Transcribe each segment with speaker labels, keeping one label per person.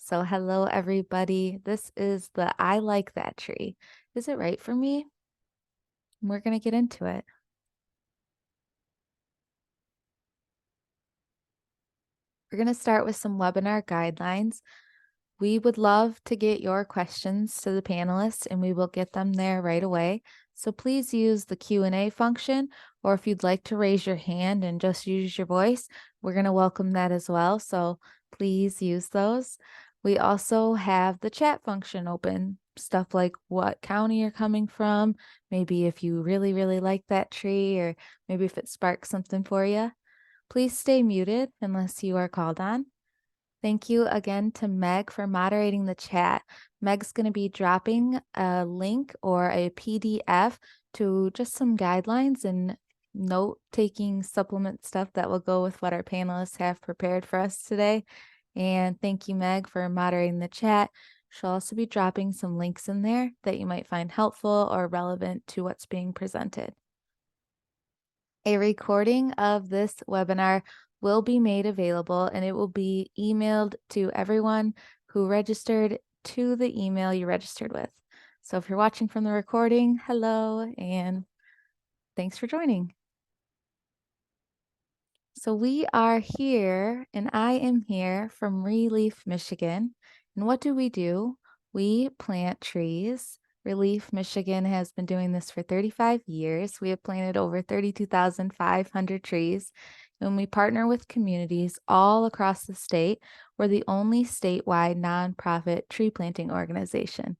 Speaker 1: So hello everybody. This is the I like that tree. Is it right for me? We're going to get into it. We're going to start with some webinar guidelines. We would love to get your questions to the panelists and we will get them there right away. So please use the Q&A function, or if you'd like to raise your hand and just use your voice, we're going to welcome that as well. So please use those. We also have the chat function open, stuff like what county you're coming from, maybe if you really, really like that tree, or maybe if it sparks something for you. Please stay muted unless you are called on. Thank you again to Meg for moderating the chat. Meg's going to be dropping a link or a PDF to just some guidelines and note-taking supplement stuff that will go with what our panelists have prepared for us today. And thank you, Meg, for moderating the chat. She'll also be dropping some links in there that you might find helpful or relevant to what's being presented. A recording of this webinar will be made available and it will be emailed to everyone who registered to the email you registered with. So if you're watching from the recording, hello and thanks for joining. So we are here and I am here from Relief, Michigan. And what do? We plant trees. Relief, Michigan has been doing this for 35 years. We have planted over 32,500 trees. And we partner with communities all across the state. We're the only statewide nonprofit tree planting organization.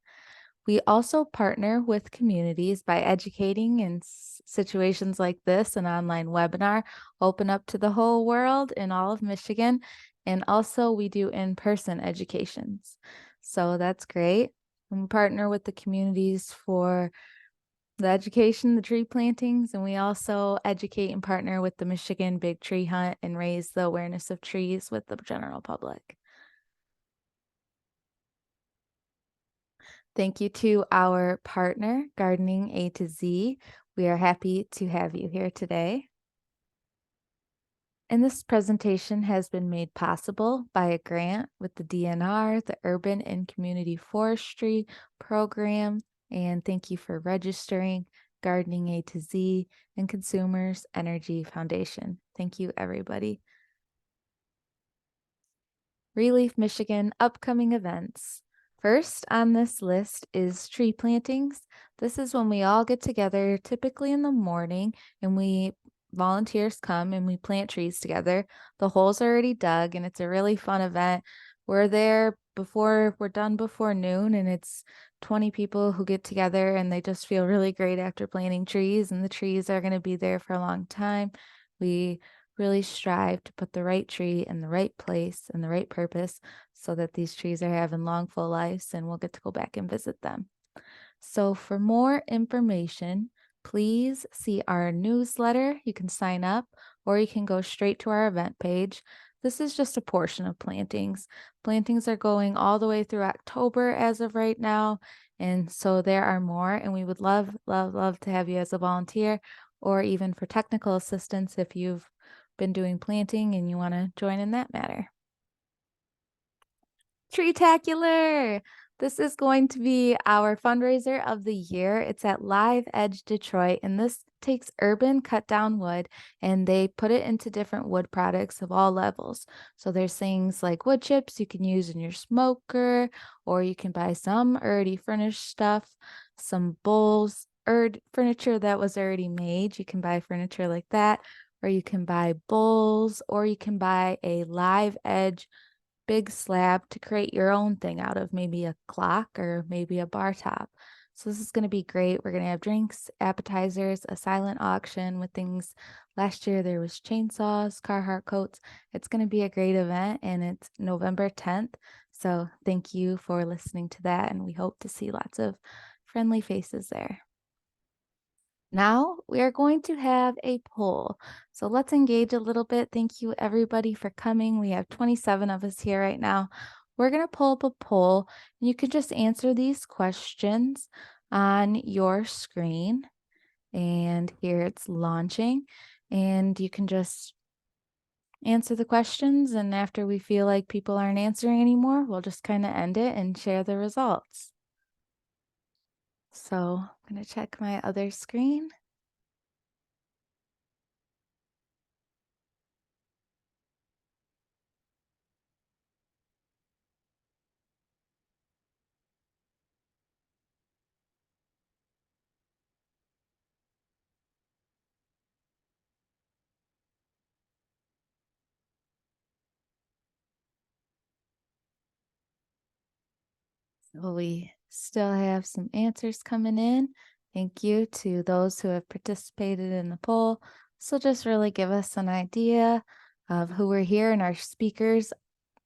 Speaker 1: We also partner with communities by educating in situations like this, an online webinar, open up to the whole world in all of Michigan. And also we do in-person educations. So that's great. And we partner with the communities for the education, the tree plantings, and we also educate and partner with the Michigan Big Tree Hunt and raise the awareness of trees with the general public. Thank you to our partner, Gardening A to Z. We are happy to have you here today. And this presentation has been made possible by a grant with the DNR, the Urban and Community Forestry Program. And thank you for registering, Gardening A to Z, and Consumers Energy Foundation. Thank you, everybody. Relief, Michigan, upcoming events. First on this list is tree plantings. This is when we all get together, typically in the morning, and volunteers come and we plant trees together. The holes are already dug and it's a really fun event. We're done before noon, and it's 20 people who get together and they just feel really great after planting trees, and the trees are going to be there for a long time. We really strive to put the right tree in the right place and the right purpose so that these trees are having long, full lives and we'll get to go back and visit them. So for more information, please see our newsletter. You can sign up or you can go straight to our event page. This is just a portion of plantings. Plantings are going all the way through October as of right now. And so there are more, and we would love, love, love to have you as a volunteer or even for technical assistance if you've been doing planting and you want to join in that matter. Treetacular! This is going to be our fundraiser of the year. It's at Live Edge Detroit, and this takes urban cut down wood and they put it into different wood products of all levels. So there's things like wood chips you can use in your smoker, or you can buy some already furnished stuff, some bowls, or furniture that was already made. You can buy furniture like that, or you can buy bowls, or you can buy a Live Edge big slab to create your own thing out of, maybe a clock or maybe a bar top. So this is going to be great. We're going to have drinks, appetizers, a silent auction with things. Last year there was chainsaws, Carhartt coats. It's going to be a great event, and it's November 10th. So thank you for listening to that, and we hope to see lots of friendly faces there. Now we are going to have a poll. So let's engage a little bit. Thank you everybody for coming. We have 27 of us here right now. We're going to pull up a poll, and you can just answer these questions on your screen. And here it's launching, and you can just answer the questions, and after we feel like people aren't answering anymore, we'll just kind of end it and share the results. So I'm going to check my other screen. So we still have some answers coming in. Thank you to those who have participated in the poll. So just really give us an idea of who we're here, and our speakers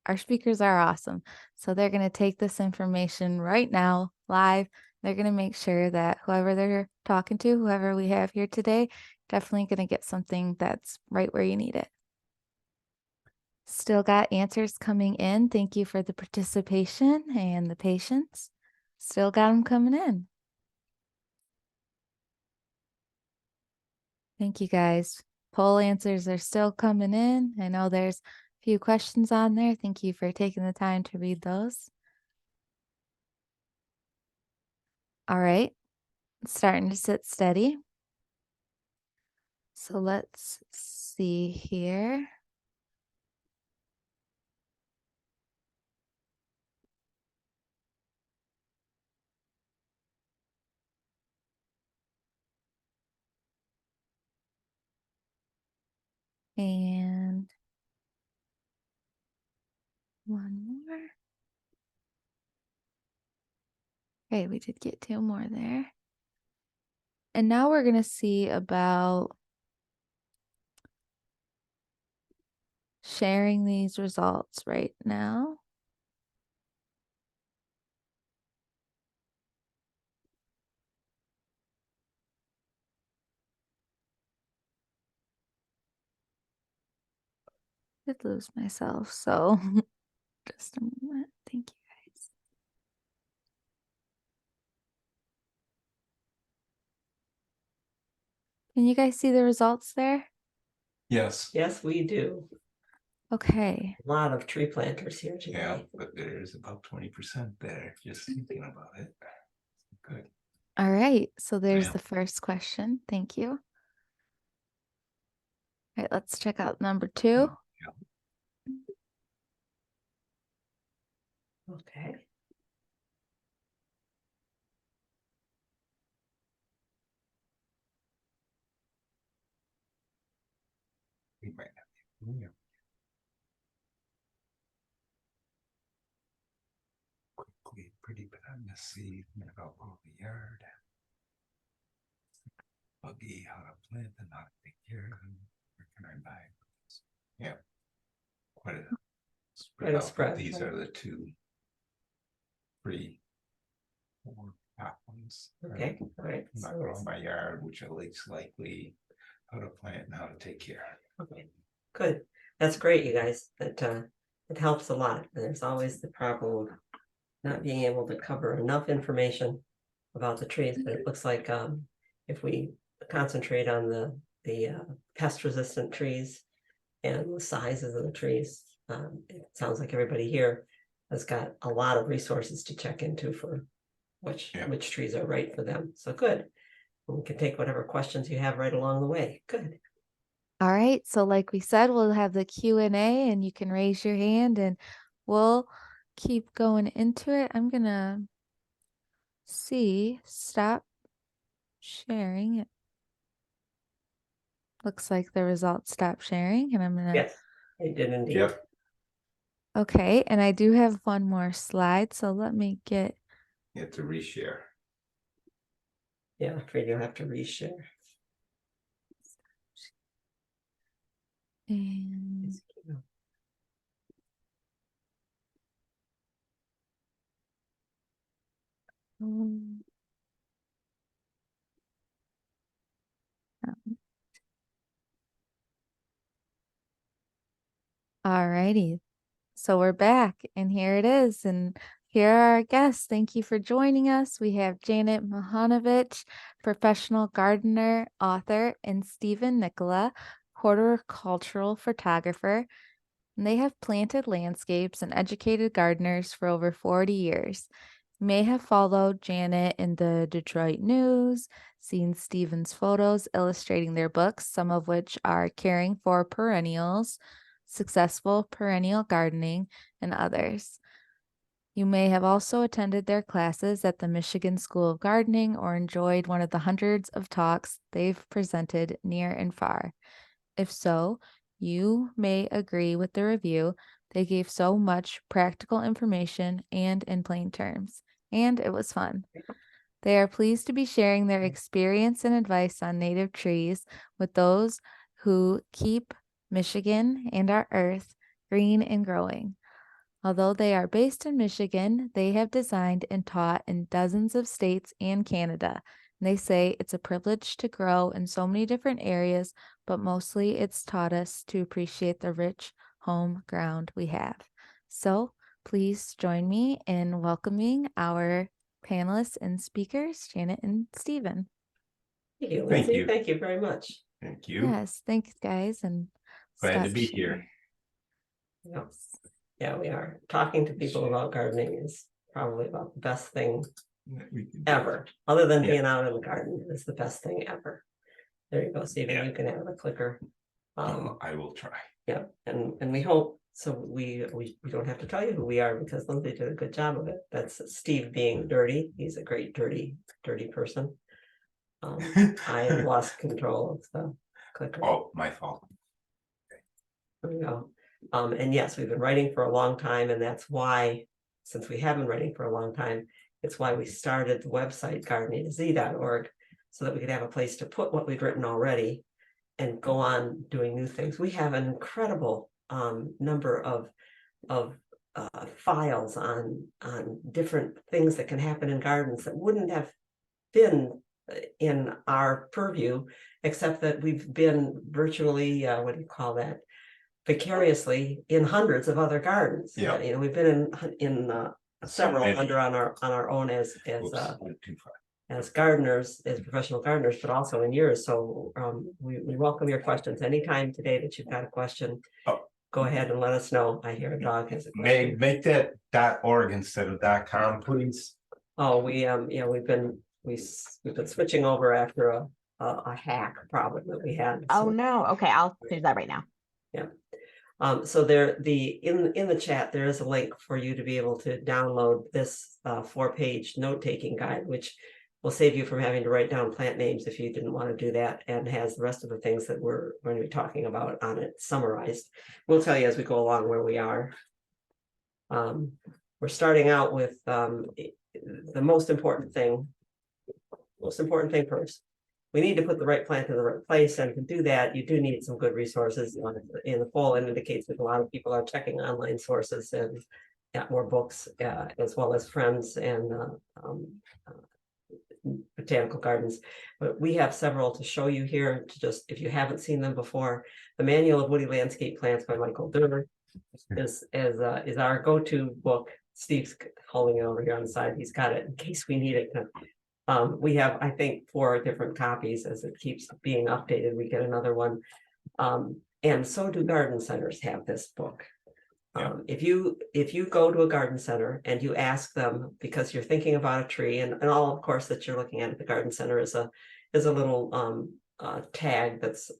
Speaker 1: are awesome. So they're going to take this information right now, live. They're going to make sure that whoever they're talking to, whoever we have here today, definitely going to get something that's right where you need it. Still got answers coming in. Thank you for the participation and the patience. Still got them coming in. Thank you guys. Poll answers are still coming in. I know there's a few questions on there. Thank you for taking the time to read those. All right, it's starting to sit steady. So let's see here. And one more. Okay, we did get 2 more there. And now we're going to see about sharing these results right now. I did lose myself, so just a moment. Thank you guys. Can you guys see the results there?
Speaker 2: Yes.
Speaker 3: Yes, we do.
Speaker 1: Okay.
Speaker 3: A lot of tree planters here today.
Speaker 2: Yeah, but there's about 20% there, just thinking about it. Good.
Speaker 1: All right. So there's
Speaker 2: Yeah.
Speaker 1: the first question. Thank you. All right, let's check out number 2.
Speaker 3: Okay.
Speaker 2: We might have to quickly pretty banana seed about all the yard. Buggy, how to plant and how to take care of them. Where can I buy? Yeah. Quite a spread
Speaker 3: Quite a
Speaker 2: out, but
Speaker 3: spread,
Speaker 2: these
Speaker 3: right.
Speaker 2: are the 2 4 top ones.
Speaker 3: Okay. All right.
Speaker 2: Not around my yard, which are least likely how to plant and how to take care.
Speaker 3: Okay. Good. That's great, you guys. That it helps a lot. And there's always the problem of not being able to cover enough information about the trees. But it looks like if we concentrate on the pest resistant trees and the sizes of the trees, it sounds like everybody here has got a lot of resources to check into for which trees are right for them. So good. We can take whatever questions you have right along the way. Good.
Speaker 1: All right. So like we said, we'll have the Q&A and you can raise your hand and we'll keep going into it. I'm going to stop sharing it. Looks like the results stopped sharing, and I'm going to.
Speaker 3: Yes, they did indeed.
Speaker 2: Yep.
Speaker 1: Okay. And I do have one more slide. So let me get.
Speaker 2: You have to reshare.
Speaker 3: Yeah, I'm afraid you'll have to reshare.
Speaker 1: And all righty. So we're back, and here it is. And here are our guests. Thank you for joining us. We have Janet Macunovich, professional gardener, author, and Steven Nikkila, horticultural photographer, and they have planted landscapes and educated gardeners for over 40 years. You may have followed Janet in the Detroit News, seen Steven's photos illustrating their books, some of which are Caring for Perennials, Successful Perennial Gardening, and others. You may have also attended their classes at the Michigan School of Gardening or enjoyed one of the hundreds of talks they've presented near and far. If so, you may agree with the review. They gave so much practical information and in plain terms, and it was fun. They are pleased to be sharing their experience and advice on native trees with those who keep Michigan and our earth green and growing. Although they are based in Michigan, they have designed and taught in dozens of states and Canada. And they say it's a privilege to grow in so many different areas, but mostly it's taught us to appreciate the rich home ground we have. So please join me in welcoming our panelists and speakers, Janet and Steven.
Speaker 3: Thank you,
Speaker 2: Thank
Speaker 3: Lindsay.
Speaker 2: you.
Speaker 3: Thank you very much.
Speaker 2: Thank you.
Speaker 1: Yes, thanks, guys. And
Speaker 2: Glad to
Speaker 1: stop
Speaker 2: be
Speaker 1: sharing.
Speaker 2: here.
Speaker 3: Yeah, we are. Talking to people about gardening is probably about the best thing
Speaker 2: We can do
Speaker 3: ever. Other than
Speaker 2: Yeah.
Speaker 3: being out in the garden, it's the best thing ever. There you go, Stephen.
Speaker 2: Yeah.
Speaker 3: You can have a clicker.
Speaker 2: I will try.
Speaker 3: Yeah, and we hope so. We don't have to tell you who we are because Lindsay did a good job of it. That's Steve being dirty. He's a great dirty person. I have lost control of the clicker.
Speaker 2: Oh, my fault.
Speaker 3: There we go. And yes, we've been writing for a long time, and that's why, since we have been writing for a long time, it's why we started the website gardeningaz.org, so that we could have a place to put what we've written already and go on doing new things. We have an incredible number of files on different things that can happen in gardens that wouldn't have been in our purview, except that we've been virtually, what do you call that? Vicariously in hundreds of other gardens.
Speaker 2: Yeah.
Speaker 3: You know, we've been in several
Speaker 2: many.
Speaker 3: under on our own as
Speaker 2: Oops, went too far.
Speaker 3: as gardeners, as professional gardeners, but also in yours. So we welcome your questions anytime today that you've got a question.
Speaker 2: Oh.
Speaker 3: Go ahead and let us know. I hear a dog has a question.
Speaker 2: Make that .org instead of .com, please.
Speaker 3: Oh, we've been switching over after a hack problem that we had.
Speaker 4: Oh
Speaker 3: So,
Speaker 4: no. Okay, I'll do that right now.
Speaker 3: so there in the chat there is a link for you to be able to download this 4-page note-taking guide, which will save you from having to write down plant names if you didn't want to do that, and has the rest of the things that we're going to be talking about on it summarized. We'll tell you as we go along where we are. We're starting out with the most important thing first. We need to put the right plant in the right place, and to do that, you do need some good resources. In the fall, it indicates that a lot of people are checking online sources and got more books, as well as friends and botanical gardens. But we have several to show you here. To just, if you haven't seen them before, the Manual of Woody Landscape Plants by Michael Durr is our go-to book. Steve's holding it over here on the side. He's got it in case we need it. We have, I think, 4 different copies as it keeps being updated. We get another one. And so do garden centers have this book.
Speaker 2: Yeah.
Speaker 3: If you go to a garden center and you ask them, because you're thinking about a tree, and all of course that you're looking at the garden center is a little tag that's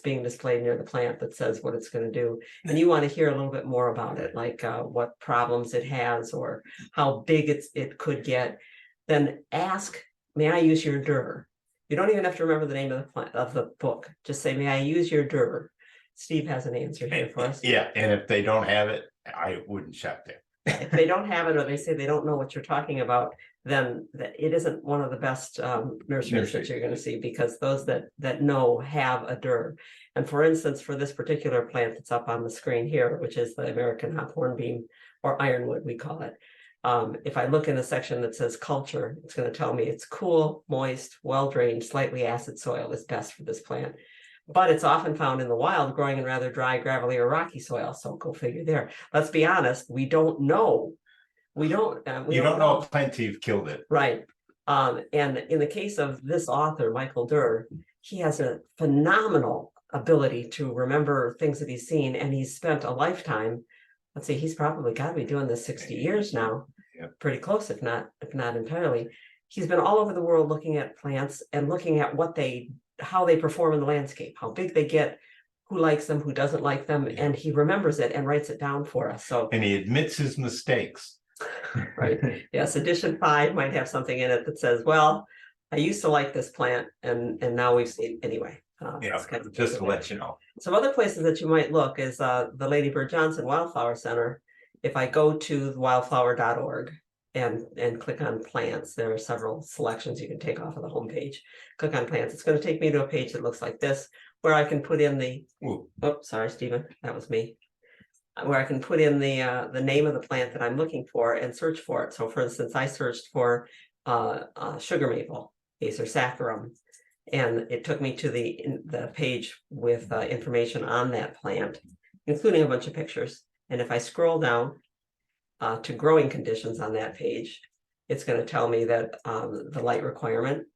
Speaker 3: being displayed near the plant that says what it's going to do, and you want to hear a little bit more about it, like what problems it has or how big it could get, then ask, may I use your Durr? You don't even have to remember the name of the book. Just say, may I use your Durr? Steve has an answer here for us.
Speaker 2: Yeah, and if they don't have it, I wouldn't shop there.
Speaker 3: If they don't have it, or they say they don't know what you're talking about, then it isn't one of the best nurseries that you're going to see, because those that know have a Durr. And for instance, for this particular plant that's up on the screen here, which is the American hop hornbeam, or ironwood, we call it. If I look in the section that says culture, it's going to tell me it's cool, moist, well-drained, slightly acid soil is best for this plant. But it's often found in the wild, growing in rather dry, gravelly, or rocky soil. So go figure there. Let's be honest, we don't know. You don't know
Speaker 2: if plenty have killed it.
Speaker 3: Right. And in the case of this author, Michael Durr, he has a phenomenal ability to remember things that he's seen, and he's spent a lifetime. Let's see, he's probably got to be doing this 60 years now.
Speaker 2: Yep.
Speaker 3: Pretty close, if not entirely. He's been all over the world looking at plants and looking at how they perform in the landscape, how big they get, who likes them, who doesn't like them,
Speaker 2: Yeah.
Speaker 3: and he remembers it and writes it down for us. So,
Speaker 2: And he admits his mistakes.
Speaker 3: right. Yes, edition 5 might have something in it that says, well, I used to like this plant, and now we've seen anyway.
Speaker 2: Yeah,
Speaker 3: it's kind of
Speaker 2: just to let you know.
Speaker 3: Some other places that you might look is the Lady Bird Johnson Wildflower Center. If I go to wildflower.org and click on plants, there are several selections you can take off of the homepage. Click on plants. It's going to take me to a page that looks like this, where I can put in the,
Speaker 2: Ooh.
Speaker 3: oh, sorry, Stephen, that was me. Where I can put in the name of the plant that I'm looking for and search for it. So for instance, I searched for sugar maple, Acer saccharum, and it took me to the page with information on that plant, including a bunch of pictures. And if I scroll down to growing conditions on that page, it's going to tell me that the light requirement,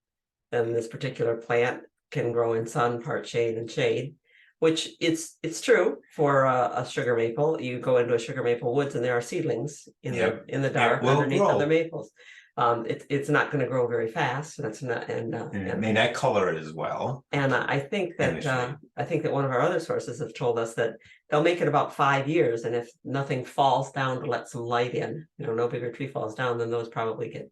Speaker 3: then this particular plant can grow in sun, part shade, and shade, which it's true for a sugar maple. You go into a sugar maple woods and there are seedlings in the dark underneath other maples. It's not going to grow very fast. That's not, and
Speaker 2: it may not color it as well.
Speaker 3: And I think that one of our other sources have told us that they'll make it about 5 years, and if nothing falls down to let some light in, no bigger tree falls down, then those probably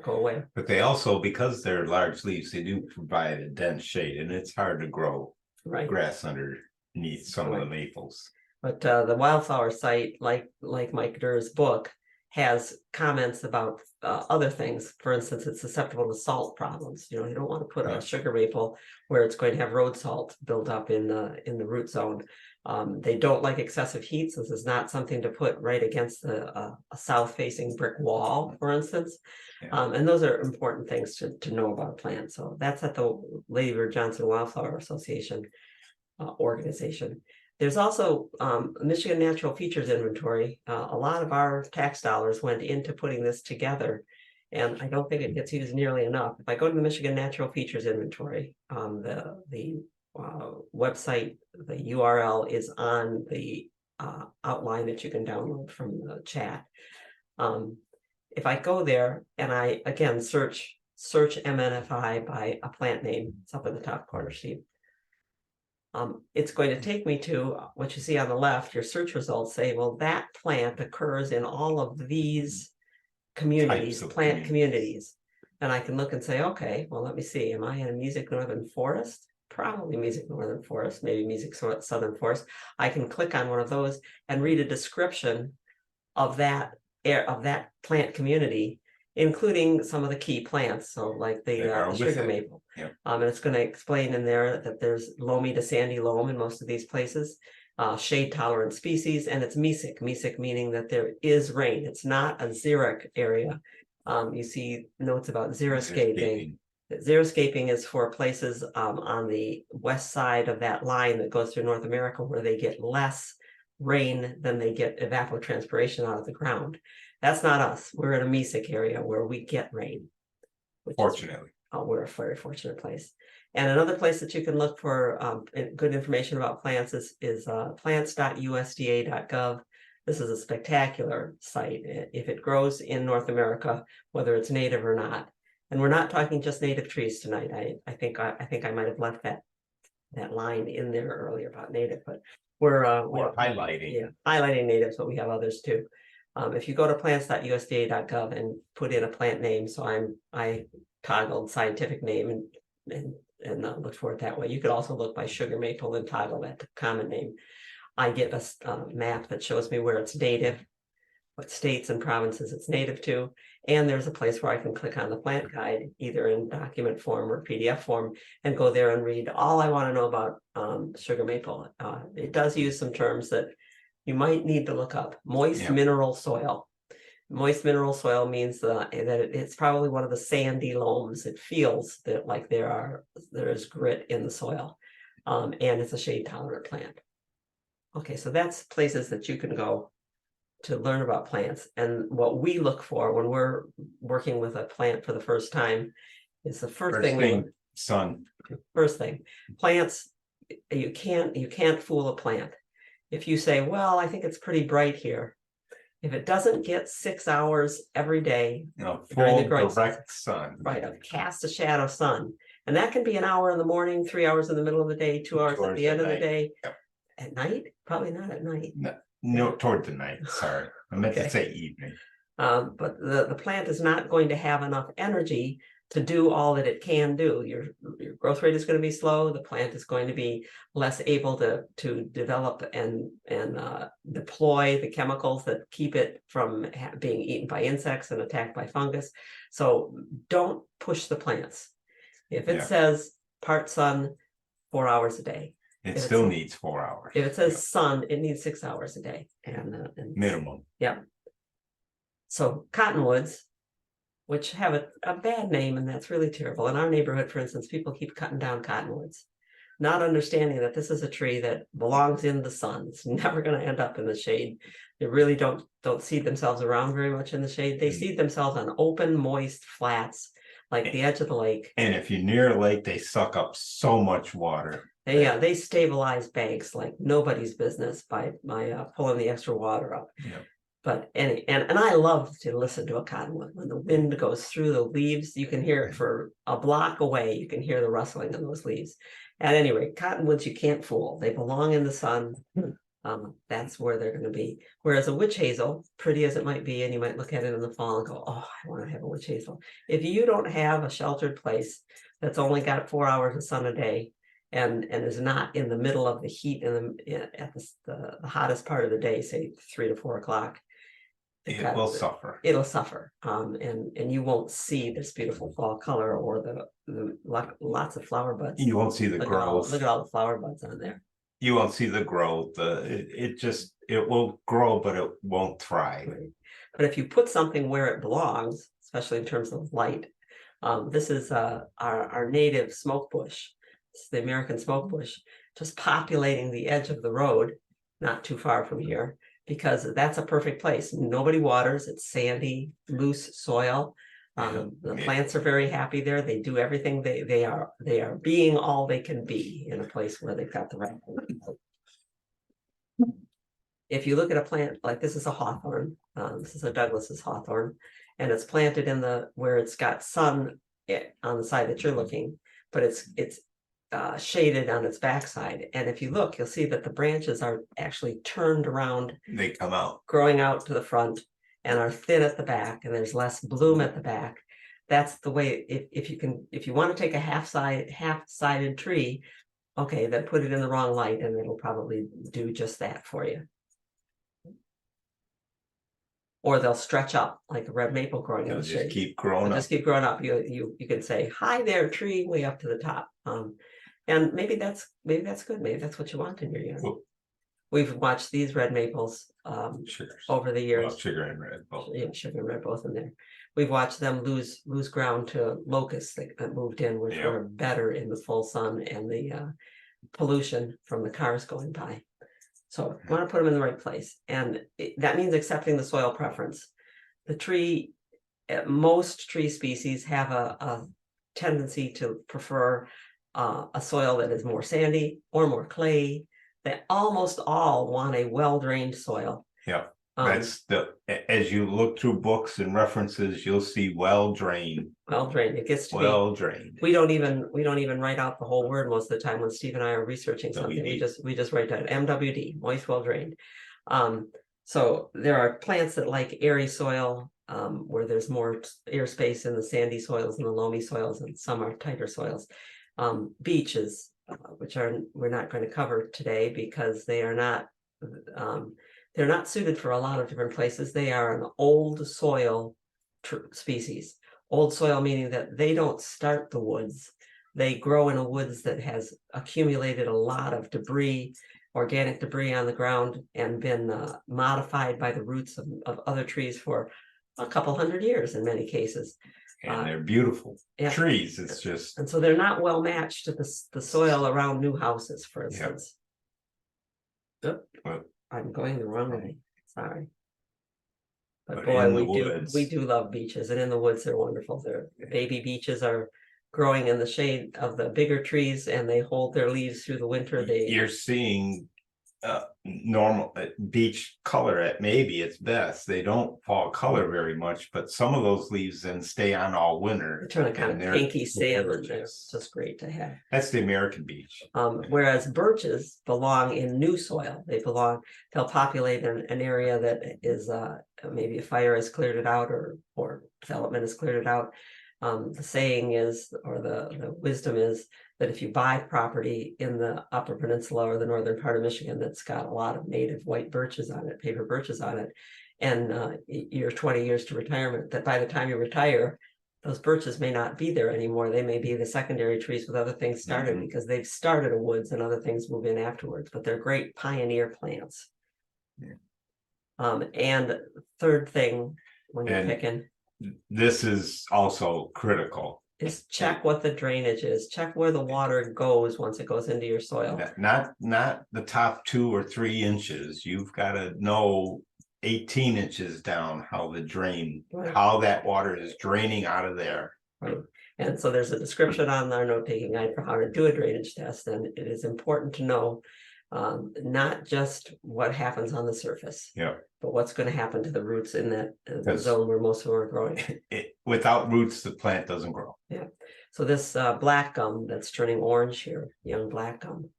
Speaker 3: go away.
Speaker 2: But they also, because they're large leaves, they do provide a dense shade, and it's hard to grow grass underneath some of the maples. But
Speaker 3: the wildflower site, like Mike Durr's book, has comments about other things. For instance, it's susceptible to salt problems. You don't want to put a sugar maple where it's going to have road salt build up in the root zone. They don't like excessive heat, so this is not something to put right against a south-facing brick wall, for instance. And those are important things to know about a plant. So that's at the Lady Bird Johnson Wildflower Association organization. There's also Michigan Natural Features Inventory. A lot of our tax dollars went into putting this together, and I don't think it gets used nearly enough. If I go to the Michigan Natural Features Inventory, the website, the URL is on the outline that you can download from the chat. If I go there and I again search MNFI by a plant name, it's up in the top corner sheet. It's going to take me to what you see on the left. Your search results say, well, that plant occurs in all of these communities, plant communities. And I can look and say, okay, well, let me see. Am I in a Music Northern Forest? Probably Music Northern Forest, maybe Music Southern Forest. I can click on one of those and read a description of that plant community, including some of the key plants, so like the sugar maple. And it's going to explain in there that there's loamy to sandy loam in most of these places, shade tolerant species, and it's mesic meaning that there is rain. It's not a xeric area. You see notes about xeriscaping. Xeriscaping is for places on the west side of that line that goes through North America where they get less rain than they get evapotranspiration out of the ground. That's not us. We're in a mesic area where we get rain.
Speaker 2: Fortunately.
Speaker 3: We're a very fortunate place. And another place that you can look for good information about plants is plants.usda.gov. This is a spectacular site. If it grows in North America, whether it's native or not. And we're not talking just native trees tonight. I think I might have left that line in there earlier about native, but we're
Speaker 2: highlighting.
Speaker 3: Highlighting natives, but we have others too. If you go to plants.usda.gov and put in a plant name, so I toggled scientific name and look for it that way. You could also look by sugar maple and toggle that to common name. I get a map that shows me where it's native, what states and provinces it's native to, and there's a place where I can click on the plant guide, either in document form or PDF form, and go there and read all I want to know about sugar maple. It does use some terms that you might need to look up. Moist mineral soil. Moist mineral soil means that it's probably one of the sandy loams. It feels that like there is grit in the soil, and it's a shade tolerant plant. Okay, so that's places that you can go to learn about plants. And what we look for when we're working with a plant for the first time is the first thing sun. First thing, plants you can't fool a plant. If you say, well, I think it's pretty bright here, if it doesn't get 6 hours every day, during the
Speaker 2: full
Speaker 3: growing
Speaker 2: direct sun.
Speaker 3: right, of cast a shadow sun, and that can be an hour in the morning, 3 hours in the middle of the day, 2 hours at the end of the day.
Speaker 2: Yep.
Speaker 3: At night, probably not at night.
Speaker 2: No, toward the night. Sorry, I meant
Speaker 3: Okay.
Speaker 2: to say evening.
Speaker 3: But the plant is not going to have enough energy to do all that it can do. Your growth rate is going to be slow. The plant is going to be less able to develop and deploy the chemicals that keep it from being eaten by insects and attacked by fungus. So don't push the plants. If it says part sun, 4 hours a day.
Speaker 2: It still needs 4 hours.
Speaker 3: If it says sun, it needs 6 hours a day. And
Speaker 2: minimum.
Speaker 3: Yeah. So cottonwoods, which have a bad name, and that's really terrible. In our neighborhood, for instance, people keep cutting down cottonwoods, not understanding that this is a tree that belongs in the sun. It's never going to end up in the shade. They really don't seed themselves around very much in the shade. They seed themselves on open, moist flats, like the edge of the lake.
Speaker 2: And if you're near a lake, they suck up so much water.
Speaker 3: They stabilize banks like nobody's business by pulling the extra water up.
Speaker 2: Yeah.
Speaker 3: But and I love to listen to a cottonwood. When the wind goes through the leaves, you can hear it for a block away. You can hear the rustling of those leaves. At any rate, cottonwoods you can't fool. They belong in the sun. That's where they're going to be. Whereas a witch hazel, pretty as it might be, and you might look at it in the fall and go, "Oh, I want to have a witch hazel." If you don't have a sheltered place that's only got 4 hours of sun a day, and is not in the middle of the heat at the hottest part of the day, say 3 to 4 o'clock,
Speaker 2: it will suffer.
Speaker 3: It'll suffer, and you won't see this beautiful fall color or the lots of flower buds.
Speaker 2: You won't see the growth.
Speaker 3: Look at all the flower buds on there.
Speaker 2: You won't see the growth. It will grow, but it won't thrive.
Speaker 3: Right. But if you put something where it belongs, especially in terms of light, this is our native smoke bush. It's the American smoke bush, just populating the edge of the road, not too far from here, because that's a perfect place. Nobody waters. It's sandy, loose soil. The plants are very happy there. They do everything. They are being all they can be in a place where they've got the right. If you look at a plant like this, is a hawthorn. This is a Douglas's hawthorn, and it's planted in where it's got sun on the side that you're looking, but it's shaded on its backside. And if you look, you'll see that the branches are actually turned around.
Speaker 2: They come out,
Speaker 3: growing out to the front, and are thin at the back, and there's less bloom at the back. That's the way. If you want to take a half-sided tree, okay, then put it in the wrong light, and it'll probably do just that for you. Or they'll stretch up like a red maple growing in the shade.
Speaker 2: Keep growing up.
Speaker 3: Just keep growing up. You can say, "Hi there, tree," way up to the top. And maybe that's good. Maybe that's what you want in your yard.
Speaker 2: Well,
Speaker 3: we've watched these red maples over the years.
Speaker 2: Well, sugar and red both.
Speaker 3: Yeah, sugar and red both in there. We've watched them lose ground to locusts that moved in, which were better in the full sun and the pollution from the cars going by. So you want to put them in the right place, and that means accepting the soil preference. The tree, most tree species have a tendency to prefer a soil that is more sandy or more clay. They almost all want a well-drained soil.
Speaker 2: Yeah, that's as you look through books and references, you'll see well-drained.
Speaker 3: Well-drained. It gets to
Speaker 2: well-drained.
Speaker 3: We don't even write out the whole word most of the time when Steve and I are researching something. We just write down MWD, moist, well-drained. So there are plants that like airy soil, where there's more airspace in the sandy soils and the loamy soils, and some are tighter soils. Beaches, which we're not going to cover today because they are not they're not suited for a lot of different places. They are an old soil species. Old soil meaning that they don't start the woods. They grow in a woods that has accumulated a lot of debris, organic debris on the ground, and been modified by the roots of other trees for a couple hundred years in many cases.
Speaker 2: And they're beautiful trees. It's just,
Speaker 3: and so they're not well matched to the soil around new houses, for instance. Yep. I'm going the wrong way. Sorry. But boy, we do love beaches, and in the woods they're wonderful. Baby beaches are growing in the shade of the bigger trees and they hold their leaves through the winter.
Speaker 2: You're seeing normal beech color at maybe its best. They don't fall color very much, but some of those leaves then stay on all winter.
Speaker 3: They turn a kind
Speaker 2: and
Speaker 3: of
Speaker 2: they're
Speaker 3: pinky salmon. They're
Speaker 2: gorgeous.
Speaker 3: just great to have.
Speaker 2: That's the American beech.
Speaker 3: Whereas birches belong in new soil. They'll populate an area that is maybe a fire has cleared it out or development has cleared it out. The saying is, or the wisdom is, that if you buy property in the Upper Peninsula or the northern part of Michigan that's got a lot of native white birches on it, paper birches on it, and you're 20 years to retirement, that by the time you retire, those birches may not be there anymore. They may be the secondary trees with other things started because they've started a woods and other things move in afterwards, but they're great pioneer plants.
Speaker 2: Yeah.
Speaker 3: And third thing when you're picking,
Speaker 2: this is also critical,
Speaker 3: is check what the drainage is. Check where the water goes once it goes into your soil.
Speaker 2: not the top 2 or 3 inches. You've got to know 18 inches down how how that water is draining out of there.
Speaker 3: Right. And so there's a description on our note-taking guide for how to do a drainage test, and it is important to know not just what happens on the surface, but what's going to happen to the roots in that zone where most of them are growing.
Speaker 2: Without roots, the plant doesn't grow.
Speaker 3: Yeah. So this black gum that's turning orange here, young black gum,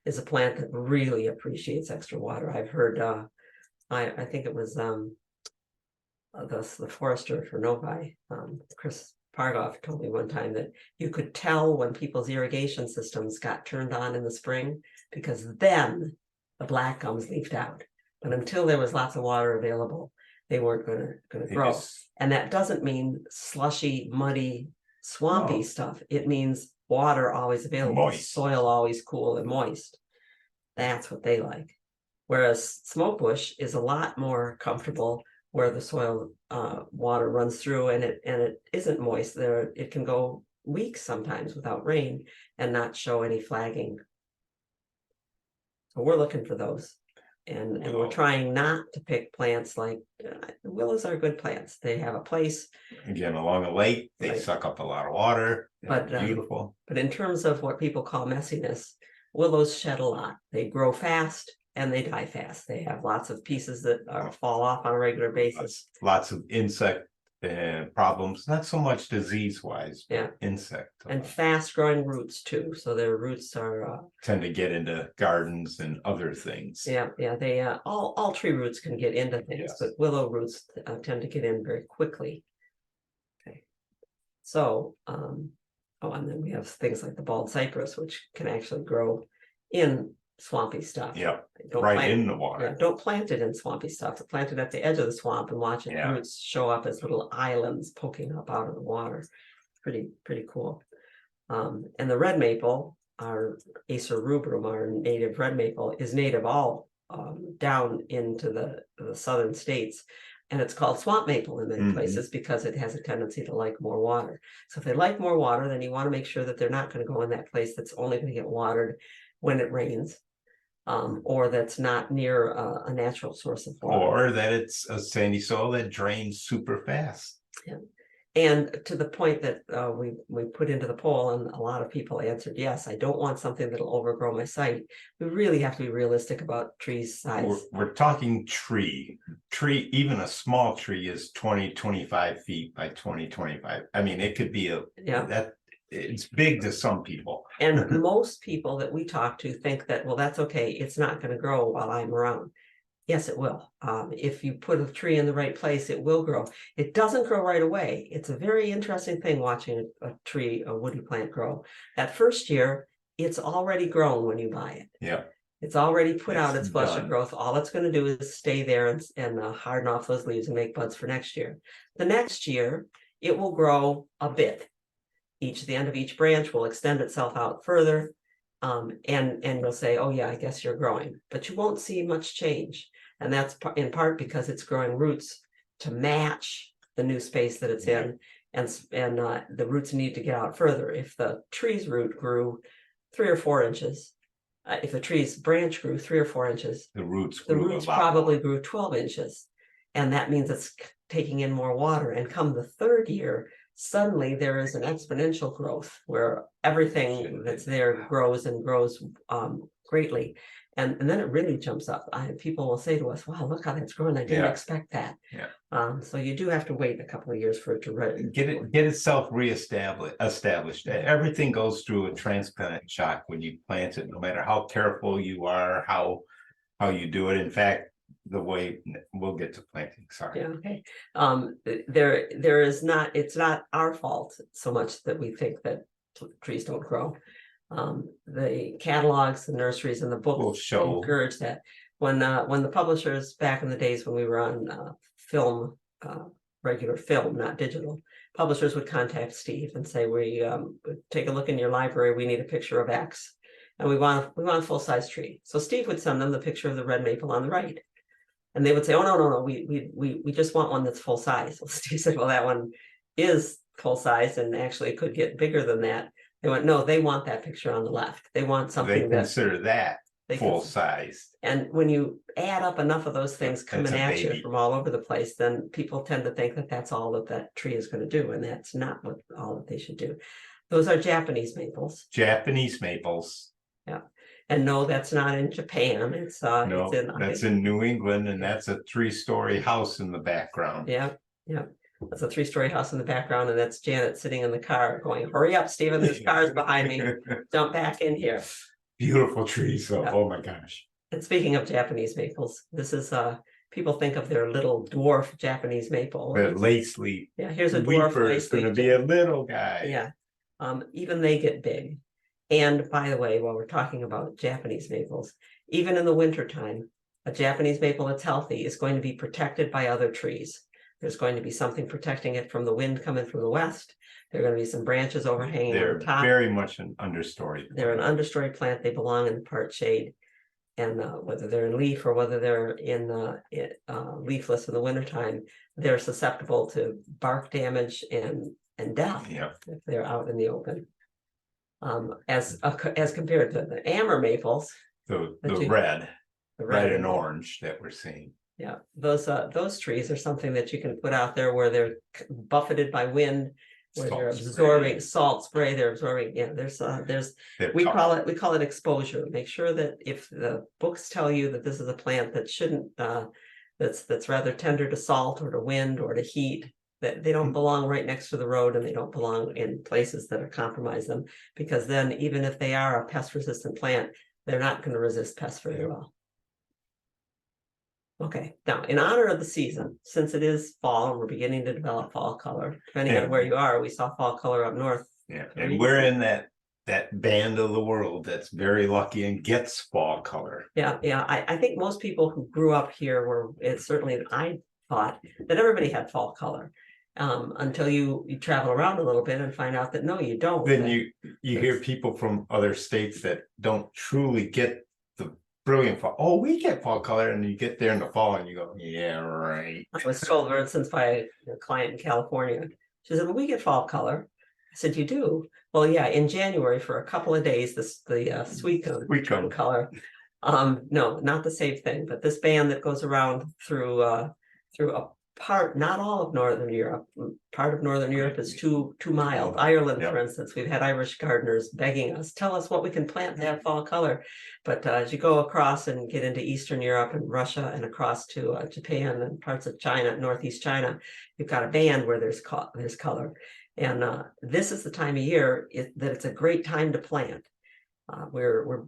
Speaker 3: is a plant that really appreciates extra water. I've heard, I think it was the forester for Novi, Chris Pargoff, told me one time that you could tell when people's irrigation systems got turned on in the spring, because then the black gums leafed out. But until there was lots of water available, they weren't going to grow. And that doesn't mean slushy, muddy, swampy stuff. It means water always available, moist. Soil always cool and moist. That's what they like. Whereas smokebush is a lot more comfortable where the soil water runs through and it isn't moist. It can go weeks sometimes without rain and not show any flagging. So we're looking for those. And we're trying not to pick plants like willows are good plants. They have a place.
Speaker 2: Again, along a lake, they suck up a lot of water.
Speaker 3: But
Speaker 2: beautiful.
Speaker 3: But in terms of what people call messiness, willows shed a lot. They grow fast and they die fast. They have lots of pieces that fall off on a regular basis.
Speaker 2: Lots of insect problems, not so much disease-wise, but insect.
Speaker 3: And fast-growing roots too. So their roots are
Speaker 2: tend to get into gardens and other things.
Speaker 3: Yeah. They all tree roots can get into things, but willow roots tend to get in very quickly. Okay. So, and then we have things like the bald cypress, which can actually grow in swampy stuff.
Speaker 2: In the water.
Speaker 3: Don't plant it in swampy stuff. Plant it at the edge of the swamp and watch its roots show up as little islands poking up out of the water. Pretty cool. And the red maple, our Acer rubrum, our native red maple, is native all down into the southern states. And it's called swamp maple in many places because it has a tendency to like more water. So if they like more water, then you want to make sure that they're not going to go in that place that's only going to get watered when it rains, or that's not near a natural source of water.
Speaker 2: Or that it's a sandy soil that drains super fast.
Speaker 3: Yeah. And to the point that we put into the poll, and a lot of people answered yes, I don't want something that'll overgrow my site. We really have to be realistic about trees size.
Speaker 2: We're talking tree, even a small tree is 20-25 feet by 20-25. I mean, it could be it's big to some people.
Speaker 3: And most people that we talk to think that, well, that's okay, it's not going to grow while I'm around. Yes, it will. If you put a tree in the right place, it will grow. It doesn't grow right away. It's a very interesting thing watching a woody plant grow. That first year, it's already grown when you buy it.
Speaker 2: Yeah.
Speaker 3: It's already put out its flush of growth. All it's going to do is stay there and harden off those leaves and make buds for next year. The next year, it will grow a bit. The end of each branch will extend itself out further. And you'll say, oh yeah, I guess you're growing, but you won't see much change. And that's in part because it's growing roots to match the new space that it's in. And the roots need to get out further. If the tree's root grew 3 or 4 inches, if the tree's branch grew 3 or 4 inches,
Speaker 2: the roots
Speaker 3: probably grew 12 inches. and that means it's taking in more water. And come the third year, suddenly there is an exponential growth where everything that's there grows and grows greatly. And then it really jumps up. People will say to us, wow, look how that's growing. I didn't expect that.
Speaker 2: Yeah.
Speaker 3: So you do have to wait a couple of years for it to
Speaker 2: get itself established. Everything goes through a transplant shock when you plant it, no matter how careful you are, how you do it. In fact, the way we'll get to planting. Sorry.
Speaker 3: Yeah, okay. There is not, it's not our fault so much that we think that trees don't grow. The catalogs, the nurseries, and the books
Speaker 2: will show
Speaker 3: encourage that. When the publishers back in the days when we were on film, regular film, not digital, publishers would contact Steve and say, we take a look in your library, we need a picture of X, and we want a full-size tree. So Steve would send them the picture of the red maple on the right. And they would say, oh, no, we just want one that's full size. So Steve said, well, that one is full size and actually could get bigger than that. They went, no, they want that picture on the left. They want something
Speaker 2: they consider that full size.
Speaker 3: And when you add up enough of those things coming at you from all over the place, then people tend to think that that's all that tree is going to do. And that's not all that they should do. Those are Japanese maples.
Speaker 2: Japanese maples.
Speaker 3: Yeah. And no, that's not in Japan. It's
Speaker 2: no,
Speaker 3: it's
Speaker 2: that's in New England, and that's a 3-story house in the background.
Speaker 3: Yeah, yeah. That's a 3-story house in the background, and that's Janet sitting in the car going, hurry up, Steven, there's cars behind me. Jump back in here.
Speaker 2: Beautiful trees. So, oh my gosh.
Speaker 3: And speaking of Japanese maples, this is people think of their little dwarf Japanese maple.
Speaker 2: The lace leaf.
Speaker 3: Yeah, here's a dwarf lace
Speaker 2: leaf. It's going to be a little guy.
Speaker 3: Yeah. Even they get big. And by the way, while we're talking about Japanese maples, even in the wintertime, a Japanese maple that's healthy is going to be protected by other trees. There's going to be something protecting it from the wind coming from the west. There are going to be some branches overhanging on top.
Speaker 2: They're very much an understory.
Speaker 3: They're an understory plant. They belong in part shade. And whether they're in leaf or whether they're in leafless in the wintertime, they're susceptible to bark damage and death if they're out in the open. As compared to the amber maples,
Speaker 2: the red and orange that we're seeing.
Speaker 3: Yeah, those trees are something that you can put out there where they're buffeted by wind, where they're absorbing salt spray. They're absorbing. Yeah, we call it exposure. Make sure that if the books tell you that this is a plant that shouldn't that's rather tender to salt or to wind or to heat, that they don't belong right next to the road, and they don't belong in places that are compromise them, because then even if they are a pest resistant plant, they're not going to resist pests very well. Okay, now in honor of the season, since it is fall and we're beginning to develop fall color, depending on where you are, we saw fall color up north.
Speaker 2: Yeah, and we're in that band of the world that's very lucky and gets fall color.
Speaker 3: Yeah, I think most people who grew up here certainly I thought that everybody had fall color. Until you travel around a little bit and find out that no, you don't.
Speaker 2: Then you hear people from other states that don't truly get the brilliant fall. Oh, we get fall color, and you get there in the fall and you go, yeah, right.
Speaker 3: I was told, for instance, by a client in California. She said, well, we get fall color. I said, you do? Well, yeah, in January for a couple of days, the sweet cone color. No, not the same thing, but this band that goes around through a part, not all of Northern Europe. Part of Northern Europe is too mild. Ireland, for instance, we've had Irish gardeners begging us, tell us what we can plant to have fall color. But as you go across and get into Eastern Europe and Russia and across to Japan and parts of China, Northeast China, you've got a band where there's color. And this is the time of year that it's a great time to plant. We're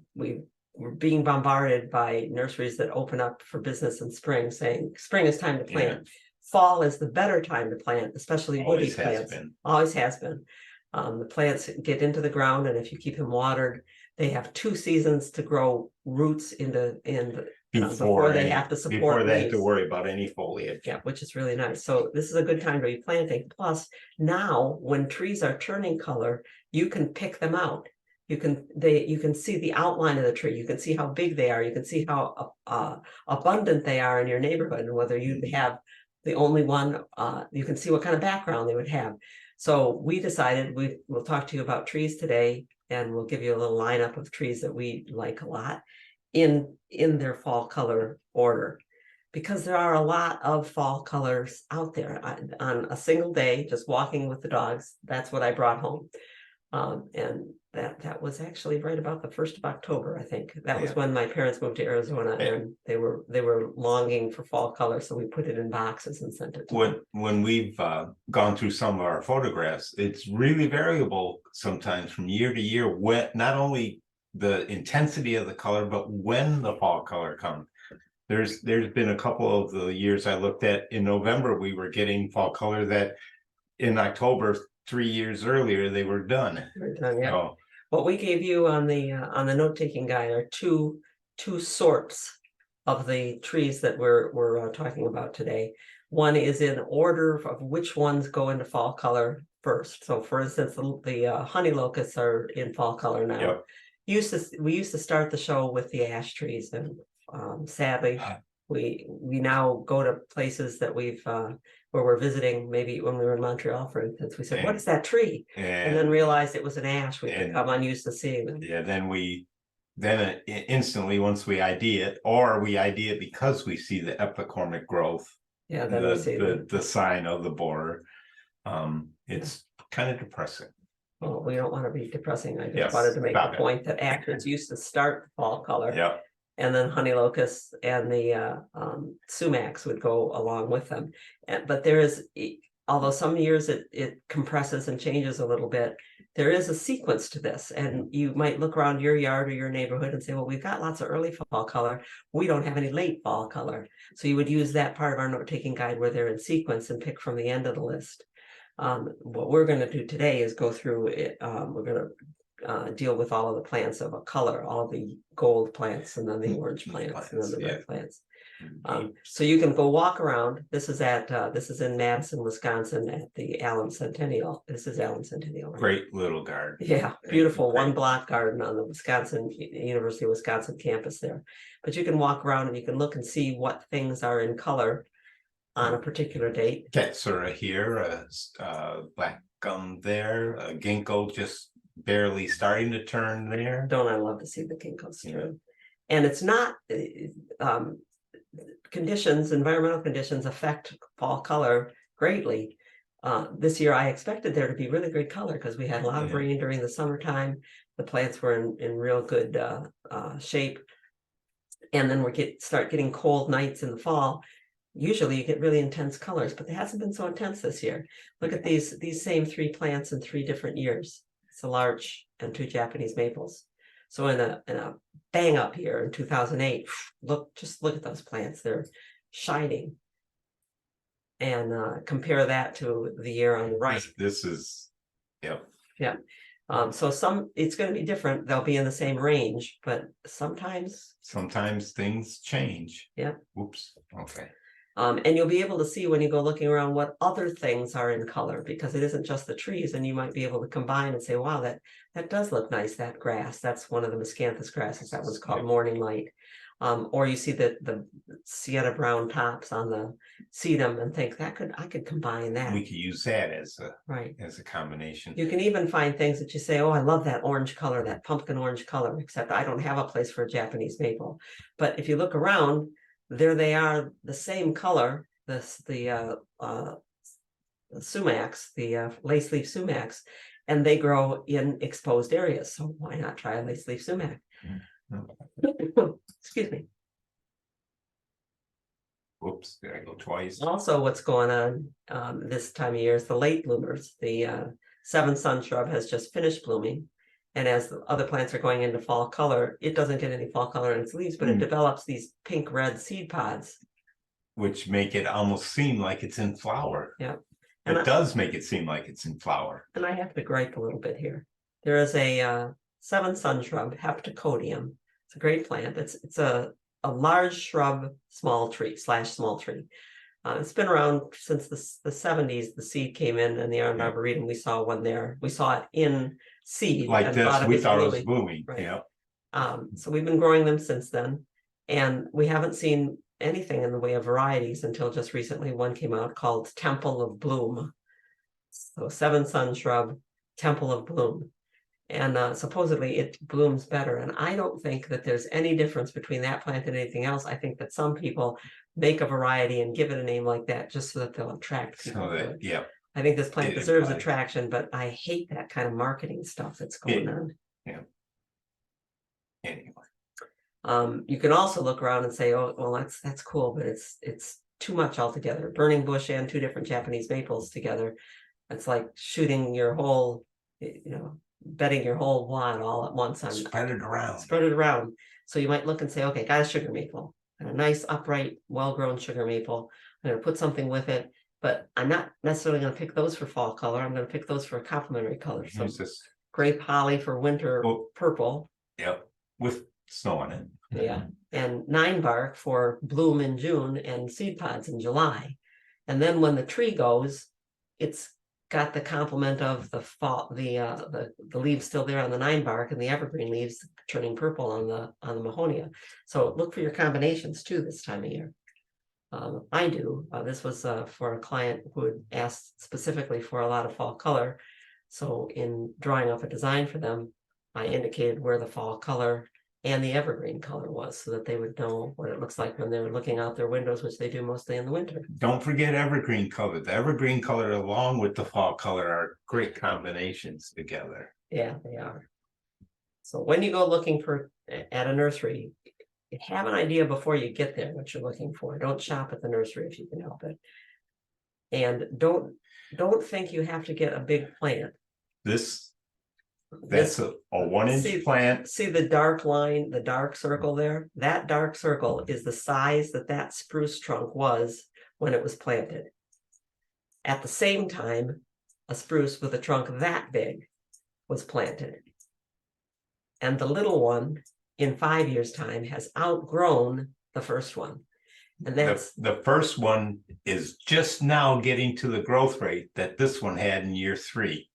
Speaker 3: being bombarded by nurseries that open up for business in spring, saying spring is time to plant. Yeah. Fall is the better time to plant, especially woody plants. Always has been. The plants get into the ground, and if you keep them watered, they have 2 seasons to grow roots before they have to support
Speaker 2: before they
Speaker 3: leaves.
Speaker 2: Have to worry about any foliage.
Speaker 3: Yeah, which is really nice. So this is a good time to be planting. Plus, now when trees are turning color, you can pick them out. You can see the outline of the tree. You can see how big they are. You can see how abundant they are in your neighborhood, and whether you have the only one. You can see what kind of background they would have. So we decided we'll talk to you about trees today, and we'll give you a little lineup of trees that we like a lot in their fall color order. because there are a lot of fall colors out there. On a single day, just walking with the dogs, that's what I brought home. And that was actually right about the 1st of October, I think. That was
Speaker 2: Yeah.
Speaker 3: when my parents moved to Arizona,
Speaker 2: Yeah.
Speaker 3: and they were longing for fall color, so we put it in boxes and sent it to them.
Speaker 2: When we've gone through some of our photographs, it's really variable sometimes from year to year, when not only the intensity of the color, but when the fall color comes. There's been a couple of the years I looked at, in November we were getting fall color that in October 3 years earlier they were done.
Speaker 3: We're done, yeah.
Speaker 2: So
Speaker 3: What we gave you on the note-taking guide are two sorts of the trees that we're talking about today. One is in order of which ones go into fall color first. So for instance, the honey locusts are in fall color now.
Speaker 2: Yep.
Speaker 3: We used to start the show with the ash trees, and sadly we now go to places that we've where we're visiting, maybe when we were in Montreal, for instance. We said, what is that tree? And then realized it was an ash. We become unused to seeing them.
Speaker 2: Yeah, then instantly, once we ID it, or we ID it because we see the epicormic growth,
Speaker 3: Yeah, then we see
Speaker 2: the sign of the borer. It's kind of depressing.
Speaker 3: Well, we don't want to be depressing. I just
Speaker 2: Yes,
Speaker 3: wanted to make
Speaker 2: stop
Speaker 3: the
Speaker 2: it.
Speaker 3: point that actors used to start fall color,
Speaker 2: Yeah,
Speaker 3: and then honey locusts and the sumacs would go along with them. But there is, although some years it compresses and changes a little bit, there is a sequence to this. And you might look around your yard or your neighborhood and say, well, we've got lots of early fall color. We don't have any late fall color. So you would use that part of our note-taking guide where they're in sequence and pick from the end of the list. What we're going to do today is go through it. We're going to deal with all of the plants of a color, all the gold plants, and then the orange plants, and then the red plants. So you can go walk around. This is in Madison, Wisconsin, at the Allen Centennial. This is Allen Centennial. Right?
Speaker 2: great little garden.
Speaker 3: Yeah, beautiful
Speaker 2: Great.
Speaker 3: 1-block garden on the University of Wisconsin campus there. But you can walk around and you can look and see what things are in color on a particular date.
Speaker 2: Katsura here, black gum there, a ginkgo just barely starting to turn there.
Speaker 3: Don't I love to see the ginkgos through? And it's not environmental conditions affect fall color greatly. This year I expected there to be really great color because we had a lot of rain during the summertime. The plants were in real good shape. And then start getting cold nights in the fall. Usually you get really intense colors, but it hasn't been so intense this year. Look at these same 3 plants in 3 different years. It's a larch and 2 Japanese maples. So in a bang up here in 2008, just look at those plants. They're shining. And compare that to the year on the right.
Speaker 2: This is, yep.
Speaker 3: Yeah. So it's going to be different. They'll be in the same range, but sometimes
Speaker 2: things change.
Speaker 3: Yeah.
Speaker 2: Oops. Okay.
Speaker 3: And you'll be able to see when you go looking around what other things are in color, because it isn't just the trees, and you might be able to combine and say, wow, that does look nice, that grass. That's one of the miscanthus grasses. That one's called morning light. Or you see the sienna brown tops on the sedum and think I could combine that.
Speaker 2: We could use that as a combination.
Speaker 3: You can even find things that you say, oh, I love that orange color, that pumpkin orange color, except I don't have a place for a Japanese maple. But if you look around, there they are, the same color, the sumacs, the lace leaf sumacs, and they grow in exposed areas. So why not try a lace leaf sumac? Excuse me.
Speaker 2: Whoops, did I go twice?
Speaker 3: Also, what's going on this time of year is the late bloomers. The 7 sun shrub has just finished blooming. And as the other plants are going into fall color, it doesn't get any fall color in its leaves, but it develops these pink-red seed pods.
Speaker 2: Which make it almost seem like it's in flower.
Speaker 3: Yeah.
Speaker 2: And it does make it seem like it's in flower.
Speaker 3: And I have to gripe a little bit here. There is a 7 sun shrub, Heptacodium. It's a great plant. It's a large shrub, small tree. It's been around since the 70s. The seed came in the Arboretum. We saw one there. We saw it in seed.
Speaker 2: Like this, we thought it was blooming.
Speaker 3: Right.
Speaker 2: Yeah.
Speaker 3: So we've been growing them since then. And we haven't seen anything in the way of varieties until just recently. One came out called Temple of Bloom. So 7 sun shrub, Temple of Bloom. And supposedly it blooms better. And I don't think that there's any difference between that plant and anything else. I think that some people make a variety and give it a name like that just so that they'll attract people
Speaker 2: So
Speaker 3: to
Speaker 2: that,
Speaker 3: it.
Speaker 2: yeah,
Speaker 3: I think this plant
Speaker 2: it
Speaker 3: deserves
Speaker 2: implies-
Speaker 3: attraction, but I hate that kind of marketing stuff that's going
Speaker 2: Yeah.
Speaker 3: on.
Speaker 2: anyway.
Speaker 3: You can also look around and say, oh, well, that's cool, but it's too much altogether. Burning bush and 2 different Japanese maples together. It's like shooting your whole, betting your whole wad all at once on
Speaker 2: Spread it around.
Speaker 3: spread it around. So you might look and say, okay, got a sugar maple, and a nice upright, well-grown sugar maple. I'm going to put something with it, but I'm not necessarily going to pick those for fall color. I'm going to pick those for a complementary color. So
Speaker 2: Here's this,
Speaker 3: grape holly for winter
Speaker 2: Oh.
Speaker 3: purple.
Speaker 2: yep, with snow on it.
Speaker 3: Yeah, and 9 bark for bloom in June and seed pods in July. And then when the tree goes, it's got the complement of the fall, the leaves still there on the 9 bark, and the evergreen leaves turning purple on the mahonia. So look for your combinations too this time of year. I do. This was for a client who had asked specifically for a lot of fall color. So in drawing up a design for them, I indicated where the fall color and the evergreen color was, so that they would know what it looks like when they're looking out their windows, which they do mostly in the winter.
Speaker 2: Don't forget evergreen color. The evergreen color along with the fall color are great combinations together.
Speaker 3: Yeah, they are. So when you go looking for at a nursery, have an idea before you get there what you're looking for. Don't shop at the nursery if you can help it. And don't think you have to get a big plant.
Speaker 2: That's a 1-inch plant.
Speaker 3: See the dark line, the dark circle there? That dark circle is the size that spruce trunk was when it was planted. At the same time, a spruce with a trunk that big was planted. And the little one, in 5 years' time, has outgrown the first one. And that's
Speaker 2: The first one is just now getting to the growth rate that this one had in year 3.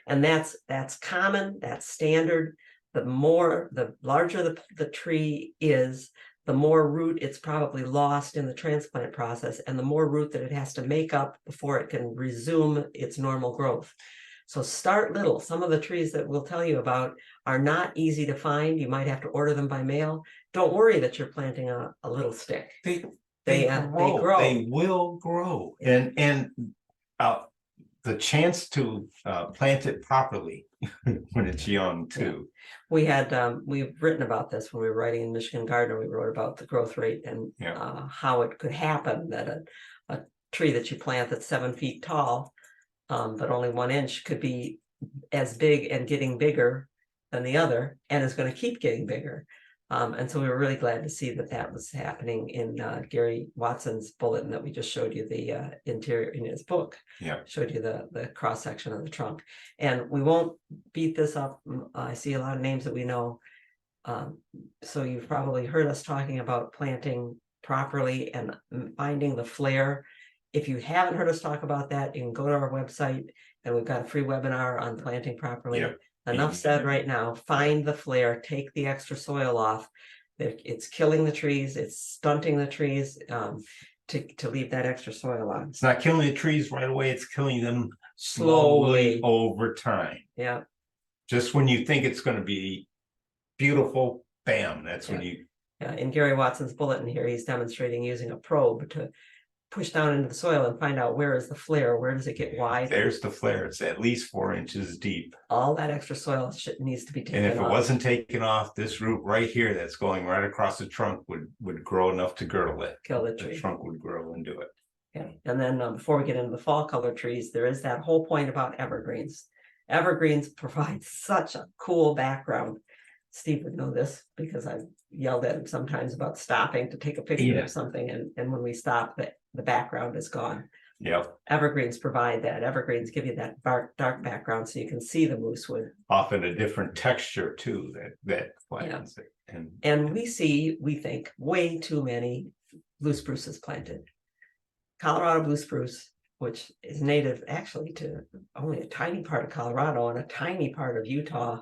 Speaker 3: And that's common, that's standard. The larger the tree is, the more root it's probably lost in the transplant process, and the more root that it has to make up before it can resume its normal growth. So start little. Some of the trees that we'll tell you about are not easy to find. You might have to order them by mail. Don't worry that you're planting a little stick. They grow.
Speaker 2: They will grow. And the chance to plant it properly when it's young too.
Speaker 3: Yeah. We've written about this when we were writing in Michigan Gardener. We wrote about the growth rate and how it could happen that a tree that you plant that's 7 feet tall, but only 1 inch, could be as big and getting bigger than the other, and is going to keep getting bigger. And so we were really glad to see that was happening in Gary Watson's bulletin that we just showed you, the interior in his book.
Speaker 2: Yeah,
Speaker 3: Showed you the cross section of the trunk. And we won't beat this up. I see a lot of names that we know. So you've probably heard us talking about planting properly and finding the flare. If you haven't heard us talk about that, you can go to our website, and we've got a free webinar on planting properly.
Speaker 2: Yep.
Speaker 3: Enough said right now. Find the flare, take the extra soil off. It's killing the trees, it's stunting the trees, to leave that extra soil on.
Speaker 2: it's not killing the trees right away, it's killing them slowly over time.
Speaker 3: Yeah.
Speaker 2: Just when you think it's going to be beautiful, bam, that's when you.
Speaker 3: In Gary Watson's bulletin here, he's demonstrating using a probe to push down into the soil and find out where is the flare, where does it get wide.
Speaker 2: There's the flare. It's at least 4 inches deep.
Speaker 3: All that extra soil needs to be taken off.
Speaker 2: And if it wasn't taken off, this root right here that's going right across the trunk would grow enough to girdle it.
Speaker 3: Kill the tree.
Speaker 2: The trunk would grow and do it.
Speaker 3: Okay. And then before we get into the fall color trees, there is that whole point about evergreens. Evergreens provide such a cool background. Steve would know this because I've yelled at him sometimes about stopping to take a picture of something, and when we stop, the background is gone.
Speaker 2: Yep.
Speaker 3: Evergreens provide that. Evergreens give you that dark background so you can see the moosewood.
Speaker 2: Often a different texture too that plants it.
Speaker 3: And we think way too many blue spruces planted. Colorado blue spruce, which is native actually to only a tiny part of Colorado and a tiny part of Utah,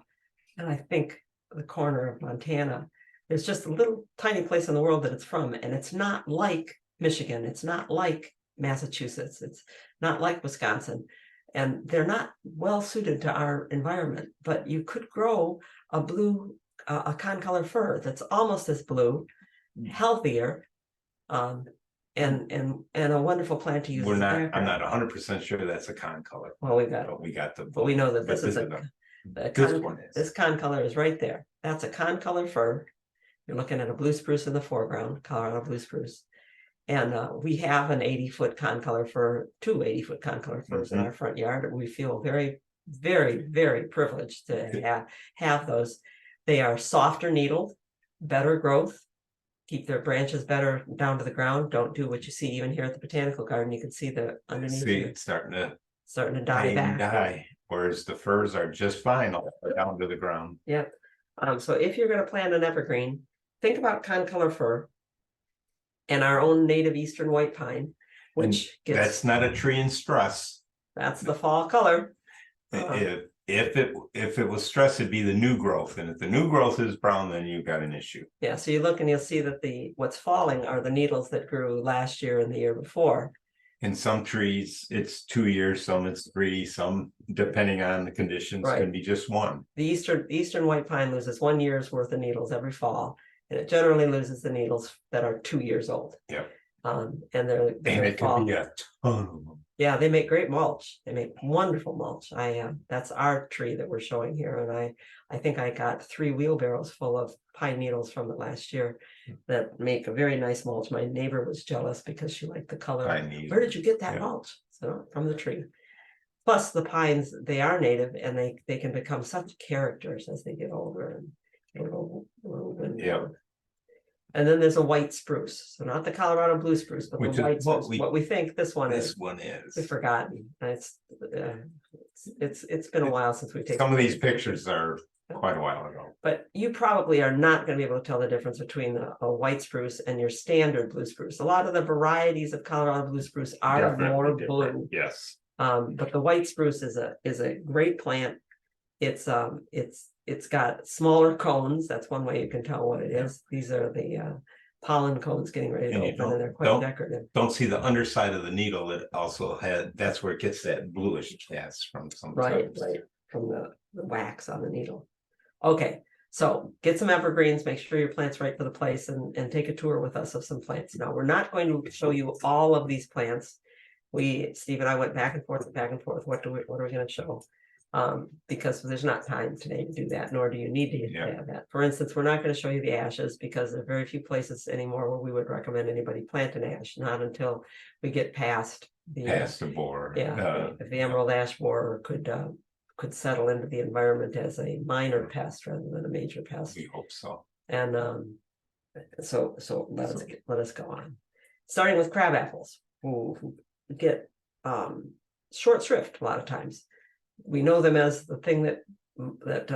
Speaker 3: and I think the corner of Montana. There's just a little tiny place in the world that it's from, and it's not like Michigan, it's not like Massachusetts, it's not like Wisconsin. and they're not well suited to our environment, but you could grow a blue, a concolor fir that's almost as blue, healthier, and a wonderful plant to use
Speaker 2: We're
Speaker 3: as a
Speaker 2: not, I'm
Speaker 3: background.
Speaker 2: not 100% sure that's a con color,
Speaker 3: Well, we got,
Speaker 2: but we got the.
Speaker 3: but we know that this
Speaker 2: but
Speaker 3: is a
Speaker 2: this one is.
Speaker 3: this concolor is right there. That's a concolor fir. You're looking at a blue spruce in the foreground, Colorado blue spruce. And we have an 80-foot concolor fir, 2 80-foot concolor firs in our front yard. And we feel very, very, very privileged to have those. They are softer needled, better growth, keep their branches better down to the ground. Don't do what you see even here at the botanical garden. You can see the underneath
Speaker 2: See,
Speaker 3: here
Speaker 2: it's starting to
Speaker 3: die back.
Speaker 2: die, whereas the firs are just fine all the way down to the ground.
Speaker 3: Yep. So if you're going to plant an evergreen, think about concolor fir and our own native eastern white pine, which gets,
Speaker 2: That's not a tree in stress.
Speaker 3: that's the fall color.
Speaker 2: If it was stress, it'd be the new growth, and if the new growth is brown, then you've got an issue.
Speaker 3: Yeah, so you look and you'll see that what's falling are the needles that grew last year and the year before.
Speaker 2: In some trees, it's 2 years, some it's 3, some, depending on the conditions,
Speaker 3: Right.
Speaker 2: can be just 1.
Speaker 3: The eastern white pine loses 1 year's worth of needles every fall, and it generally loses the needles that are 2 years old.
Speaker 2: Yep.
Speaker 3: And
Speaker 2: And it could be a ton of them.
Speaker 3: Yeah, they make great mulch. They make wonderful mulch. That's our tree that we're showing here, and I think I got 3 wheelbarrows full of pine needles from it last year that make a very nice mulch. My neighbor was jealous because she liked the color. Where did you get that mulch? So from the tree. Plus the pines, they are native, and they can become such characters as they get older and
Speaker 2: Yeah.
Speaker 3: And then there's a white spruce, so not the Colorado blue spruce, but
Speaker 2: Which
Speaker 3: the
Speaker 2: is
Speaker 3: white
Speaker 2: what
Speaker 3: spruce. What we think this one is.
Speaker 2: This one is.
Speaker 3: We've forgotten. It's been a while since we've taken.
Speaker 2: Some of these pictures are quite a while ago.
Speaker 3: But you probably are not going to be able to tell the difference between a white spruce and your standard blue spruce. A lot of the varieties of Colorado blue spruce are
Speaker 2: Definitely
Speaker 3: more
Speaker 2: different.
Speaker 3: blue.
Speaker 2: Yes.
Speaker 3: But the white spruce is a great plant. It's got smaller cones. That's one way you can tell what it is. These are the pollen cones getting ready to
Speaker 2: And you
Speaker 3: open, and they're quite decorative.
Speaker 2: Don't see the underside of the needle. It also had, that's where it gets that bluish cast from some.
Speaker 3: Right, from the wax on the needle. Okay, so get some evergreens, make sure your plant's right for the place, and take a tour with us of some plants. Now, we're not going to show you all of these plants. Steve and I went back and forth. What are we going to show? Because there's not time today to do that, nor do you need to have that. For instance, we're not going to show you the ashes because there are very few places anymore where we would recommend anybody plant an ash, not until we get past the borer. Yeah, if the emerald ash borer could settle into the environment as a minor pest rather than a major pest.
Speaker 2: We hope so.
Speaker 3: And so let us go on. Starting with crab apples, who get short shrift a lot of times. We know them as the thing that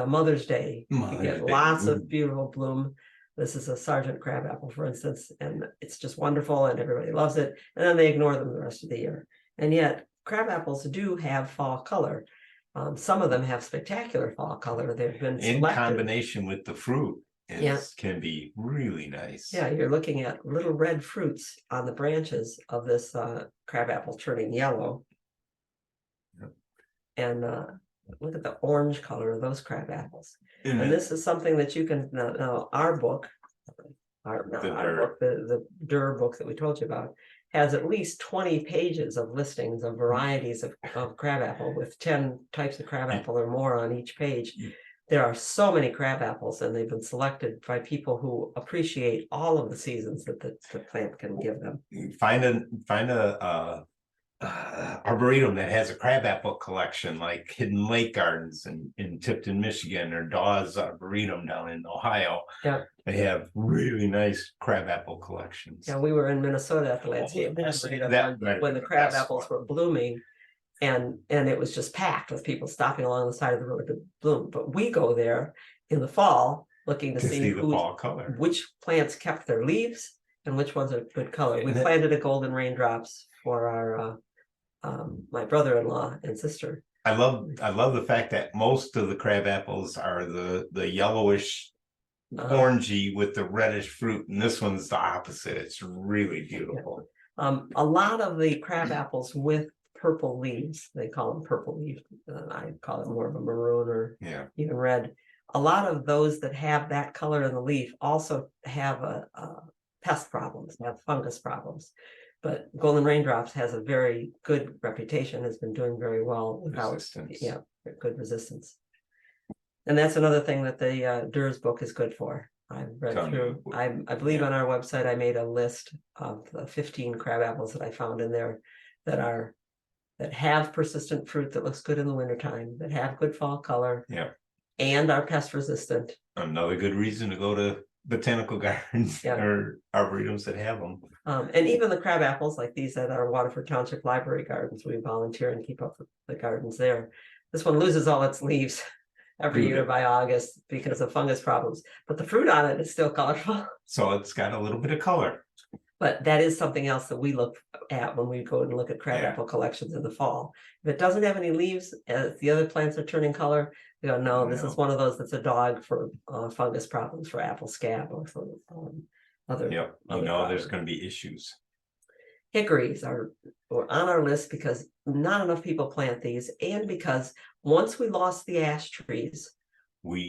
Speaker 3: Mother's Day, you get lots of beautiful bloom. This is a Sargent crab apple, for instance, and it's just wonderful and everybody loves it. And then they ignore them the rest of the year. And yet crab apples do have fall color. Some of them have spectacular fall color. They've been
Speaker 2: in
Speaker 3: selected.
Speaker 2: Combination with the fruit. Can be really nice. Yeah,
Speaker 3: you're looking at little red fruits on the branches of this crab apple turning yellow. And look at the orange color of those crab apples. And this is something that you can now our book, the Durr book that we told you about, has at least 20 pages of listings of varieties of crab apple with 10 types of crab apple or more on each page. There are so many crab apples, and they've been selected by people who appreciate all of the seasons that the plant can give them.
Speaker 2: Find a arboretum that has a crabapple collection, like Hidden Lake Gardens in Tipton, Michigan, or Dawes Arboretum down in Ohio.
Speaker 3: Yeah,
Speaker 2: they have really nice crabapple collections.
Speaker 3: Yeah, we were in Minnesota at the landscape when the crab apples were blooming, and it was just packed with people stopping along the side of the road to bloom. But we go there in the fall looking to see
Speaker 2: the fall color,
Speaker 3: which plants kept their leaves and which ones are good color. We planted a golden raindrops for our my brother-in-law and sister.
Speaker 2: I love the fact that most of the crab apples are the yellowish orangey with the reddish fruit, and this one's the opposite. It's really beautiful.
Speaker 3: A lot of the crab apples with purple leaves. They call them purple leaves. I call it more of a maroon or even red. A lot of those that have that color in the leaf also have a pest problems, have fungus problems. But golden raindrops has a very good reputation, has been doing very well without
Speaker 2: Resistance.
Speaker 3: good resistance. And that's another thing that the Durs book is good for. I've read through. I believe on our website I made a list of the 15 crab apples that I found in there that have persistent fruit that looks good in the wintertime, that have good fall color, and are pest resistant.
Speaker 2: Another good reason to go to botanical gardens or arboretums that have them.
Speaker 3: And even the crab apples like these at our Waterford Township Library Gardens, we volunteer and keep up with the gardens there. This one loses all its leaves every year by August because of fungus problems, but the fruit on it is still colorful.
Speaker 2: So it's got a little bit of color.
Speaker 3: But that is something else that we look at when we go and look at crabapple collections in the fall. If it doesn't have any leaves, as the other plants are turning color, we go, no, this is one of those that's a dog for fungus problems, for apple scab or for other.
Speaker 2: There's going to be issues.
Speaker 3: Hickories are on our list because not enough people plant these, and because once we lost the ash trees,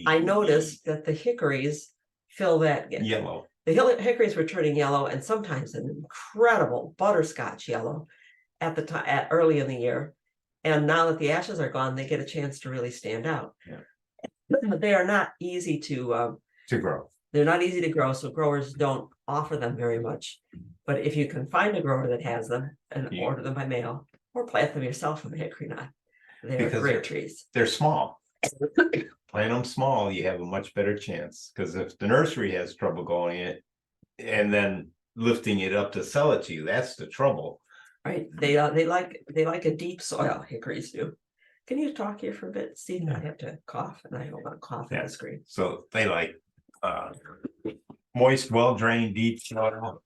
Speaker 3: I noticed that the hickories fill that
Speaker 2: yellow.
Speaker 3: The hickories were turning yellow, and sometimes an incredible butterscotch yellow at the time, early in the year. And now that the ashes are gone, they get a chance to really stand out. They are not easy to
Speaker 2: grow.
Speaker 3: They're not easy to grow, so growers don't offer them very much. But if you can find a grower that has them and order them by mail, or plant them yourself from a hickory knot, they're great trees.
Speaker 2: They're small. Plant them small, you have a much better chance. Because if the nursery has trouble going it and then lifting it up to sell it to you, that's the trouble.
Speaker 3: Right. They like a deep soil, hickories do. Can you talk here for a bit, Steve? I have to cough, and I don't want to cough on the screen.
Speaker 2: So they like moist, well-drained, deep soil.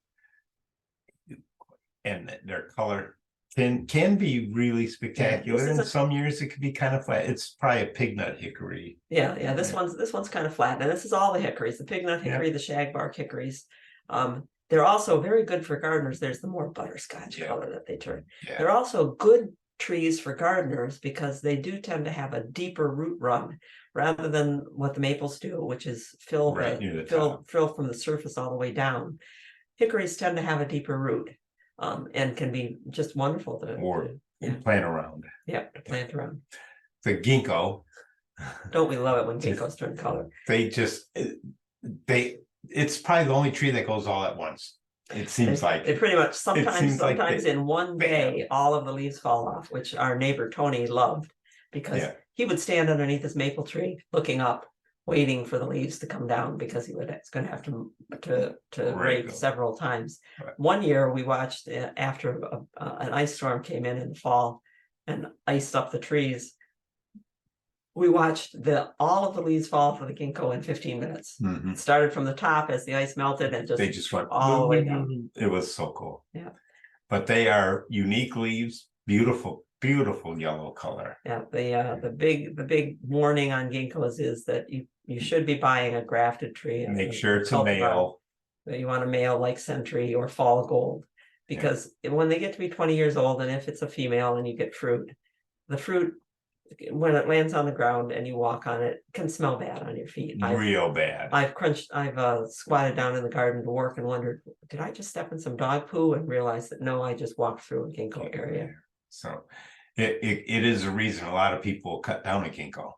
Speaker 2: And their color can be really spectacular. And some years it could be kind of flat. It's probably a pignut hickory.
Speaker 3: This one's kind of flat. And this is all the hickories, the pignut hickory, the shagbark hickories. They're also very good for gardeners. There's the more butterscotch color that they turn. They're also good trees for gardeners because they do tend to have a deeper root run rather than what the maples do, which is fill from the surface all the way down. Hickories tend to have a deeper root. And can be just wonderful to
Speaker 2: plant around.
Speaker 3: To plant around.
Speaker 2: The ginkgo.
Speaker 3: Don't we love it when ginkgos turn color?
Speaker 2: It's probably the only tree that goes all at once. It seems like
Speaker 3: it pretty much sometimes in one day all of the leaves fall off, which our neighbor Tony loved because he would stand underneath his maple tree looking up, waiting for the leaves to come down because it's going to have to rake several times. One year we watched after an ice storm came in the fall and iced up the trees. We watched all of the leaves fall for the ginkgo in 15 minutes. It started from the top as the ice melted and
Speaker 2: they just went
Speaker 3: all the way down.
Speaker 2: It was so cool.
Speaker 3: But
Speaker 2: they are unique leaves, beautiful yellow color.
Speaker 3: The big warning on ginkgos is that you should be buying a grafted tree.
Speaker 2: Make sure it's a male.
Speaker 3: You want a male like Century or Fall Gold, because when they get to be 20 years old, and if it's a female and you get fruit, the fruit, when it lands on the ground and you walk on it, can smell bad on your feet.
Speaker 2: Real bad.
Speaker 3: I've squatted down in the garden to work and wondered, did I just step in some dog poo? And realized that no, I just walked through a ginkgo area.
Speaker 2: So it is a reason a lot of people cut down a ginkgo,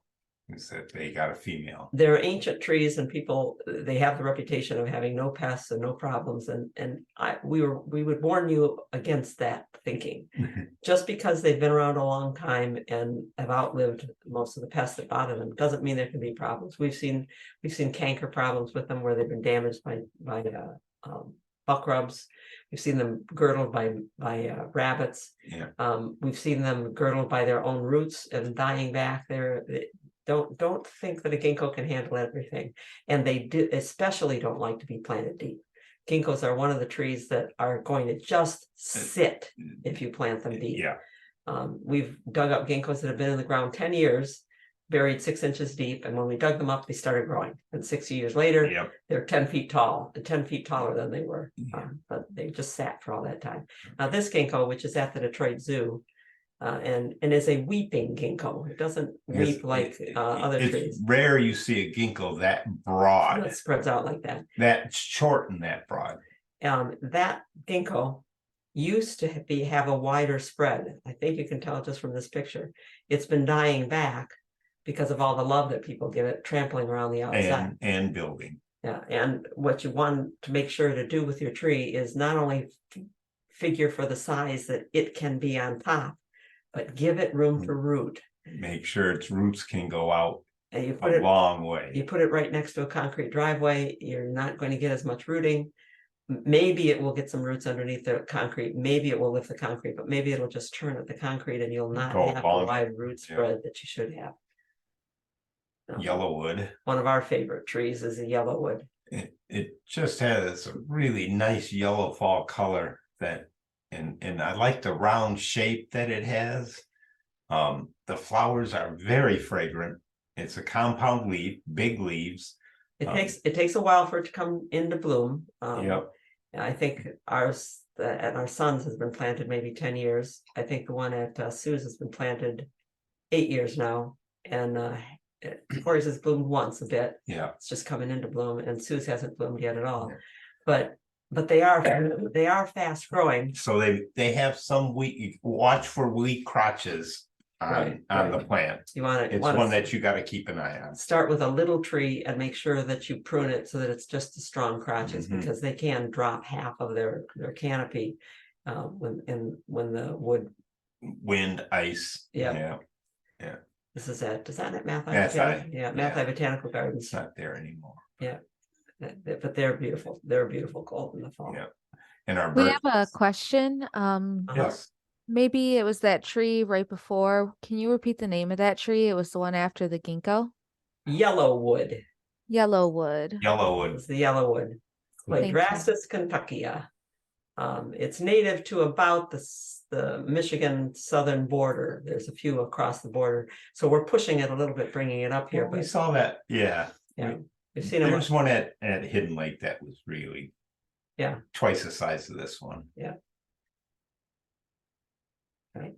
Speaker 2: is that they got a female.
Speaker 3: They're ancient trees, and they have the reputation of having no pests and no problems. We would warn you against that thinking. Just because they've been around a long time and have outlived most of the pests that bother them doesn't mean there can be problems. We've seen canker problems with them where they've been damaged by buckrubs. We've seen them girdled by rabbits. We've seen them girdled by their own roots and dying back. Don't think that a ginkgo can handle everything, and they especially don't like to be planted deep. Ginkgos are one of the trees that are going to just sit if you plant them deep. We've dug up ginkgos that have been in the ground 10 years, buried 6 inches deep, and when we dug them up, they started growing. And 6 years later, they're 10 feet tall, 10 feet taller than they were. But they just sat for all that time. Now, this ginkgo, which is at the Detroit Zoo, and is a weeping ginkgo. It doesn't weep like other
Speaker 2: it's
Speaker 3: trees.
Speaker 2: rare you see a ginkgo that broad,
Speaker 3: It spreads out like that.
Speaker 2: that short and that broad.
Speaker 3: That ginkgo used to have a wider spread. I think you can tell just from this picture. It's been dying back because of all the love that people give it, trampling around the outside.
Speaker 2: And building.
Speaker 3: Yeah, and what you want to make sure to do with your tree is not only figure for the size that it can be on top, but give it room for root.
Speaker 2: Make sure its roots can go out
Speaker 3: And you
Speaker 2: a
Speaker 3: put it
Speaker 2: long way.
Speaker 3: You put it right next to a concrete driveway, you're not going to get as much rooting. Maybe it will get some roots underneath the concrete, maybe it will lift the concrete, but maybe it'll just turn at the concrete and you'll not
Speaker 2: Go
Speaker 3: have
Speaker 2: long.
Speaker 3: the wide root spread that you should have.
Speaker 2: Yellowwood.
Speaker 3: One of our favorite trees is a yellowwood.
Speaker 2: It just has a really nice yellow fall color that, and I like the round shape that it has. The flowers are very fragrant. It's a compound leaf, big leaves.
Speaker 3: It takes a while for it to come into bloom.
Speaker 2: Yep.
Speaker 3: I think ours at our son's has been planted maybe 10 years. I think the one at Sue's has been planted 8 years now, and Corey's has bloomed once a bit.
Speaker 2: Yeah.
Speaker 3: It's just coming into bloom, and Sue's hasn't bloomed yet at all.
Speaker 2: Yeah.
Speaker 3: But they are fast growing.
Speaker 2: So they have some wheat. Watch for wheat crotches on the plant.
Speaker 3: You want to.
Speaker 2: It's one that you got to keep an eye on.
Speaker 3: Start with a little tree and make sure that you prune it so that it's just the strong crotches, because they can drop half of their canopy when the wind,
Speaker 2: ice.
Speaker 3: Yeah. This is at, is that at Mathi?
Speaker 2: Mathi.
Speaker 3: Mathi Botanical Gardens.
Speaker 2: It's not there anymore.
Speaker 3: Yeah, but they're beautiful. They're beautiful gold in the fall.
Speaker 2: Yeah. And our
Speaker 1: We have a question.
Speaker 2: Yes.
Speaker 1: Maybe it was that tree right before. Can you repeat the name of that tree? It was the one after the ginkgo.
Speaker 3: Yellowwood.
Speaker 1: Yellowwood.
Speaker 2: Yellowwood.
Speaker 3: It's the yellowwood. Cladrastis kentuckya. It's native to about the Michigan southern border. There's a few across the border, so we're pushing it a little bit, bringing it up here.
Speaker 2: Well, we saw that. Yeah.
Speaker 3: We've seen them.
Speaker 2: There's one at Hidden Lake that was really twice the size of this one.
Speaker 3: Yeah. Right.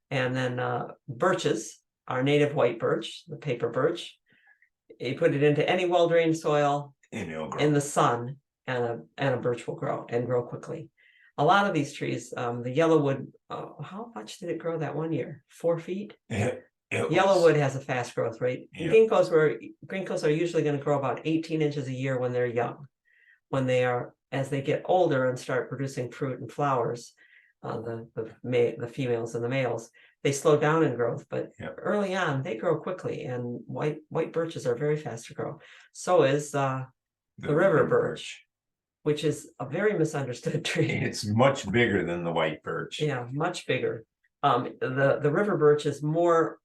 Speaker 3: And then birches, our native white birch, the paper birch. You put it into any well-drained soil in the sun, and a birch will grow and grow quickly. A lot of these trees, the yellowwood, how much did it grow that one year? 4 feet? Yellowwood has a fast growth rate. Yeah. Ginkgos are usually going to grow about 18 inches a year when they're young. As they get older and start producing fruit and flowers, the females and the males, they slow down in growth, but early on they grow quickly, and white birches are very fast to grow. So is the river birch, which is a very misunderstood tree.
Speaker 2: It's much bigger than the white birch.
Speaker 3: Yeah, much bigger. The river birch is more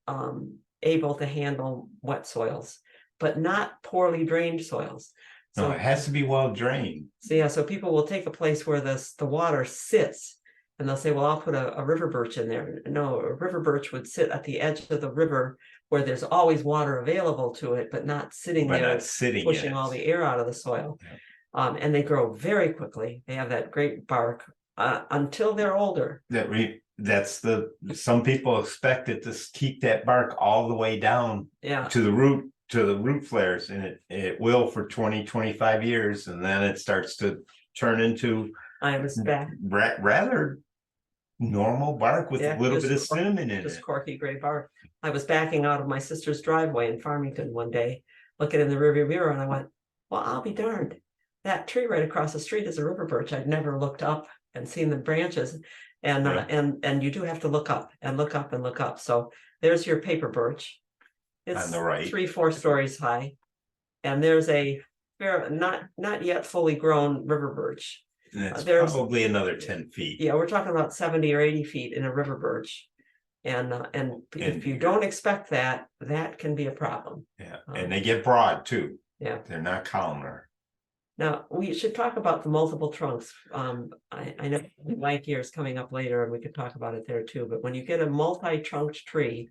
Speaker 3: able to handle wet soils, but not poorly drained soils. So
Speaker 2: it has to be well drained.
Speaker 3: So people will take a place where the water sits, and they'll say, well, I'll put a river birch in there. No, a river birch would sit at the edge of the river where there's always water available to it, but not sitting there, pushing all the air out of the soil. Yeah. And they grow very quickly. They have that great bark until they're older.
Speaker 2: Some people expect it to keep that bark all the way down to the root flares, and it will for 20-25 years, and then it starts to turn into rather normal bark with a little bit of cinnamon in it. Just
Speaker 3: corky gray bark. I was backing out of my sister's driveway in Farmington one day, looking in the rearview mirror, and I went, well, I'll be darned. That tree right across the street is a river birch. I'd never looked up and seen the branches. And you do have to look up and look up and look up. So there's your paper birch. It's
Speaker 2: on the right,
Speaker 3: 3-4 stories high. And there's a not yet fully grown river birch.
Speaker 2: And it's probably another 10 feet.
Speaker 3: Yeah, we're talking about 70 or 80 feet in a river birch. And if you don't expect that can be a problem.
Speaker 2: Yeah, and they get broad too.
Speaker 3: Yeah,
Speaker 2: they're not columnar.
Speaker 3: Now we should talk about the multiple trunks. I know light year is coming up later, and we could talk about it there too. But when you get a multi-trunked tree,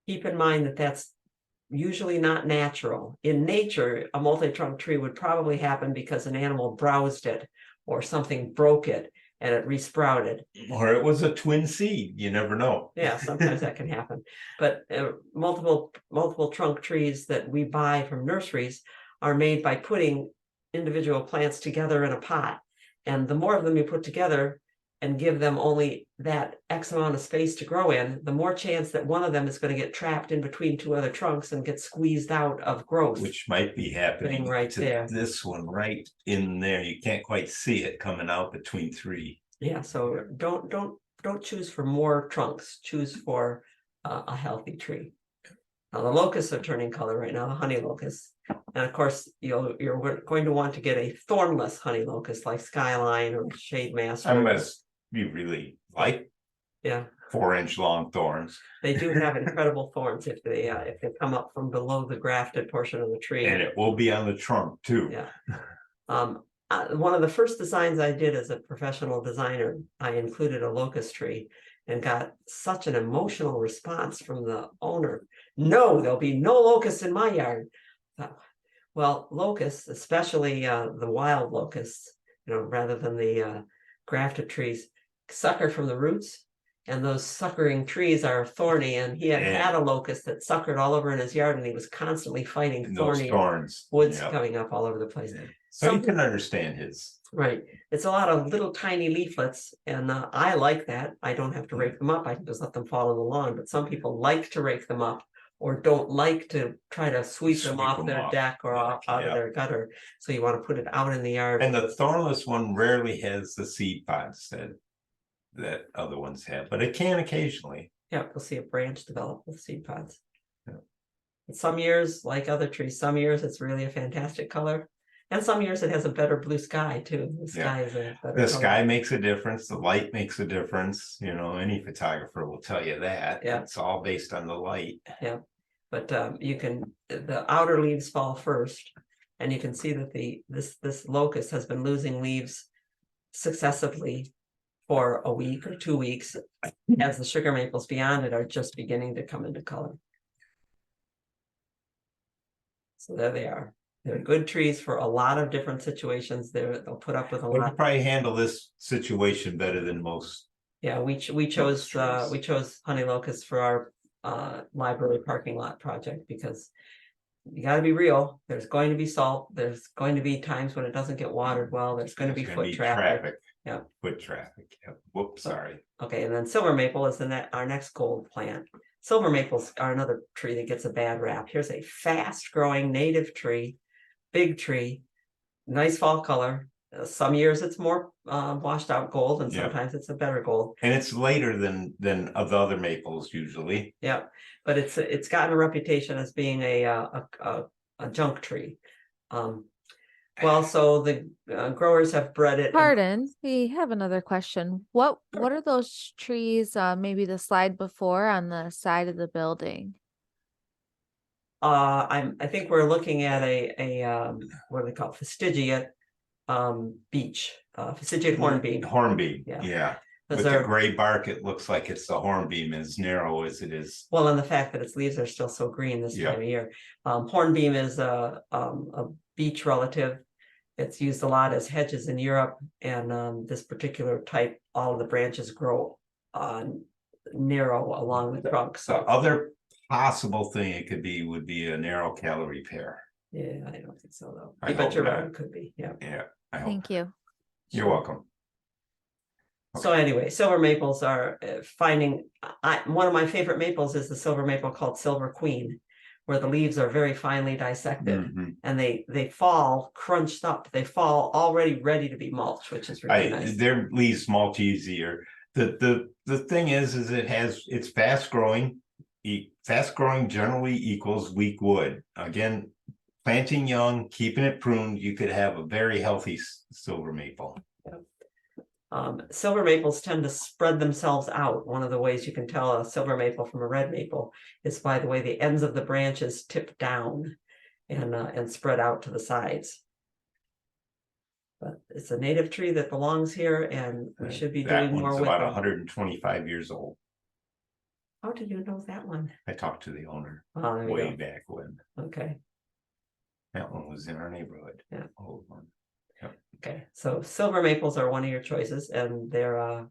Speaker 3: keep in mind that that's usually not natural. In nature, a multi-trunk tree would probably happen because an animal browsed it or something broke it, and it resprouted.
Speaker 2: Or it was a twin seed, you never know.
Speaker 3: Yeah, sometimes that can happen. But multiple trunk trees that we buy from nurseries are made by putting individual plants together in a pot. And the more of them you put together and give them only that X amount of space to grow in, the more chance that one of them is going to get trapped in between two other trunks and get squeezed out of growth.
Speaker 2: Which might be happening
Speaker 3: right
Speaker 2: to
Speaker 3: there.
Speaker 2: this one right in there. You can't quite see it coming out between three.
Speaker 3: Yeah, so don't choose for more trunks. Choose for a healthy tree. Now the locusts are turning color right now, the honey locusts, and of course you're going to want to get a thornless honey locust like Skyline or Shade Master.
Speaker 2: Unless you really like
Speaker 3: Yeah,
Speaker 2: 4-inch long thorns,
Speaker 3: they do have incredible thorns if they come up from below the grafted portion of the tree.
Speaker 2: and it will be on the trunk too.
Speaker 3: Yeah. One of the first designs I did as a professional designer, I included a locust tree and got such an emotional response from the owner. No, there'll be no locusts in my yard. Well, locusts, especially the wild locusts, rather than the grafted trees, sucker from the roots. And those suckering trees are thorny, and he had a locust that suckered all over in his yard, and he was constantly fighting thorny
Speaker 2: thorns,
Speaker 3: woods coming up all over the place.
Speaker 2: Yeah. So you can understand his.
Speaker 3: Right. It's a lot of little tiny leaflets, and I like that. I don't have to rake them up. I can just let them fall on the lawn. But some people like to rake them up or don't like to try to sweep them off their deck or out of their gutter. So you want to put it out in the yard.
Speaker 2: And the thornless one rarely has the seed pods that other ones have, but it can occasionally.
Speaker 3: Yeah, you'll see a branch develop with seed pods.
Speaker 2: Yeah.
Speaker 3: Some years, like other trees, some years it's really a fantastic color. And some years it has a better blue sky too. The sky is a better color.
Speaker 2: Sky makes a difference. The light makes a difference. Any photographer will tell you that.
Speaker 3: Yeah.
Speaker 2: It's all based on the light.
Speaker 3: Yeah. But the outer leaves fall first, and you can see that this locust has been losing leaves successively for a week or 2 weeks as the sugar maples beyond it are just beginning to come into color. So there they are. They're good trees for a lot of different situations. They'll put up with a
Speaker 2: We'll
Speaker 3: lot.
Speaker 2: probably handle this situation better than most.
Speaker 3: Yeah, we chose honey locusts for our library parking lot project because you got to be real. There's going to be salt. There's going to be times when it doesn't get watered well. There's going to be foot traffic. Yeah,
Speaker 2: foot traffic. Yep. Whoops, sorry.
Speaker 3: Okay, and then silver maple is our next gold plant. Silver maples are another tree that gets a bad rap. Here's a fast-growing native tree, big tree, nice fall color. Some years it's more washed out gold, and sometimes it's a better gold.
Speaker 2: And it's later than of the other maples usually.
Speaker 3: Yeah, but it's gotten a reputation as being a junk tree. Well, so the growers have bred it.
Speaker 1: Pardon, we have another question. What are those trees? Maybe the slide before on the side of the building.
Speaker 3: I think we're looking at a what do they call it? Fastigiate beech, fastigiate hornbeam.
Speaker 2: Hornbeam, yeah. With the gray bark, it looks like it's the hornbeam, as narrow as it is.
Speaker 3: Well, and the fact that its leaves are still so green this time of year. Hornbeam is a beech relative. It's used a lot as hedges in Europe, and this particular type, all of the branches grow narrow along the trunk. So
Speaker 2: the other possible thing it could be would be a narrow calorie pear.
Speaker 3: Yeah, I don't think so though. But you're right, it could be. Yeah.
Speaker 2: Yeah.
Speaker 1: Thank you.
Speaker 2: You're welcome.
Speaker 3: So anyway, silver maples are finding. One of my favorite maples is the silver maple called Silver Queen, where the leaves are very finely dissected, and they fall crunched up. They fall already ready to be mulched, which is really nice.
Speaker 2: Their leaves mulch easier. The thing is it's fast growing. Fast growing generally equals weak wood. Again, planting young, keeping it pruned, you could have a very healthy silver maple.
Speaker 3: Silver maples tend to spread themselves out. One of the ways you can tell a silver maple from a red maple is by the way the ends of the branches tip down and spread out to the sides. But it's a native tree that belongs here, and we should be doing more with it.
Speaker 2: About 125 years old.
Speaker 3: How did you know that one?
Speaker 2: I talked to the owner
Speaker 3: way
Speaker 2: back when.
Speaker 3: Okay.
Speaker 2: That one was in our neighborhood.
Speaker 3: Yeah.
Speaker 2: Old one. Yep.
Speaker 3: Okay, so silver maples are one of your choices, and they're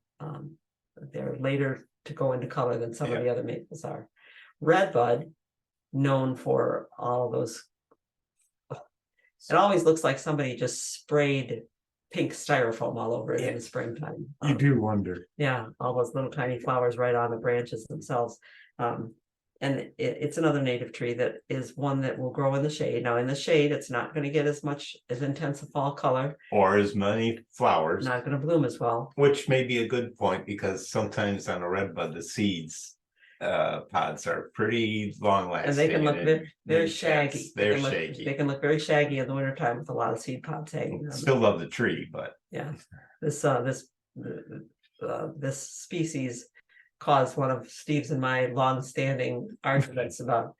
Speaker 3: later to go into color than some of the other maples are. Redbud, known for all those. It always looks like somebody just sprayed pink styrofoam all over it in the springtime.
Speaker 2: You do wonder.
Speaker 3: Yeah, all those little tiny flowers right on the branches themselves. And it's another native tree that is one that will grow in the shade. Now, in the shade, it's not going to get as intense a fall color,
Speaker 2: or as many flowers,
Speaker 3: not going to bloom as well.
Speaker 2: Which may be a good point, because sometimes on a redbud, the seeds pods are pretty long lasting.
Speaker 3: And they can look very shaggy.
Speaker 2: They're shaggy.
Speaker 3: They can look very shaggy in the wintertime with a lot of seed pods hanging.
Speaker 2: Still love the tree, but
Speaker 3: yeah, this species caused one of Steve's and my long-standing arguments about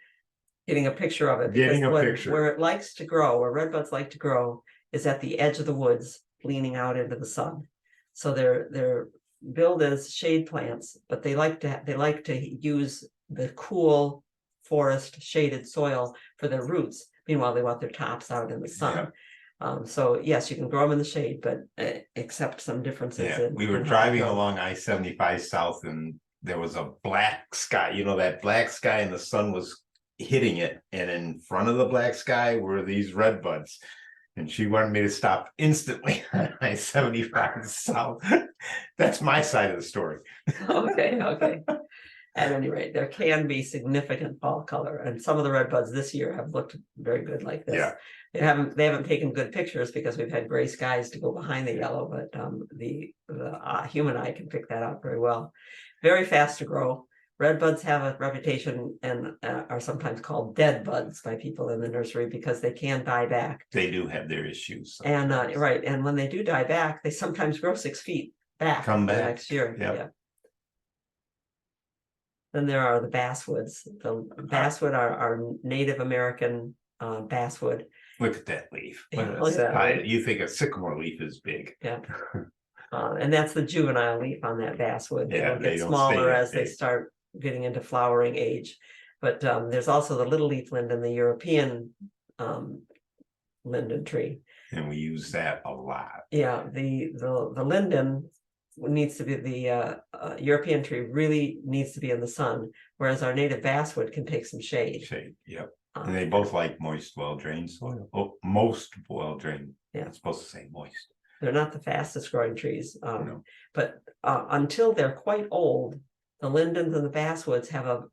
Speaker 3: getting a picture of it. Where it likes to grow, where redbuds like to grow, is at the edge of the woods, leaning out into the sun. So they're built as shade plants, but they like to use the cool forest shaded soil for their roots. Meanwhile, they want their tops out in the sun. So yes, you can grow them in the shade, but except some differences.
Speaker 2: Yeah, we were driving along I-75 South, and there was a black sky, that black sky, and the sun was hitting it. And in front of the black sky were these redbuds. And she wanted me to stop instantly on I-75 South. That's my side of the story.
Speaker 3: Okay. At any rate, there can be significant fall color, and some of the redbuds this year have looked very good like this.
Speaker 2: Yeah.
Speaker 3: They haven't taken good pictures because we've had gray skies to go behind the yellow, but the human eye can pick that out very well. Very fast to grow. Redbuds have a reputation and are sometimes called dead buds by people in the nursery because they can die back.
Speaker 2: They do have their issues.
Speaker 3: And right, and when they do die back, they sometimes grow 6 feet back.
Speaker 2: Come back
Speaker 3: the next year.
Speaker 2: Yep.
Speaker 3: Yeah. Then there are the basswoods. The basswood are Native American basswood.
Speaker 2: Look at that leaf. You think a sycamore leaf is big.
Speaker 3: Yeah. And that's the juvenile leaf on that basswood.
Speaker 2: Yeah,
Speaker 3: They'll get smaller as they start getting into flowering age. But there's also the little leaf linden, the European linden tree.
Speaker 2: And we use that a lot.
Speaker 3: Yeah, the linden needs to be the European tree really needs to be in the sun, whereas our native basswood can take some shade.
Speaker 2: Yep. And they both like moist, well-drained soil. Oh, most well-drained.
Speaker 3: Yeah,
Speaker 2: it's supposed to say moist.
Speaker 3: They're not the fastest growing trees,
Speaker 2: No.
Speaker 3: But until they're quite old, the lindens and the basswoods have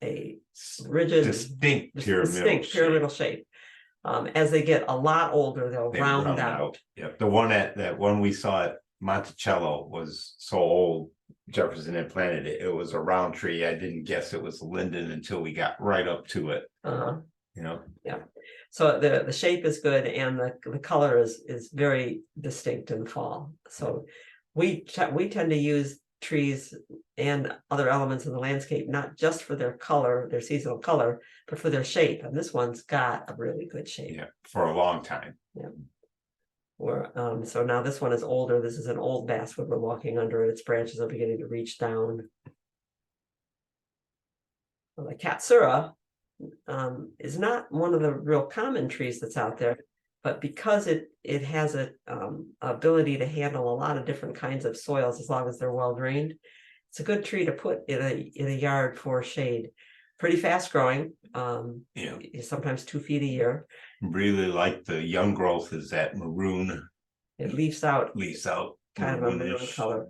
Speaker 3: a rigid,
Speaker 2: distinct pyramidal
Speaker 3: shape. As they get a lot older, they'll round out.
Speaker 2: Yep. That one we saw at Monticello was so old. Jefferson had planted it. It was a round tree. I didn't guess it was linden until we got right up to it.
Speaker 3: Yeah. So the shape is good, and the color is very distinct in the fall. So we tend to use trees and other elements in the landscape not just for their color, their seasonal color, but for their shape. And this one's got a really good shape.
Speaker 2: Yeah, for a long time.
Speaker 3: Yeah. So now this one is older. This is an old basswood. We're walking under it. Its branches are beginning to reach down. Well, the Katsura is not one of the real common trees that's out there, but because it has a ability to handle a lot of different kinds of soils as long as they're well drained, it's a good tree to put in a yard for shade. Pretty fast growing, sometimes 2 feet a year.
Speaker 2: Really like the young growth is that maroon.
Speaker 3: It leaves out kind of a maroon color.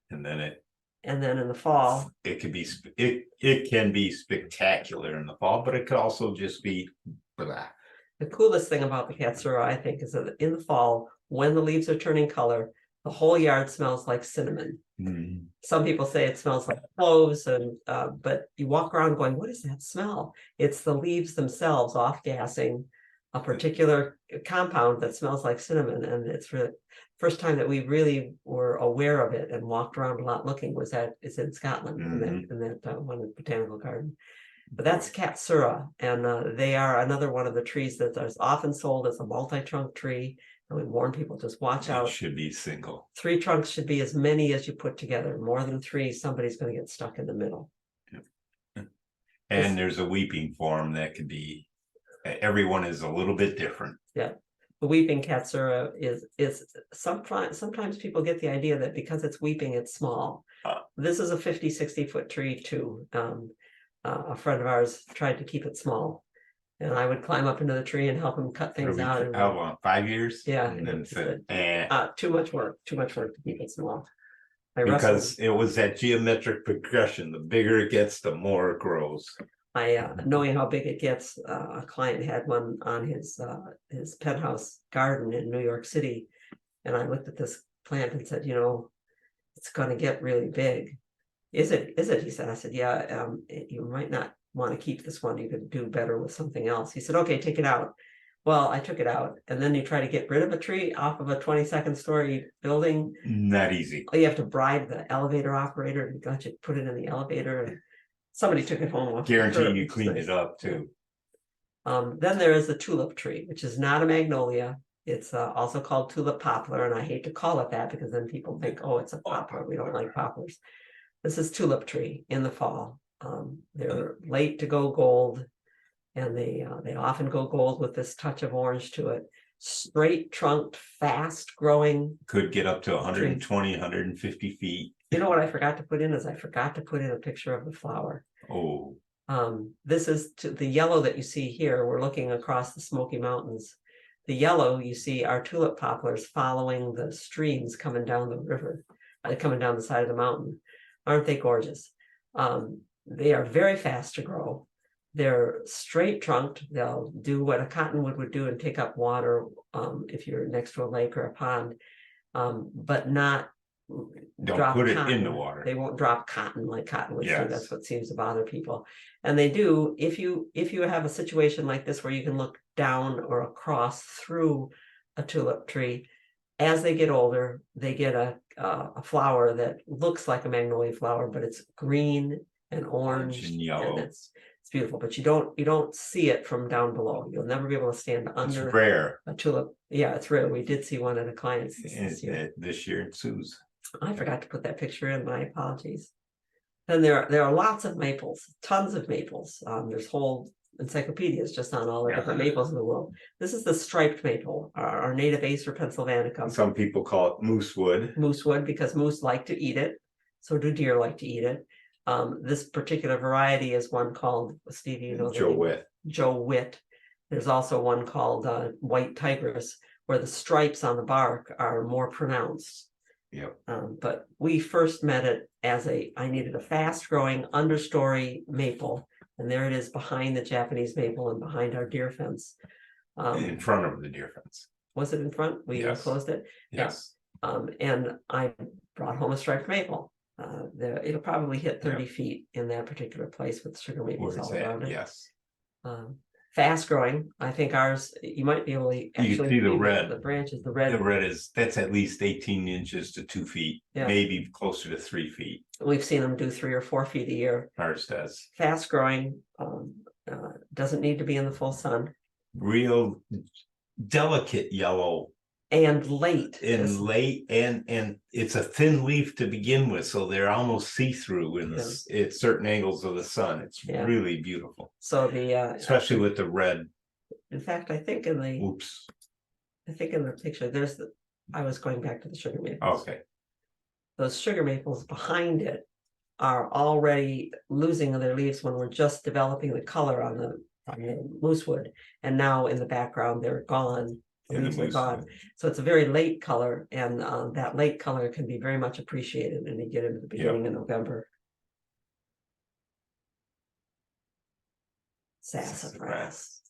Speaker 2: And then
Speaker 3: in the fall,
Speaker 2: it can be spectacular in the fall, but it could also just be blah.
Speaker 3: The coolest thing about the Katsura, I think, is that in the fall, when the leaves are turning color, the whole yard smells like cinnamon.
Speaker 2: Mm.
Speaker 3: Some people say it smells like cloves, but you walk around going, what is that smell? It's the leaves themselves off-gassing a particular compound that smells like cinnamon. And it's for the first time that we really were aware of it and walked around a lot looking is in Scotland, in that one botanical garden. But that's Katsura, and they are another one of the trees that is often sold as a multi-trunk tree. And we warn people, just watch out.
Speaker 2: It should be single.
Speaker 3: 3 trunks should be as many as you put together. More than 3, somebody's going to get stuck in the middle.
Speaker 2: Yep. And there's a weeping form that could be, everyone is a little bit different.
Speaker 3: Yeah. The weeping katsura is sometimes people get the idea that because it's weeping, it's small. This is a 50-60 foot tree too. A friend of ours tried to keep it small, and I would climb up into the tree and help him cut things out. And
Speaker 2: How long? 5 years?
Speaker 3: yeah,
Speaker 2: And then
Speaker 3: it's
Speaker 2: said,
Speaker 3: too much work to keep it small.
Speaker 2: because it was that geometric progression. The bigger it gets, the more it grows.
Speaker 3: Knowing how big it gets, a client had one on his penthouse garden in New York City, and I looked at this plant and said, it's going to get really big. Is it? He said. I said, yeah. You might not want to keep this one. You could do better with something else. He said, okay, take it out. Well, I took it out, and then you try to get rid of a tree off of a 22nd story building.
Speaker 2: Not easy.
Speaker 3: You have to bribe the elevator operator to let you put it in the elevator. And somebody took it home.
Speaker 2: Guarantee you cleaned it up too.
Speaker 3: Then there is the tulip tree, which is not a magnolia. It's also called tulip poplar, and I hate to call it that because then people think, oh, it's a poplar. We don't like poplars. This is tulip tree in the fall. They're late to go gold, and they often go gold with this touch of orange to it. Straight trunked, fast growing.
Speaker 2: Could get up to 120, 150 feet.
Speaker 3: You know what I forgot to put in is I forgot to put in a picture of the flower.
Speaker 2: Oh.
Speaker 3: This is the yellow that you see here. We're looking across the Smoky Mountains. The yellow you see are tulip poplars following the streams coming down the river, coming down the side of the mountain. Aren't they gorgeous? They are very fast to grow. They're straight trunked. They'll do what a cottonwood would do and take up water if you're next to a lake or a pond, but not
Speaker 2: Don't put it
Speaker 3: cotton
Speaker 2: in the water.
Speaker 3: They won't drop cotton like cottonwood.
Speaker 2: Yes.
Speaker 3: So that's what seems to bother people. And they do, if you have a situation like this where you can look down or across through a tulip tree, as they get older, they get a flower that looks like a magnolia flower, but it's green and orange
Speaker 2: and yellow.
Speaker 3: And it's beautiful, but you don't see it from down below. You'll never be able to stand under.
Speaker 2: It's rare.
Speaker 3: A tulip. Yeah, it's rare. We did see one at a client's this year.
Speaker 2: This year in Sue's.
Speaker 3: I forgot to put that picture in. My apologies. Then there are lots of maples, tons of maples. There's whole encyclopedias just on all the different maples in the world. This is the striped maple, our native Acer pennsylvanicum.
Speaker 2: Some people call it moosewood.
Speaker 3: Moosewood because moose like to eat it. So do deer like to eat it. This particular variety is one called, Stevie, you know,
Speaker 2: Joe Witt.
Speaker 3: Joe Witt. There's also one called white tigress, where the stripes on the bark are more pronounced.
Speaker 2: Yep.
Speaker 3: But we first met it as I needed a fast growing understory maple. And there it is behind the Japanese maple and behind our deer fence.
Speaker 2: In front of the deer fence.
Speaker 3: Was it in front? We closed it?
Speaker 2: Yes.
Speaker 3: And I brought home a striped maple. It'll probably hit 30 feet in that particular place with sugar maples all around it.
Speaker 2: Yes.
Speaker 3: Fast growing. I think ours, you might be able to actually
Speaker 2: you see the red.
Speaker 3: The branches, the red.
Speaker 2: The red that's at least 18 inches to 2 feet, maybe closer to 3 feet.
Speaker 3: We've seen them do 3 or 4 feet a year.
Speaker 2: Ours does.
Speaker 3: Fast growing, doesn't need to be in the full sun.
Speaker 2: Real delicate yellow.
Speaker 3: And late.
Speaker 2: And it's a thin leaf to begin with, so they're almost see-through at certain angles of the sun. It's really beautiful. So especially with the red.
Speaker 3: In fact, I think in the picture I was going back to the sugar maples.
Speaker 2: Okay.
Speaker 3: Those sugar maples behind it are already losing their leaves when we're just developing the color on the moosewood, and now in the background they're gone. The leaves are gone. So it's a very late color, and that late color can be very much appreciated when you get into the beginning of November. Sassafras.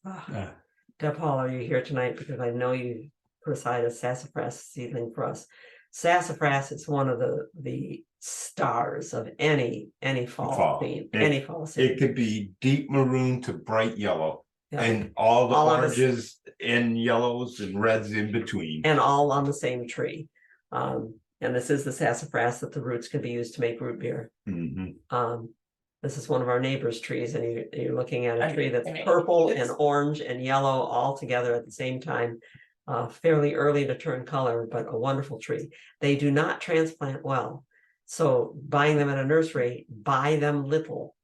Speaker 3: Deb Hall, are you here tonight? Because I know you put aside a sassafras seedling for us. Sassafras is one of the stars of any fall theme. Any fall season.
Speaker 2: It could be deep maroon to bright yellow. And all the oranges and yellows and reds in between.
Speaker 3: And all on the same tree. And this is the sassafras that the roots can be used to make root beer.
Speaker 2: Mm-hmm.
Speaker 3: This is one of our neighbor's trees, and you're looking at a tree that's purple and orange and yellow all together at the same time. Fairly early to turn color, but a wonderful tree. They do not transplant well. So buying them at a nursery, buy them little.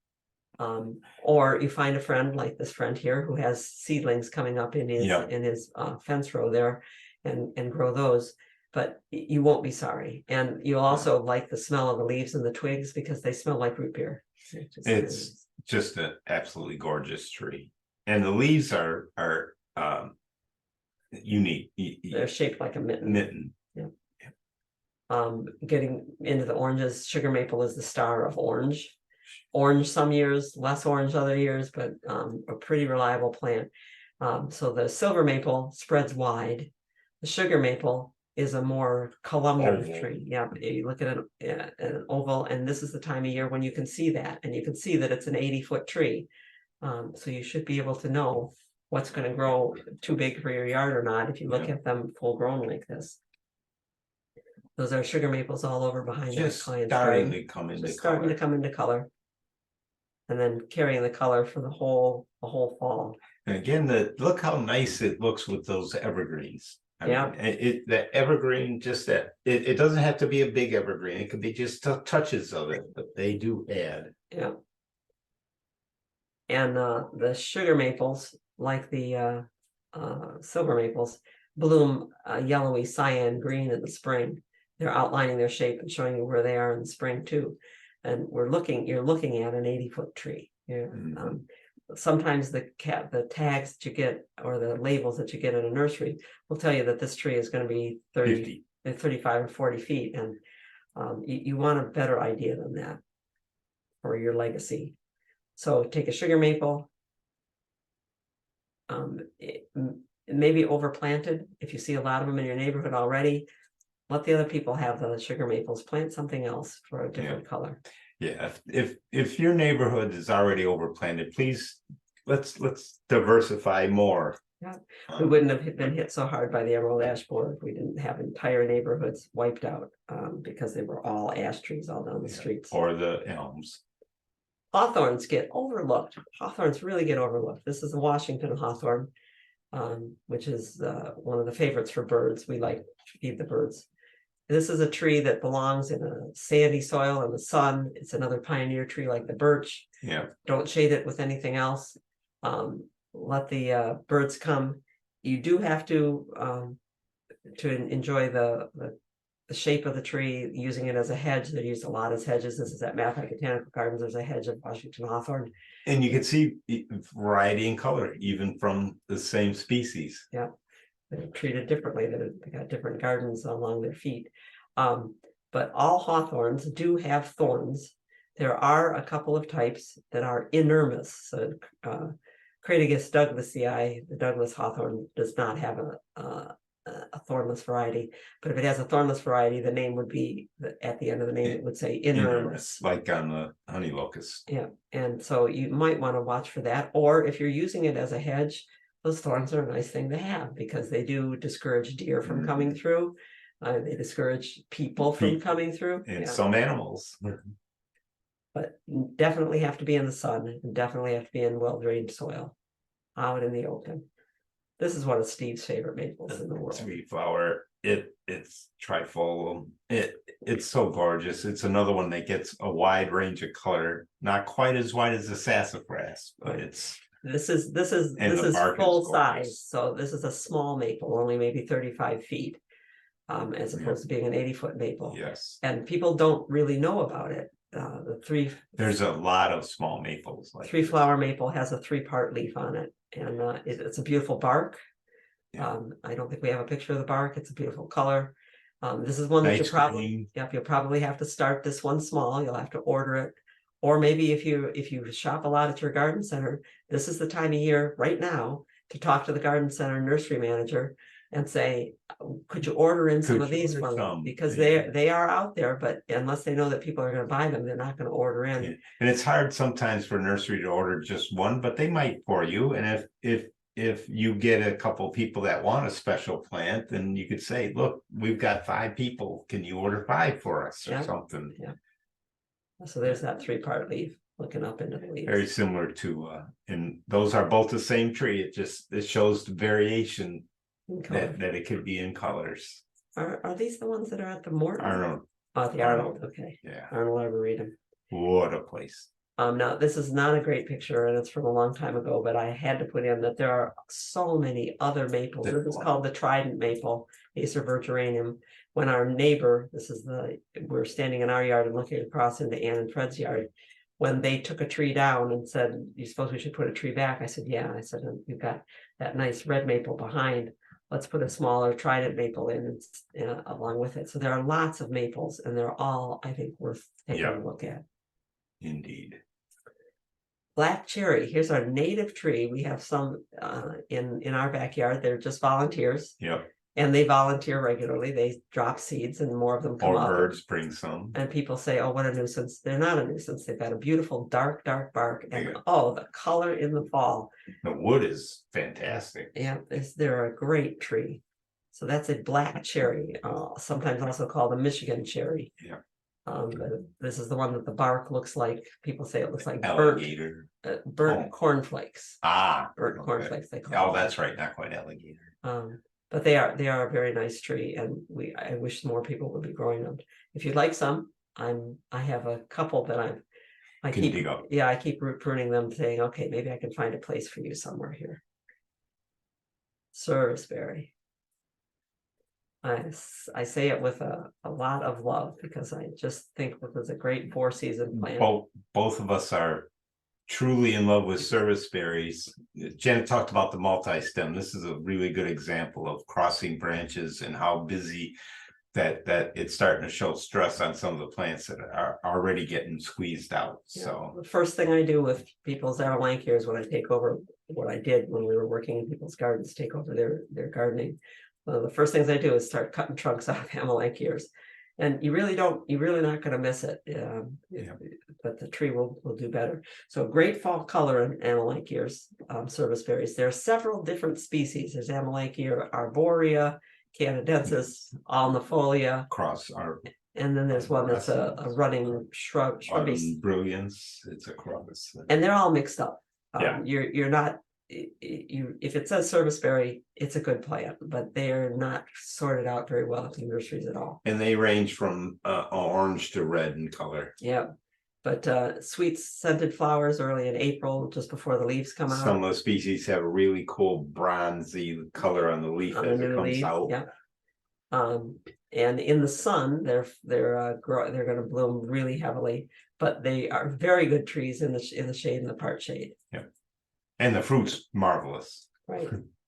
Speaker 3: Or you find a friend like this friend here who has seedlings coming up in his
Speaker 2: Yeah.
Speaker 3: fence row there, and grow those. But you won't be sorry, and you'll also like the smell of the leaves and the twigs because they smell like root beer.
Speaker 2: It's just an absolutely gorgeous tree, and the leaves are unique.
Speaker 3: They're shaped like a mitten.
Speaker 2: Mitten.
Speaker 3: Getting into the oranges, sugar maple is the star of orange. Orange some years, less orange other years, but a pretty reliable plant. So the silver maple spreads wide. The sugar maple is a more columnar
Speaker 2: Oval.
Speaker 3: tree. Yeah, you look at an oval, and this is the time of year when you can see that, and you can see that it's an 80-foot tree. So you should be able to know what's going to grow too big for your yard or not if you look at them full grown like this. Those are sugar maples all over behind that
Speaker 2: Just
Speaker 3: client's
Speaker 2: starting
Speaker 3: garden.
Speaker 2: to come into
Speaker 3: Just starting to
Speaker 2: color.
Speaker 3: come into color. And then carrying the color for the whole fall.
Speaker 2: And again, look how nice it looks with those evergreens. I
Speaker 3: Yeah.
Speaker 2: mean, the evergreen, just that it doesn't have to be a big evergreen. It could be just touches of it, but they do add.
Speaker 3: Yeah. And the sugar maples, like the silver maples, bloom yellowy cyan green in the spring. They're outlining their shape and showing you where they are in the spring too. And you're looking at an 80-foot tree. Yeah. Sometimes the tags that you get or the labels that you get in a nursery will tell you that this tree is going to be 30, 35 or 40 feet. And you want a better idea than that for your legacy. So take a sugar maple, it may be overplanted. If you see a lot of them in your neighborhood already, let the other people have the sugar maples, plant something else for a different color.
Speaker 2: Yeah, if your neighborhood is already overplanted, please let's diversify more.
Speaker 3: Yeah, we wouldn't have been hit so hard by the emerald ash borer if we didn't have entire neighborhoods wiped out because they were all ash trees all down the streets.
Speaker 2: Or the elms.
Speaker 3: Hawthorns get overlooked. Hawthorns really get overlooked. This is the Washington hawthorn, which is one of the favorites for birds. We like to feed the birds. This is a tree that belongs in a sandy soil in the sun. It's another pioneer tree like the birch.
Speaker 2: Yeah.
Speaker 3: Don't shade it with anything else. Let the birds come. You do have to enjoy the shape of the tree, using it as a hedge. They're used a lot as hedges. This is at Mathi Botanical Gardens. There's a hedge of Washington hawthorn.
Speaker 2: And you can see variety in color, even from the same species.
Speaker 3: Yeah. They're treated differently. They got different gardens along their feet. But all hawthorns do have thorns. There are a couple of types that are inermous. So Crataegus douglasii, the Douglas hawthorn, does not have a thornless variety. But if it has a thornless variety, the name would be, at the end of the name, it would say inermous.
Speaker 2: Like on the honey locust.
Speaker 3: Yeah, and so you might want to watch for that. Or if you're using it as a hedge, those thorns are a nice thing to have because they do discourage deer from coming through. They discourage people from coming through.
Speaker 2: And some animals.
Speaker 3: But definitely have to be in the sun and definitely have to be in well-drained soil out in the open. This is one of Steve's favorite maples in the world.
Speaker 2: Sweet flower. It's trifolium. It's so gorgeous. It's another one that gets a wide range of color, not quite as wide as the sassafras, but it's.
Speaker 3: This is full size. So this is a small maple, only maybe 35 feet, as opposed to being an 80-foot maple.
Speaker 2: Yes.
Speaker 3: And people don't really know about it.
Speaker 2: There's a lot of small maples. Like
Speaker 3: three flower maple has a 3-part leaf on it, and it's a beautiful bark.
Speaker 2: Yeah.
Speaker 3: I don't think we have a picture of the bark. It's a beautiful color. This is one that you'll probably have to start this one small. You'll have to order it. Or maybe if you shop a lot at your garden center, this is the time of year right now to talk to the garden center nursery manager and say, could you order in some of these for me? Because they are out there, but unless they know that people are going to buy them, they're not going to order in.
Speaker 2: Yeah. And it's hard sometimes for nursery to order just one, but they might for you. And if you get a couple people that want a special plant, then you could say, look, we've got 5 people. Can you order 5 for us or something?
Speaker 3: Yeah. So there's that 3-part leaf looking up into the leaves.
Speaker 2: Very similar to, and those are both the same tree. It shows the variation that it could be in colors.
Speaker 3: Are these the ones that are at the Morton?
Speaker 2: Arnold.
Speaker 3: Oh, the Arnold. Okay.
Speaker 2: Yeah.
Speaker 3: Arnold Arboretum.
Speaker 2: What a place.
Speaker 3: Now this is not a great picture and it's from a long time ago, but I had to put in that there are so many other maples. This is called the trident maple, Acer virginianum. When our neighbor, we're standing in our yard and looking across into Ann and Fred's yard. When they took a tree down and said, "You suppose we should put a tree back?" I said, "Yeah." I said, "You've got that nice red maple behind. Let's put a smaller trident maple in along with it." So there are lots of maples, and they're all, I think, worth taking a look at.
Speaker 2: Indeed.
Speaker 3: Black cherry. Here's our native tree. We have some in our backyard. They're just volunteers.
Speaker 2: Yep.
Speaker 3: And they volunteer regularly. They drop seeds and more of them come up.
Speaker 2: Or birds bring some.
Speaker 3: And people say, "Oh, what a nuisance." They're not a nuisance. They've got a beautiful dark bark. And the color in the fall.
Speaker 2: The wood is fantastic.
Speaker 3: Yeah, they're a great tree. So that's a black cherry, sometimes also called a Michigan cherry.
Speaker 2: Yeah.
Speaker 3: This is the one that the bark looks like. People say it looks like
Speaker 2: alligator.
Speaker 3: Burnt cornflakes.
Speaker 2: Burnt
Speaker 3: cornflakes. They call.
Speaker 2: Oh, that's right. Not quite alligator.
Speaker 3: But they are a very nice tree, and I wish more people would be growing them. If you'd like some, I have a couple that I
Speaker 2: Can
Speaker 3: keep
Speaker 2: dig up.
Speaker 3: Yeah, I keep root pruning them, saying, okay, maybe I can find a place for you somewhere here. Serviceberry. I say it with a lot of love because I just think it was a great 4-season plant.
Speaker 2: Both of us are truly in love with serviceberries. Janet talked about the multi-stem. This is a really good example of crossing branches and how busy that it's starting to show stress on some of the plants that are already getting squeezed out.
Speaker 3: Yeah.
Speaker 2: So
Speaker 3: the first thing I do with people's amelanchiers when I take over, what I did when we were working in people's gardens, take over their gardening. One of the first things I do is start cutting trunks off amelanchiers. And you're really not going to miss it. But the tree will do better. So great fall color in amelanchiers, serviceberries. There are several different species. There's Amelanchier arborea, canadensis, alnifolia. And then there's one that's a running shrubby.
Speaker 2: Brilliance. It's a cross.
Speaker 3: And they're all mixed up.
Speaker 2: Yeah.
Speaker 3: You're not. If it says serviceberry, it's a good plant, but they are not sorted out very well at nurseries at all.
Speaker 2: And they range from orange to red in color.
Speaker 3: Yeah, but sweet scented flowers early in April, just before the leaves come out.
Speaker 2: Some of the species have a really cool bronzy color on the leaf as it comes out.
Speaker 3: Yeah. And in the sun, they're going to bloom really heavily, but they are very good trees in the shade and the part shade.
Speaker 2: Yeah. And the fruit's marvelous.
Speaker 3: Right.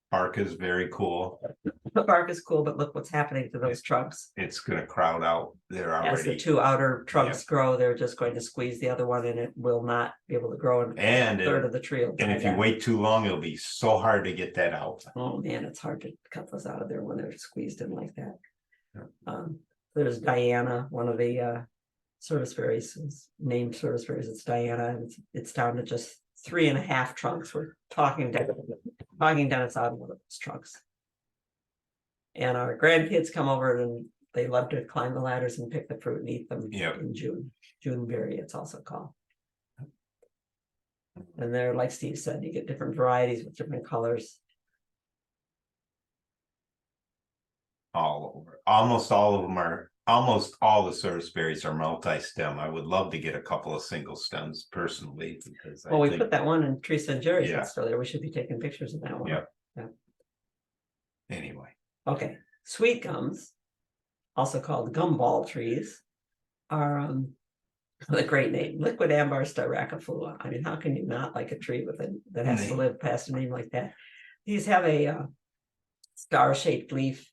Speaker 2: Bark is very cool.
Speaker 3: The bark is cool, but look what's happening to those trunks.
Speaker 2: It's going to crowd out. They're already.
Speaker 3: As the 2 outer trunks grow, they're just going to squeeze the other one, and it will not be able to grow in a third of the tree.
Speaker 2: And if you wait too long, it'll be so hard to get that out.
Speaker 3: Oh man, it's hard to cut those out of there when they're squeezed in like that. Yeah. There's Diana, one of the serviceberries, named serviceberries. It's Diana, and it's down to just 3.5 trunks. We're talking down its out of one of those trunks. And our grandkids come over and they love to climb the ladders and pick the fruit and eat them in June. Juneberry, it's also called. And they're, like Steve said, you get different varieties with different colors.
Speaker 2: All over. Almost all the serviceberries are multi-stem. I would love to get a couple of single stems personally, because
Speaker 3: we put that one in Teresa and Jerry's
Speaker 2: Yeah.
Speaker 3: still there. We should be taking pictures of that one.
Speaker 2: Yep.
Speaker 3: Yeah.
Speaker 2: Anyway.
Speaker 3: Okay. Sweet gums, also called gumball trees, are a great name. Liquid ambar styraciflua. I mean, how can you not like a tree that has to live past a name like that? These have a star-shaped leaf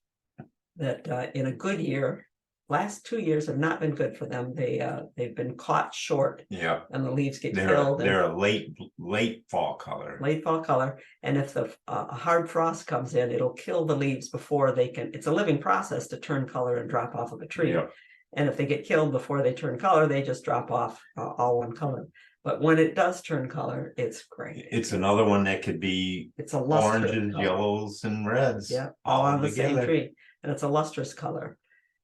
Speaker 3: that in a good year, last 2 years have not been good for them. They've been caught short.
Speaker 2: Yeah.
Speaker 3: And the leaves get killed.
Speaker 2: They're a late fall color.
Speaker 3: Late fall color. And if the hard frost comes in, it'll kill the leaves before they can. It's a living process to turn color and drop off of a tree.
Speaker 2: Yep.
Speaker 3: And if they get killed before they turn color, they just drop off all one color. But when it does turn color, it's great.
Speaker 2: It's another one that could be oranges, yellows, and reds.
Speaker 3: Yeah, all on the same tree. And it's a lustrous color.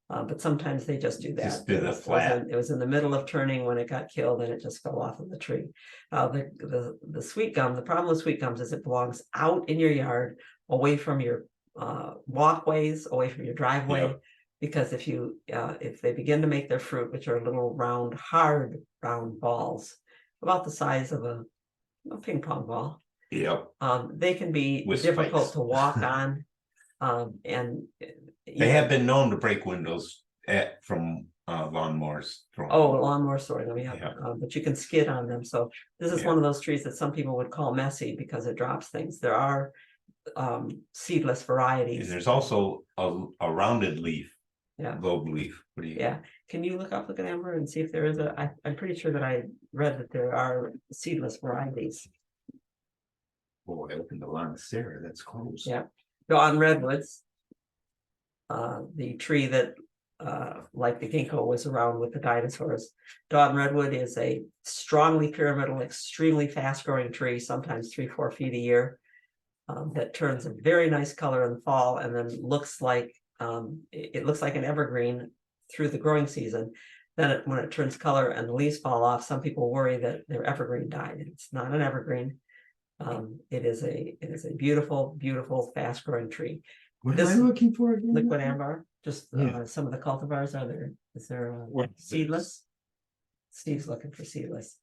Speaker 3: But sometimes they just do that.
Speaker 2: Just do the flat.
Speaker 3: It was in the middle of turning when it got killed, and it just fell off of the tree. The sweet gum, the problem with sweet gums is it belongs out in your yard, away from your walkways, away from your driveway. Yep. Because if they begin to make their fruit, which are little hard round balls, about the size of a ping pong ball.
Speaker 2: Yep.
Speaker 3: They can be
Speaker 2: With
Speaker 3: difficult
Speaker 2: spikes.
Speaker 3: to walk on. And
Speaker 2: They have been known to break windows from lawnmowers.
Speaker 3: lawnmower sorting them, yeah.
Speaker 2: Yeah.
Speaker 3: But you can skid on them. So this is
Speaker 2: Yeah.
Speaker 3: one of those trees that some people would call messy because it drops things. There are seedless
Speaker 2: And
Speaker 3: varieties.
Speaker 2: there's also a rounded leaf.
Speaker 3: Yeah.
Speaker 2: Lobe leaf. What do you?
Speaker 3: Yeah. Can you look at Amber and see if there is I'm pretty sure that I read that there are seedless varieties.
Speaker 2: Oh, I opened the line of Sarah. That's close.
Speaker 3: Yeah. On redwoods, the tree that like the ginkgo was around with the dinosaurs. Dawn redwood is a strongly pyramidal, extremely fast growing tree, sometimes 3-4 feet a year, that turns a very nice color in the fall and then looks like it looks like an evergreen through the growing season. Then when it turns color and the leaves fall off, some people worry that their evergreen died. It's not an evergreen. It is a beautiful, beautiful, fast growing tree.
Speaker 2: What am I looking for again?
Speaker 3: Liquid amber, just
Speaker 2: Yeah.
Speaker 3: some of the cultivars are there. Is there
Speaker 2: What-
Speaker 3: seedless? Steve's looking for seedless.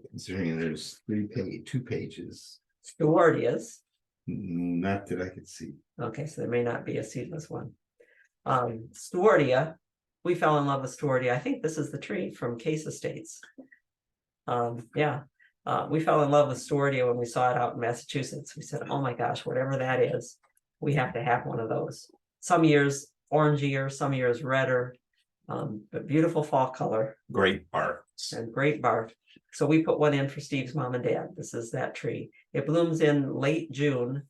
Speaker 2: Considering there's 2 pages.
Speaker 3: Stewardias.
Speaker 2: Not that I could see.
Speaker 3: Okay, so there may not be a seedless one. Stewardia, we fell in love with Stewardia. I think this is the tree from Case Estates. Yeah, we fell in love with Stewardia when we saw it out in Massachusetts. We said, oh my gosh, whatever that is, we have to have one of those. Some years orangier, some years redder, but beautiful fall color.
Speaker 2: Great bark.
Speaker 3: And great bark. So we put one in for Steve's mom and dad. This is that tree. It blooms in late June,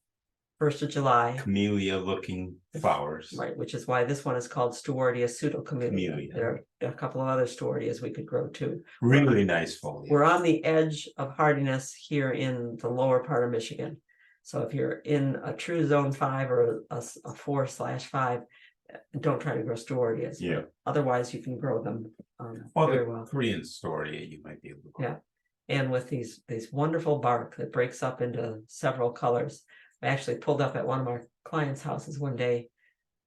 Speaker 3: 1st of July.
Speaker 2: Camellia looking flowers.
Speaker 3: Right, which is why this one is called Stewardia pseudocamellia.
Speaker 2: Camellia.
Speaker 3: There are a couple of other Stewardias we could grow too.
Speaker 2: Really nice foliage.
Speaker 3: We're on the edge of hardiness here in the lower part of Michigan. So if you're in a true zone 5 or a 4/5, don't try to grow Stewardias.
Speaker 2: Yeah.
Speaker 3: Otherwise, you can grow them
Speaker 2: Well,
Speaker 3: very
Speaker 2: the
Speaker 3: well.
Speaker 2: Korean Storia, you might be able to grow.
Speaker 3: Yeah. And with these wonderful bark that breaks up into several colors. I actually pulled up at one of our clients' houses one day,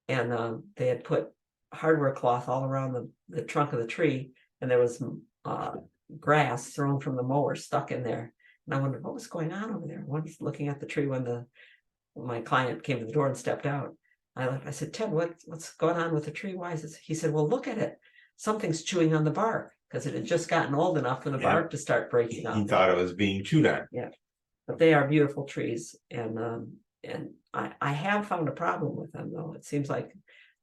Speaker 3: and they had put hardware cloth all around the trunk of the tree, and there was grass thrown from the mower stuck in there. And I wondered what was going on over there. I was looking at the tree when my client came to the door and stepped out. I said, Ted, what's going on with the tree? Why is this? He said, well, look at it. Something's chewing on the bark, because it had just gotten old enough for the bark to start breaking
Speaker 2: He
Speaker 3: up.
Speaker 2: thought it was being chewed on.
Speaker 3: Yeah, but they are beautiful trees, and I have found a problem with them though. It seems like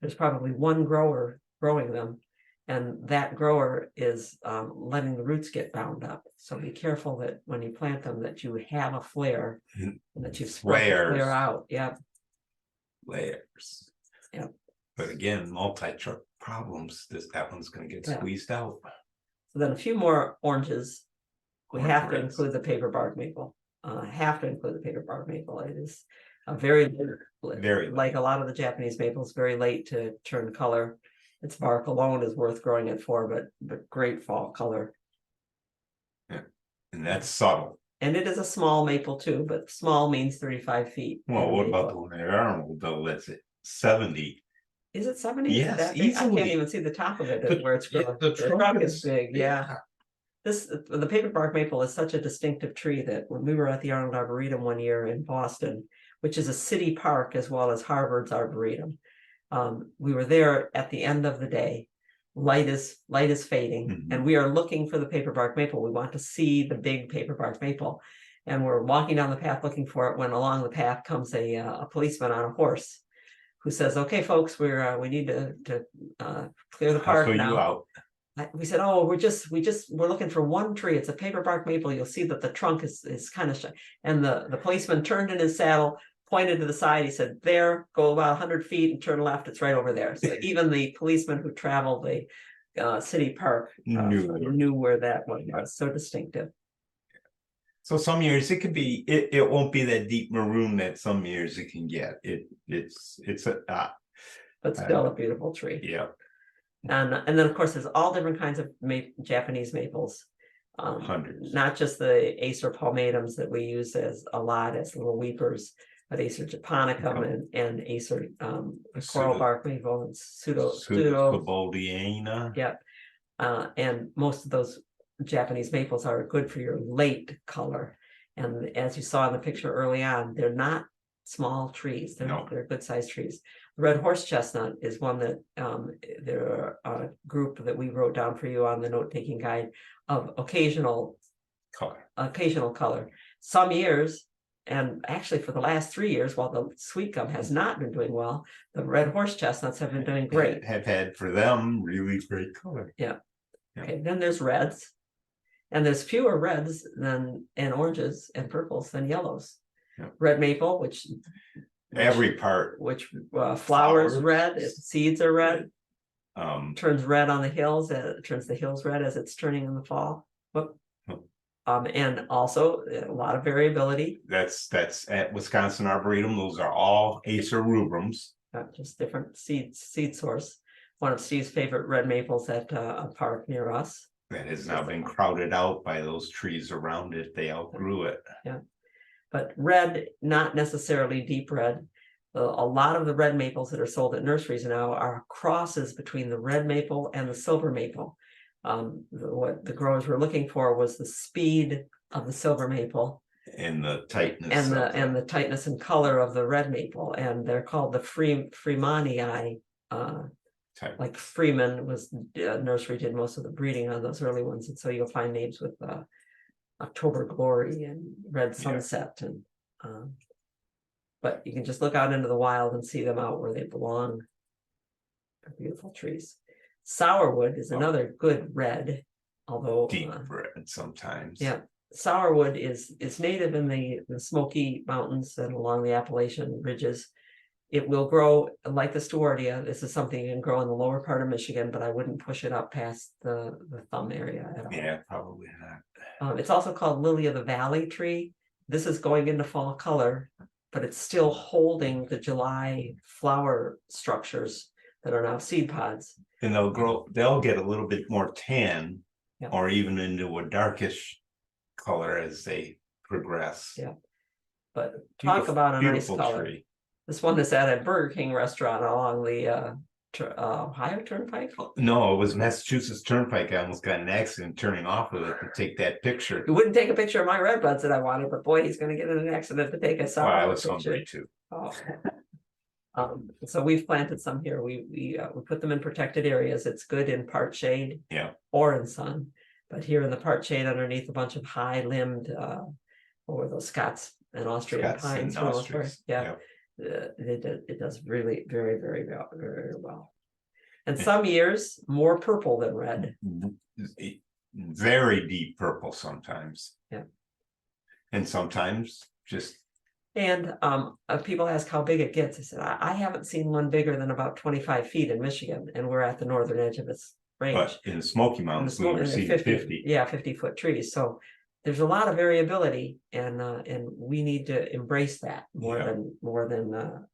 Speaker 3: there's probably one grower growing them, and that grower is letting the roots get bound up. So be careful that when you plant them, that you have a flare and that you've spread the flare out. Yeah.
Speaker 2: Layers.
Speaker 3: Yeah.
Speaker 2: But again, multi-truck problems. That one's going to get squeezed out.
Speaker 3: So then a few more oranges. We have to
Speaker 2: Reds.
Speaker 3: include the paper bark maple. Have to include the paper bark maple. It is a very like a lot of the Japanese maples, very late to turn color. Its bark alone is worth growing it for, but great fall color.
Speaker 2: Yeah. And that's subtle.
Speaker 3: And it is a small maple too, but small means 35 feet.
Speaker 2: Well, what about the one at Arnold though? That's it. 70.
Speaker 3: Is it 70?
Speaker 2: Yes,
Speaker 3: I can't
Speaker 2: easily.
Speaker 3: even see the top of it
Speaker 2: But
Speaker 3: where it's growing.
Speaker 2: the
Speaker 3: The
Speaker 2: trunk
Speaker 3: trunk is
Speaker 2: is-
Speaker 3: big, yeah. The paper bark maple is such a distinctive tree that when we were at the Arnold Arboretum one year in Boston, which is a city park as well as Harvard's Arboretum, we were there at the end of the day. Light is fading, and we are looking for the paper bark maple. We want to see the big paper bark maple, and we're walking down the path looking for it when along the path comes a policeman on a horse who says, okay, folks, we need to clear the park
Speaker 2: I'll
Speaker 3: now.
Speaker 2: you out.
Speaker 3: We said, oh, we're looking for one tree. It's a paper bark maple. You'll see that the trunk is kind of and the policeman turned in his saddle, pointed to the side. He said, there, go about 100 feet and turn left. It's right over there. So even the policeman who traveled the city park knew where that one was. So distinctive.
Speaker 2: So some years it could be, it won't be that deep maroon that some years it can get. It's
Speaker 3: but still a beautiful tree.
Speaker 2: Yeah.
Speaker 3: And then of course there's all different kinds of Japanese maples.
Speaker 2: Hundreds.
Speaker 3: Not just the Acer palmatums that we use as a lot as little weepers, but Acer japonicum and Acer coral bark maple and pseudo
Speaker 2: Pseudo.
Speaker 3: Yeah. And most of those Japanese maples are good for your late color. And as you saw in the picture early on, they're not small trees.
Speaker 2: No.
Speaker 3: They're good sized trees. The red horse chestnut is one that there are a group that we wrote down for you on the note taking guide of occasional color. Some years, and actually for the last 3 years, while the sweet gum has not been doing well, the red horse chestnuts have been doing great.
Speaker 2: Have had for them really great color.
Speaker 3: Yeah.
Speaker 2: Yeah.
Speaker 3: Okay, then there's reds. And there's fewer reds than and oranges and purples than yellows.
Speaker 2: Yeah.
Speaker 3: Red maple, which
Speaker 2: Every part.
Speaker 3: flowers
Speaker 2: Flowers.
Speaker 3: red, seeds are red,
Speaker 2: Um,
Speaker 3: turns red on the hills, turns the hills red as it's turning in the fall. Whoop. And also a lot of variability.
Speaker 2: that's at Wisconsin Arboretum. Those are all Acer rubrums.
Speaker 3: Just different seed source. One of Steve's favorite red maples at a park near us.
Speaker 2: That has now been crowded out by those trees around it. They outgrew it.
Speaker 3: Yeah. But red, not necessarily deep red. A lot of the red maples that are sold at nurseries now are crosses between the red maple and the silver maple. What the growers were looking for was the speed of the silver maple
Speaker 2: And the tightness.
Speaker 3: and the tightness and color of the red maple, and they're called the Freemanii.
Speaker 2: type.
Speaker 3: Like Freeman was nursery did most of the breeding on those early ones, and so you'll find names with October Glory and Red Sunset, and but you can just look out into the wild and see them out where they belong. They're beautiful trees. Sourwood is another good red, although
Speaker 2: Deep red sometimes.
Speaker 3: yeah, sourwood is native in the Smoky Mountains and along the Appalachian ridges. It will grow like the Stewardia. This is something you can grow in the lower part of Michigan, but I wouldn't push it up past the thumb area at all.
Speaker 2: Yeah, probably not.
Speaker 3: It's also called lily of the valley tree. This is going into fall color, but it's still holding the July flower structures that are now seed pods.
Speaker 2: And they'll get a little bit more tan,
Speaker 3: Yeah.
Speaker 2: or even into a darkish color as they progress.
Speaker 3: Yeah. But talk about a nice color.
Speaker 2: Tree.
Speaker 3: This one is at a Burger King restaurant along the Ohio Turnpike.
Speaker 2: No, it was Massachusetts Turnpike. I almost got in an accident turning off of it to take that picture.
Speaker 3: You wouldn't take a picture of my red buds that I wanted, but boy, he's going to get in an accident to take a
Speaker 2: Well, I
Speaker 3: sour
Speaker 2: was
Speaker 3: picture.
Speaker 2: hungry too.
Speaker 3: Oh. So we've planted some here. We put them in protected areas. It's good in part shade, or in sun. But here in the part shade, underneath a bunch of high-limbed, what were those Scots and Austrian pines? For the most part. Yeah. It does really very, very, very well. And some years more purple than red.
Speaker 2: Very deep purple sometimes.
Speaker 3: Yeah.
Speaker 2: And sometimes just.
Speaker 3: And people ask how big it gets. I said, I haven't seen one bigger than about 25 feet in Michigan, and we're at the northern edge of its range.
Speaker 2: But in the Smoky Mountains, we were seeing 50.
Speaker 3: Yeah, 50-foot trees. So there's a lot of variability, and we need to embrace that more than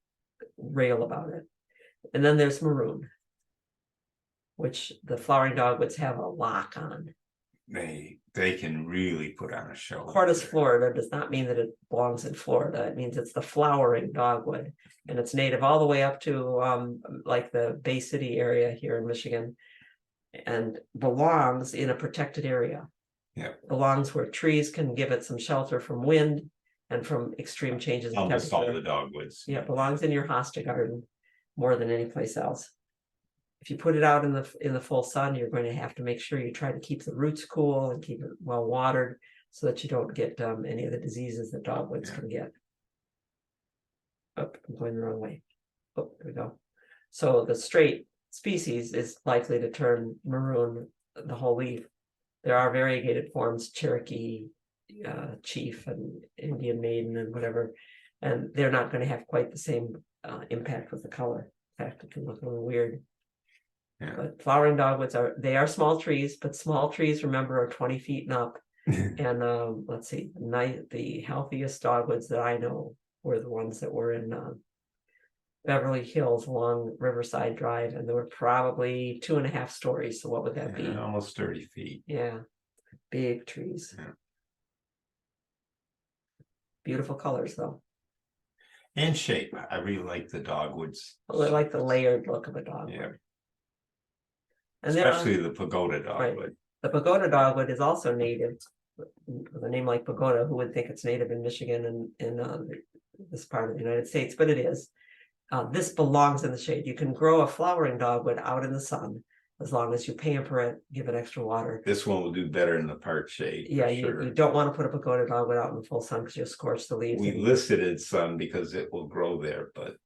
Speaker 3: rail about it. And then there's maroon, which the flowering dogwoods have a lock on.
Speaker 2: They can really put on a show.
Speaker 3: Hortus Florida does not mean that it belongs in Florida. It means it's the flowering dogwood, and it's native all the way up to like the Bay City area here in Michigan, and belongs in a protected area.
Speaker 2: Yeah,
Speaker 3: belongs where trees can give it some shelter from wind and from extreme changes in
Speaker 2: almost
Speaker 3: temperature.
Speaker 2: all the dogwoods.
Speaker 3: Yeah, it belongs in your hosta garden more than any place else. If you put it out in the full sun, you're going to have to make sure you try to keep the roots cool and keep it well watered, so that you don't get any of the diseases that dogwoods can get. Oh, I'm going the wrong way. Oh, there we go. So the straight species is likely to turn maroon the whole leaf. There are variegated forms, Cherokee Chief and Indian Maiden and whatever, and they're not going to have quite the same impact with the color. In fact, it can look a little weird.
Speaker 2: Yeah.
Speaker 3: But flowering dogwoods are small trees, but small trees, remember, are 20 feet and up. And let's see, the healthiest dogwoods that I know were the ones that were in Beverly Hills along Riverside Drive, and they were probably 2.5 stories. So what would that be?
Speaker 2: Almost 30 feet.
Speaker 3: Yeah, big trees.
Speaker 2: Yeah.
Speaker 3: Beautiful colors, though.
Speaker 2: And shape. I really like the dogwoods.
Speaker 3: Well, I like the layered look of a dogwood.
Speaker 2: Yeah.
Speaker 3: And
Speaker 2: Especially the pagoda dogwood.
Speaker 3: Right. The pagoda dogwood is also native. With a name like pagoda, who would think it's native in Michigan and in this part of the United States, but it is. This belongs in the shade. You can grow a flowering dogwood out in the sun as long as you pamper it, give it extra water.
Speaker 2: This one will do better in the park shade.
Speaker 3: Yeah,
Speaker 2: for
Speaker 3: you
Speaker 2: sure.
Speaker 3: don't want to put a pagoda dogwood out in the full sun because you'll scorch the leaves.
Speaker 2: We listed it sun because it will grow there, but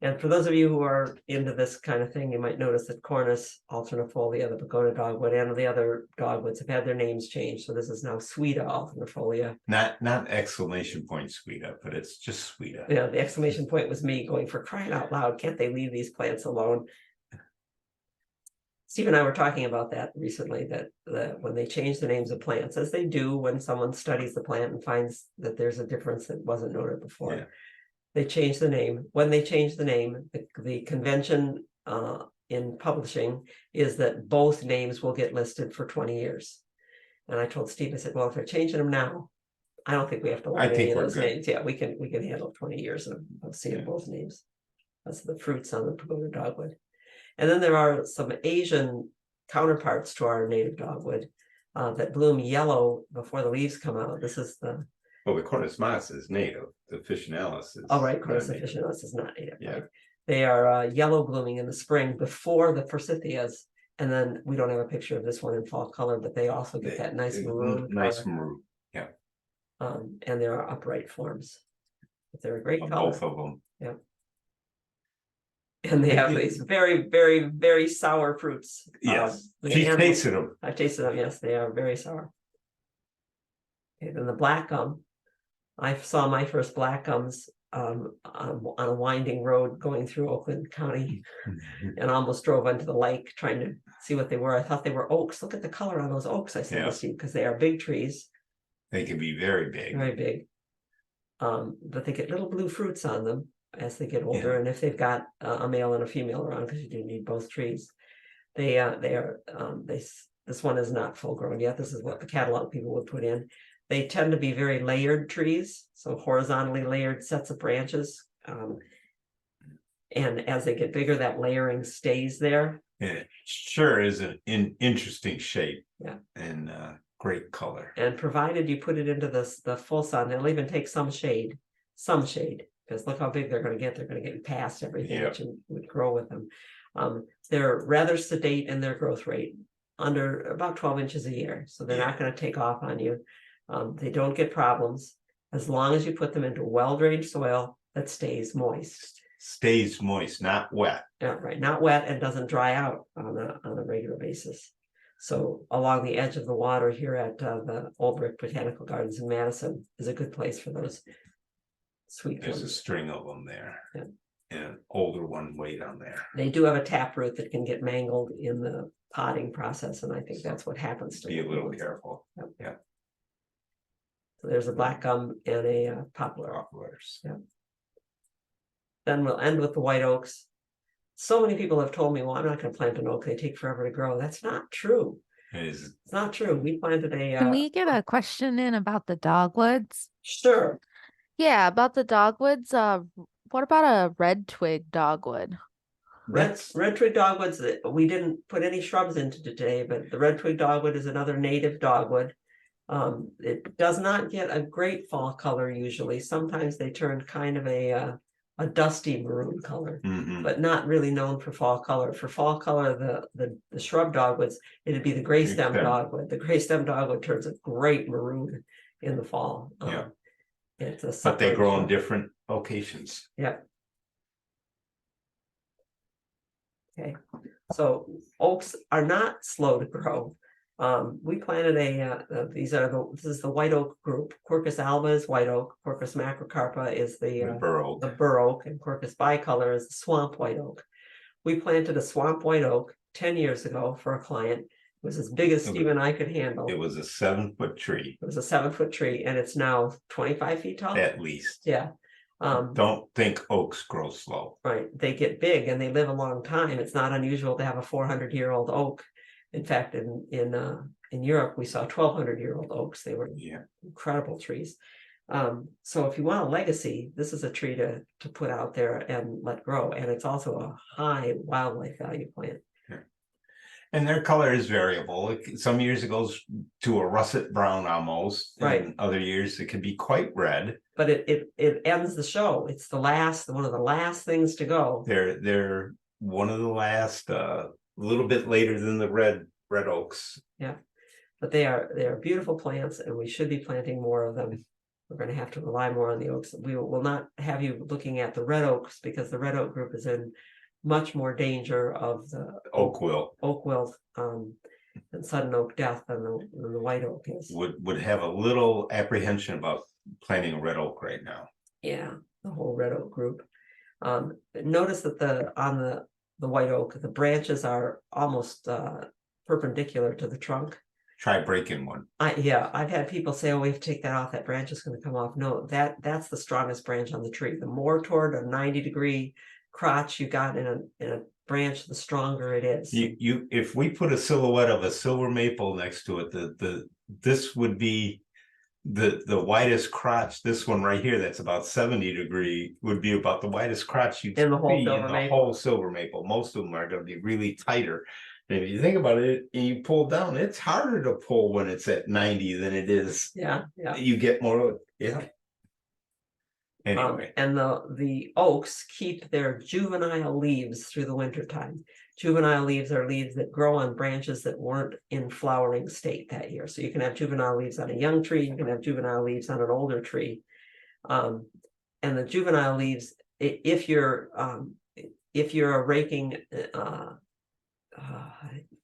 Speaker 3: And for those of you who are into this kind of thing, you might notice that Cornus alternifolia, the pagoda dogwood, and the other dogwoods have had their names changed. So this is now Sweda alternifolia.
Speaker 2: not exclamation point Sweda, but it's just Sweda.
Speaker 3: Yeah, the exclamation point was me going, for crying out loud, can't they leave these plants alone? Steve and I were talking about that recently, that when they change the names of plants, as they do when someone studies the plant and finds that there's a difference that wasn't noted before.
Speaker 2: Yeah.
Speaker 3: They change the name. When they change the name, the convention in publishing is that both names will get listed for 20 years. And I told Steve, I said, well, if they're changing them now, I don't think we have to learn any of those names. Yeah, we can handle 20 years of seeing both names. That's the fruits on the pagoda dogwood. And then there are some Asian counterparts to our native dogwood that bloom yellow before the leaves come out. This is the
Speaker 2: Well, the Cornus mas is native. The officinalis is.
Speaker 3: Oh, right, Cornus
Speaker 2: not native.
Speaker 3: officinalis is not native.
Speaker 2: Yeah.
Speaker 3: Right? They are yellow blooming in the spring before the forsythias, and then we don't have a picture of this one in fall color, but they also get that nice maroon.
Speaker 2: Nice
Speaker 3: color.
Speaker 2: maroon.
Speaker 3: And there are upright forms. But they're a great color.
Speaker 2: Both of them.
Speaker 3: Yeah. And they have these very, very, very sour fruits.
Speaker 2: Yes,
Speaker 3: The
Speaker 2: she
Speaker 3: animals-
Speaker 2: tasted them.
Speaker 3: I tasted them. Yes, they are very sour. Okay, then the black gum. I saw my first black gums on a winding road going through Oakland County, and almost drove onto the lake trying to see what they were. I thought they were oaks. Look at the color on those oaks, I said to Steve, because they are big trees,
Speaker 2: They can be very big.
Speaker 3: very big. But they get little blue fruits on them as they get older, and if they've got a male and a female around, because you do need both trees, this one is not full grown yet. This is what the catalog people would put in. They tend to be very layered trees, so horizontally layered sets of branches. And as they get bigger, that layering stays there.
Speaker 2: It sure is an interesting shape.
Speaker 3: Yeah.
Speaker 2: And great color.
Speaker 3: And provided you put it into the full sun, they'll even take some shade, because look how big they're going to get. They're going to get past everything that you would grow with them. They're rather sedate in their growth rate, under about 12 inches a year. So they're not going to take off on you. They don't get problems as long as you put them into well-drained soil that stays moist.
Speaker 2: Stays moist, not wet.
Speaker 3: Yeah, right. Not wet and doesn't dry out on a regular basis. So along the edge of the water here at the Old Brick Botanical Gardens in Madison is a good place for those sweet
Speaker 2: There's a
Speaker 3: ones.
Speaker 2: string of them there.
Speaker 3: Yeah.
Speaker 2: And an older one way down there.
Speaker 3: They do have a taproot that can get mangled in the potting process, and I think that's what happens to
Speaker 2: Be a
Speaker 3: the
Speaker 2: little
Speaker 3: ones.
Speaker 2: careful.
Speaker 3: Yep.
Speaker 2: Yeah.
Speaker 3: So there's a black gum and a poplar.
Speaker 2: Poplars.
Speaker 3: Then we'll end with the white oaks. So many people have told me, well, I'm not going to plant an oak. They take forever to grow. That's not true.
Speaker 2: Is
Speaker 3: It's not true. We planted a.
Speaker 1: Can we get a question in about the dogwoods?
Speaker 3: Sure.
Speaker 1: Yeah, about the dogwoods. What about a red twig dogwood?
Speaker 3: Red twig dogwoods, we didn't put any shrubs into today, but the red twig dogwood is another native dogwood. It does not get a great fall color usually. Sometimes they turn kind of a dusty maroon color, but not really known for fall color. For fall color, the shrub dogwoods, it'd be the gray stem dogwood. The gray stem dogwood turns a great maroon in the fall. It's a
Speaker 2: but they grow in
Speaker 3: shrub.
Speaker 2: different locations.
Speaker 3: Yep. Okay, so oaks are not slow to grow. We planted this is the white oak group. Quercus alba is white oak. Quercus macrocarpa is
Speaker 2: The burrow.
Speaker 3: the bur oak, and Quercus bicolor is the swamp white oak. We planted a swamp white oak 10 years ago for a client. It was as big as Steve and I could handle.
Speaker 2: It was a 7-foot tree.
Speaker 3: It was a 7-foot tree, and it's now 25 feet tall.
Speaker 2: At least.
Speaker 3: Yeah.
Speaker 2: Don't think oaks grow slow.
Speaker 3: Right. They get big and they live a long time. It's not unusual to have a 400-year-old oak. In fact, in Europe, we saw 1,200-year-old oaks. They were incredible trees. So if you want a legacy, this is a tree to put out there and let grow. And it's also a high wildlife value plant.
Speaker 2: And their color is variable. Some years it goes to a russet brown almost.
Speaker 3: Right.
Speaker 2: And other years it can be quite red.
Speaker 3: But it ends the show. It's the last, one of the last things to go.
Speaker 2: They're one of the last, a little bit later than the red oaks.
Speaker 3: Yeah, but they are beautiful plants, and we should be planting more of them. We're going to have to rely more on the oaks. We will not have you looking at the red oaks, because the red oak group is in much more danger of the
Speaker 2: Oak wilt
Speaker 3: and sudden oak death than the white oak is.
Speaker 2: would have a little apprehension about planting a red oak right now.
Speaker 3: Yeah, the whole red oak group. Notice that on the white oak, the branches are almost perpendicular to the trunk.
Speaker 2: Try breaking one.
Speaker 3: I've had people say, oh, we have to take that off, that branch is going to come off. No, that's the strongest branch on the tree. The more toward a 90-degree crotch you got in a branch, the stronger it is.
Speaker 2: If we put a silhouette of a silver maple next to it, this would be the widest crotch. This one right here, that's about 70-degree, would be about the widest crotch you'd
Speaker 3: In the whole
Speaker 2: see
Speaker 3: silver
Speaker 2: in the
Speaker 3: maple.
Speaker 2: whole silver maple. Most of them are going to be really tighter. And if you think about it, and you pull down, it's harder to pull when it's at 90 than it is.
Speaker 3: Yeah.
Speaker 2: You get more. Yeah. Anyway,
Speaker 3: and the oaks keep their juvenile leaves through the winter time. Juvenile leaves are leaves that grow on branches that weren't in flowering state that year. So you can have juvenile leaves on a young tree, you can have juvenile leaves on an older tree. And the juvenile leaves, if you're a raking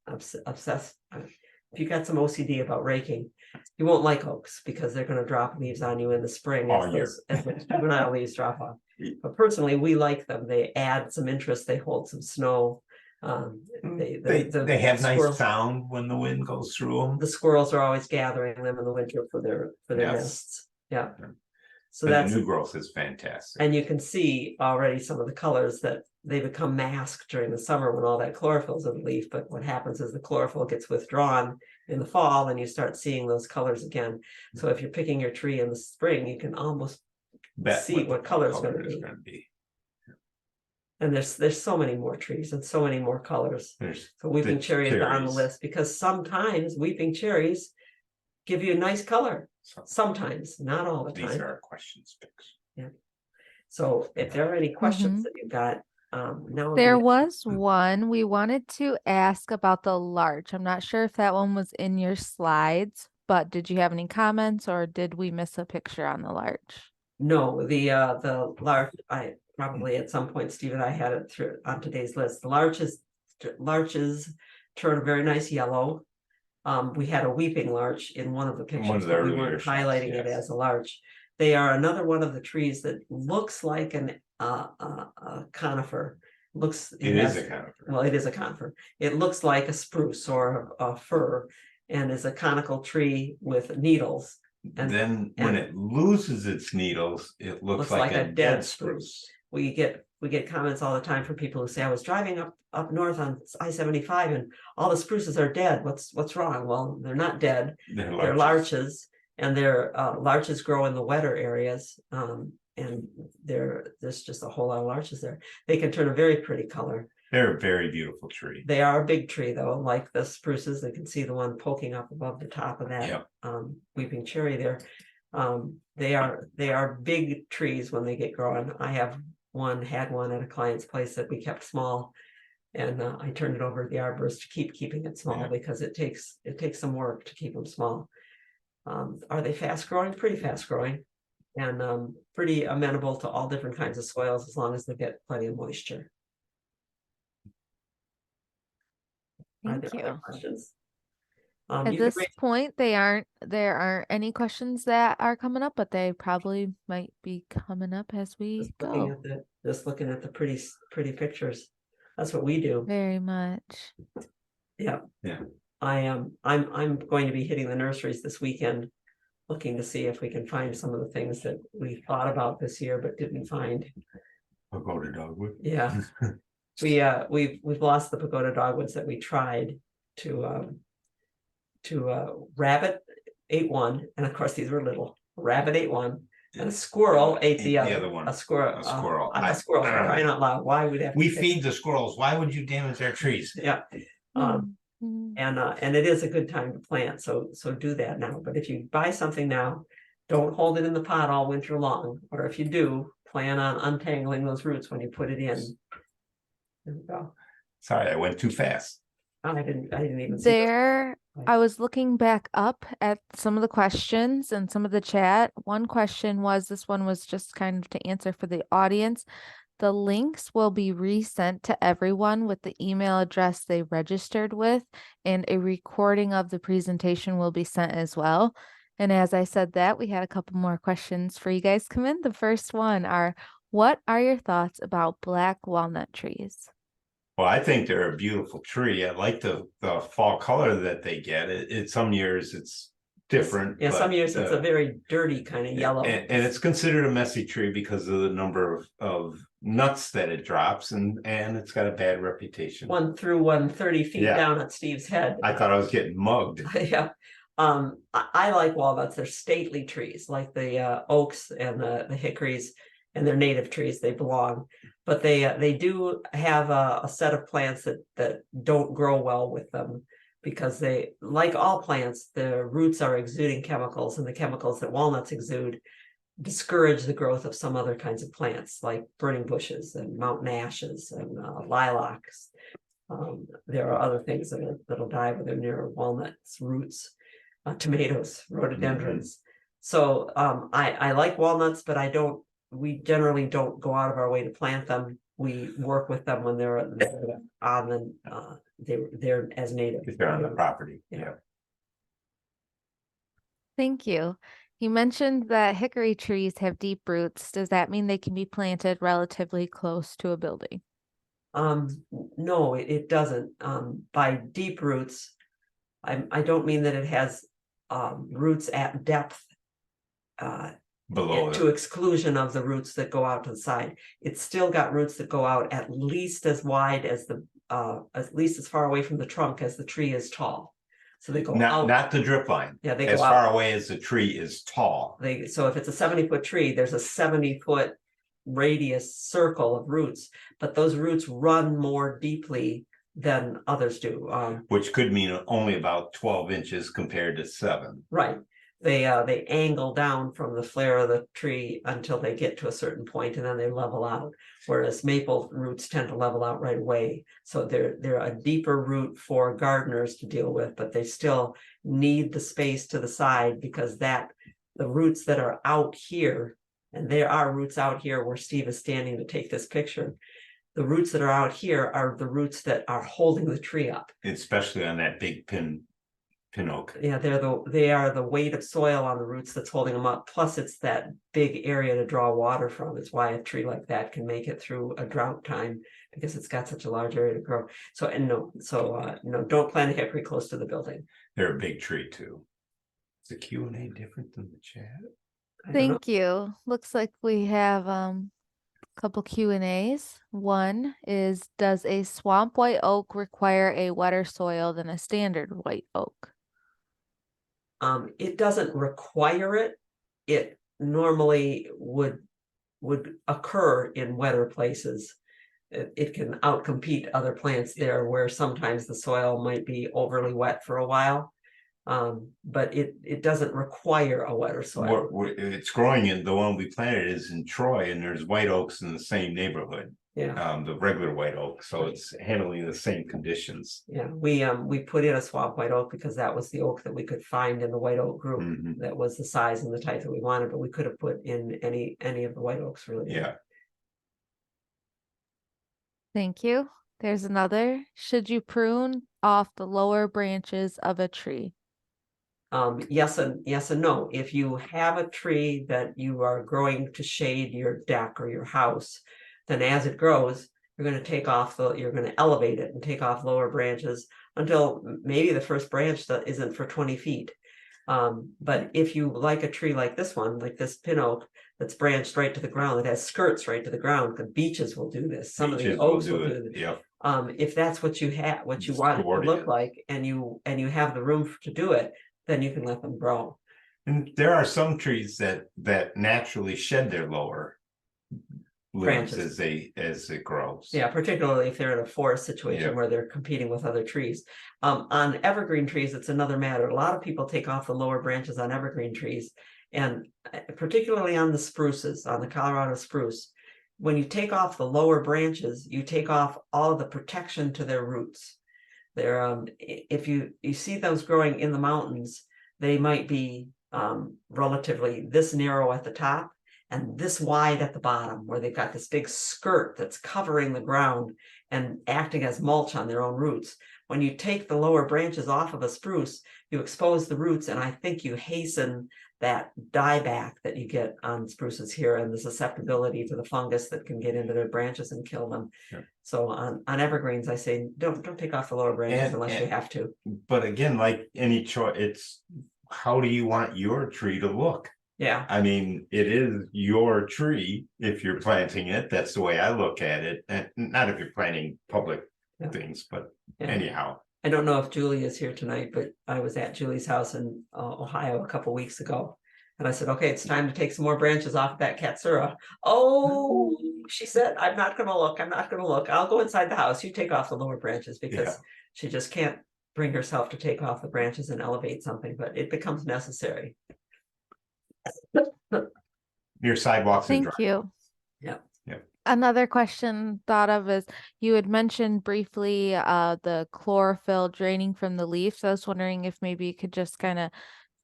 Speaker 3: obsessed, if you got some OCD about raking, you won't like oaks, because they're going to drop leaves on you in the spring as the juvenile leaves drop off. But personally, we like them. They add some interest. They hold some snow. They
Speaker 2: have nice sound when the wind goes through them.
Speaker 3: The squirrels are always gathering them in the winter for their nests. Yeah. So
Speaker 2: that's the new growth is fantastic.
Speaker 3: And you can see already some of the colors that they become masked during the summer when all that chlorophyll's in the leaf. But what happens is the chlorophyll gets withdrawn in the fall, and you start seeing those colors again. So if you're picking your tree in the spring, you can almost see what color it's going to be. And there's so many more trees and so many more colors. So weeping cherry is on the list, because sometimes weeping cherries give you a nice color. Sometimes, not all the time.
Speaker 2: These are our questions.
Speaker 3: Yeah. So if there are any questions that you've got, now
Speaker 1: there was one we wanted to ask about the larch. I'm not sure if that one was in your slides, but did you have any comments, or did we miss a picture on the larch?
Speaker 3: No, the larch, I probably at some point, Steve and I had it through on today's list. The larches turn a very nice yellow. We had a weeping larch in one of the pictures, but we weren't highlighting it as a larch. They are another one of the trees that looks like a conifer. It is a conifer. Well, it is a conifer. It looks like a spruce or a fir, and is a conical tree with needles.
Speaker 2: And then when it loses its needles, it looks like a dead spruce.
Speaker 3: We get comments all the time from people who say, I was driving up north on I-75 and all the spruces are dead. What's wrong? Well, they're not dead. They're larches, and their larches grow in the wetter areas. And there's just a whole lot of larches there. They can turn a very pretty color.
Speaker 2: They're a very beautiful tree.
Speaker 3: They are a big tree, though, like the spruces. You can see the one poking up above the top of that weeping cherry there. They are big trees when they get growing. I had one at a client's place that we kept small, and I turned it over to the arborist to keeping it small, because it takes some work to keep them small. Are they fast growing? Pretty fast growing, and pretty amenable to all different kinds of soils, as long as they get plenty of moisture.
Speaker 1: Thank you.
Speaker 3: Other questions?
Speaker 1: At this point, there aren't any questions that are coming up, but they probably might be coming up as we go.
Speaker 3: Just looking at the pretty pictures. That's what we do.
Speaker 1: Very much.
Speaker 3: Yeah. I'm going to be hitting the nurseries this weekend, looking to see if we can find some of the things that we thought about this year but didn't find.
Speaker 2: Pagoda dogwood.
Speaker 3: Yeah. We've lost the pagoda dogwoods that we tried to rabbit ate one, and of course these were little. Rabbit ate one, and a squirrel ate the other one. A squirrel. Crying out loud. Why would
Speaker 2: we feed the squirrels? Why would you damage their trees?
Speaker 3: Yeah. And it is a good time to plant, so do that now. But if you buy something now, don't hold it in the pot all winter long, or if you do, plan on untangling those roots when you put it in. There we go.
Speaker 2: Sorry, I went too fast.
Speaker 3: I didn't even see those.
Speaker 1: There, I was looking back up at some of the questions and some of the chat. One question was, this one was just kind of to answer for the audience. The links will be resent to everyone with the email address they registered with, and a recording of the presentation will be sent as well. And as I said that, we had a couple more questions for you guys come in. The first one are, what are your thoughts about black walnut trees?
Speaker 2: Well, I think they're a beautiful tree. I like the fall color that they get. Some years it's different.
Speaker 3: Yeah, some
Speaker 2: but,
Speaker 3: years it's a very dirty kind of yellow.
Speaker 2: And it's considered a messy tree because of the number of nuts that it drops, and it's got a bad reputation.
Speaker 3: One through 130 feet down at Steve's head.
Speaker 2: I thought I was getting mugged.
Speaker 3: Yeah. I like walnuts. They're stately trees, like the oaks and the hickories, and they're native trees. They belong, but they do have a set of plants that don't grow well with them, because they, like all plants, the roots are exuding chemicals, and the chemicals that walnuts exude discourage the growth of some other kinds of plants, like burning bushes and mountain ashes and lilacs. There are other things that'll die when they're near walnuts roots. Tomatoes, rhododendrons. So I like walnuts, but we generally don't go out of our way to plant them. We work with them when they're on they're as native.
Speaker 2: If they're on the property.
Speaker 3: Yeah.
Speaker 1: Thank you. You mentioned that hickory trees have deep roots. Does that mean they can be planted relatively close to a building?
Speaker 3: No, it doesn't. By deep roots, I don't mean that it has roots at depth
Speaker 2: Below
Speaker 3: to exclusion of the roots that go out to the side. It's still got roots that go out at least as wide as at least as far away from the trunk as the tree is tall. So they go out.
Speaker 2: Not the drip line.
Speaker 3: Yeah, they
Speaker 2: as
Speaker 3: go
Speaker 2: far
Speaker 3: out.
Speaker 2: away as the tree is tall.
Speaker 3: So if it's a 70-foot tree, there's a 70-foot radius circle of roots, but those roots run more deeply than others do.
Speaker 2: Which could mean only about 12 inches compared to 7.
Speaker 3: Right. They angle down from the flare of the tree until they get to a certain point, and then they level out. Whereas maple roots tend to level out right away. So they're a deeper root for gardeners to deal with, but they still need the space to the side, because the roots that are out here, and there are roots out here where Steve is standing to take this picture. The roots that are out here are the roots that are holding the tree up.
Speaker 2: Especially on that big pin oak.
Speaker 3: Yeah, they are the weight of soil on the roots that's holding them up. Plus, it's that big area to draw water from. It's why a tree like that can make it through a drought time, because it's got such a large area to grow. So no, don't plant a hickory close to the building.
Speaker 2: They're a big tree too. Is the Q&A different than the chat?
Speaker 1: Thank you. Looks like we have a couple Q&As. One is, does a swamp white oak require a wetter soil than a standard white oak?
Speaker 3: It doesn't require it. It normally would occur in wetter places. It can outcompete other plants there, where sometimes the soil might be overly wet for a while. But it doesn't require a wetter soil.
Speaker 2: It's growing in the one we planted is in Troy, and there's white oaks in the same neighborhood.
Speaker 3: Yeah.
Speaker 2: The regular white oak, so it's handling the same conditions.
Speaker 3: Yeah, we put in a swamp white oak because that was the oak that we could find in the white oak group. That was the size and the type that we wanted, but we could have put in any of the white oaks, really.
Speaker 2: Yeah.
Speaker 1: Thank you. There's another. Should you prune off the lower branches of a tree?
Speaker 3: Yes and no. If you have a tree that you are growing to shade your deck or your house, then as it grows, you're going to elevate it and take off lower branches until maybe the first branch that isn't for 20 feet. But if you like a tree like this one, like this pin oak, that's branched right to the ground, that has skirts right to the ground, the beeches will do this. Some of the oaks will do this.
Speaker 2: Yep.
Speaker 3: If that's what you want it to look like, and you have the room to do it, then you can let them grow.
Speaker 2: And there are some trees that naturally shed their limbs
Speaker 3: branches.
Speaker 2: as it grows.
Speaker 3: Yeah, particularly if they're in a forest situation
Speaker 2: Yeah.
Speaker 3: where they're competing with other trees. On evergreen trees, it's another matter. A lot of people take off the lower branches on evergreen trees, and particularly on the spruces, on the Colorado spruce. When you take off the lower branches, you take off all of the protection to their roots. They're if you see those growing in the mountains, they might be relatively this narrow at the top and this wide at the bottom, where they've got this big skirt that's covering the ground and acting as mulch on their own roots. When you take the lower branches off of a spruce, you expose the roots, and I think you hasten that dieback that you get on spruces here, and the susceptibility to the fungus that can get into their branches and kill them.
Speaker 2: Yeah.
Speaker 3: So on evergreens, I say don't take off the lower branches unless you have to.
Speaker 2: But again, like any choice, it's how do you want your tree to look?
Speaker 3: Yeah.
Speaker 2: I mean, it is your tree if you're planting it. That's the way I look at it. And not if you're planting public things, but anyhow.
Speaker 3: I don't know if Julie is here tonight, but I was at Julie's house in Ohio a couple weeks ago. And I said, okay, it's time to take some more branches off of that Katsura. Oh, she said, I'm not going to look. I'm not going to look. I'll go inside the house. You take off the lower branches, because she just can't bring herself to take off the branches and elevate something, but it becomes necessary.
Speaker 2: Your sidewalks and
Speaker 1: Thank you.
Speaker 3: Yeah.
Speaker 1: Another question thought of is, you had mentioned briefly the chlorophyll draining from the leaves. I was wondering if maybe you could just kind of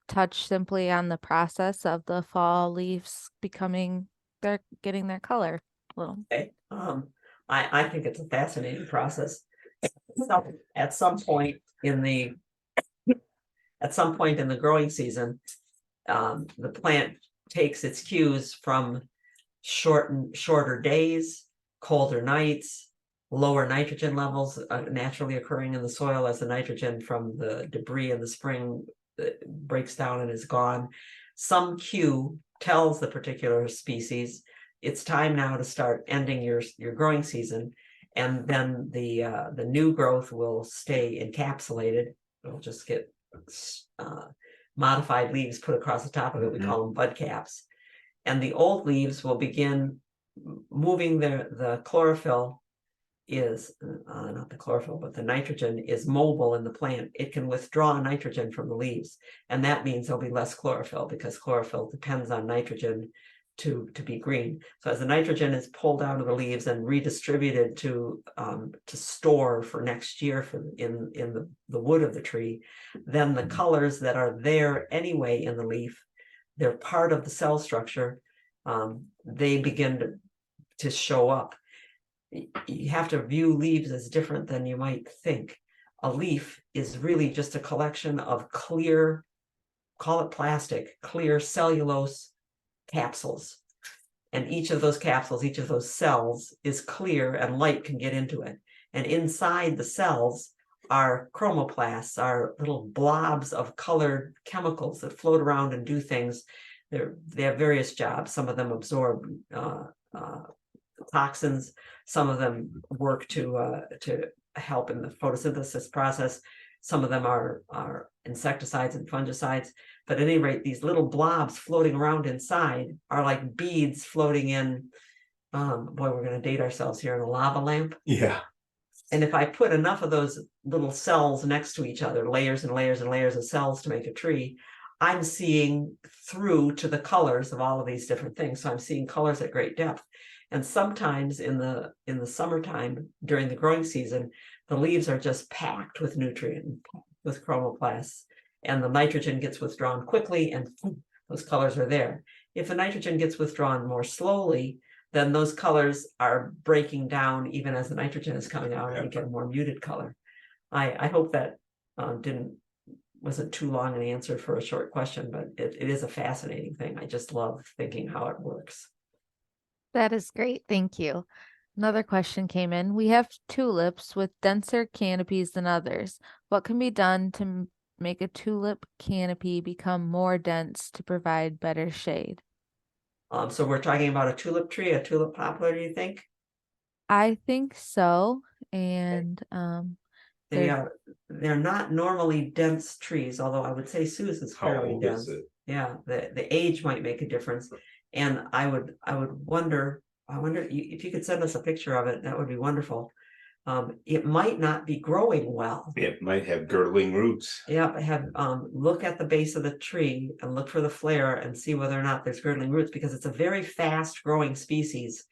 Speaker 1: touch simply on the process of the fall leaves getting their color a little.
Speaker 3: Okay. I think it's a fascinating process. So at some point in the growing season, the plant takes its cues from shorter days, colder nights, lower nitrogen levels naturally occurring in the soil as the nitrogen from the debris in the spring breaks down and is gone. Some cue tells the particular species it's time now to start ending your growing season, and then the new growth will stay encapsulated. It'll just get modified leaves put across the top of it. We call them bud caps. And the old leaves will begin moving the chlorophyll is not the chlorophyll, but the nitrogen is mobile in the plant. It can withdraw nitrogen from the leaves. And that means there'll be less chlorophyll, because chlorophyll depends on nitrogen to be green. So as the nitrogen is pulled out of the leaves and redistributed to store for next year in the wood of the tree, then the colors that are there anyway in the leaf, they're part of the cell structure. They begin to show up. You have to view leaves as different than you might think. A leaf is really just a collection of clear, call it plastic, clear cellulose capsules. And each of those capsules, each of those cells is clear, and light can get into it. And inside the cells are chromoplasts, are little blobs of colored chemicals that float around and do things. They have various jobs. Some of them absorb toxins. Some of them work to help in the photosynthesis process. Some of them are insecticides and fungicides. But at any rate, these little blobs floating around inside are like beads floating in. Boy, we're going to date ourselves here, in a lava lamp.
Speaker 2: Yeah.
Speaker 3: And if I put enough of those little cells next to each other, layers and layers and layers of cells to make a tree, I'm seeing through to the colors of all of these different things. So I'm seeing colors at great depth. And sometimes in the summertime, during the growing season, the leaves are just packed with nutrient, with chromoplasts, and the nitrogen gets withdrawn quickly, and those colors are there. If the nitrogen gets withdrawn more slowly, then those colors are breaking down even as the nitrogen is coming out, and you get a more muted color. I hope that wasn't too long an answer for a short question, but it is a fascinating thing. I just love thinking how it works.
Speaker 1: That is great. Thank you. Another question came in. We have tulips with denser canopies than others. What can be done to make a tulip canopy become more dense to provide better shade?
Speaker 3: So we're talking about a tulip tree, a tulip poplar, do you think?
Speaker 1: I think so. And
Speaker 3: they're not normally dense trees, although I would say Sue's is fairly dense. Yeah, the age might make a difference. And I would wonder I wonder if you could send us a picture of it, that would be wonderful. It might not be growing well.
Speaker 2: It might have girdling roots.
Speaker 3: Yeah, have look at the base of the tree and look for the flare and see whether or not there's girdling roots, because it's a very fast growing species.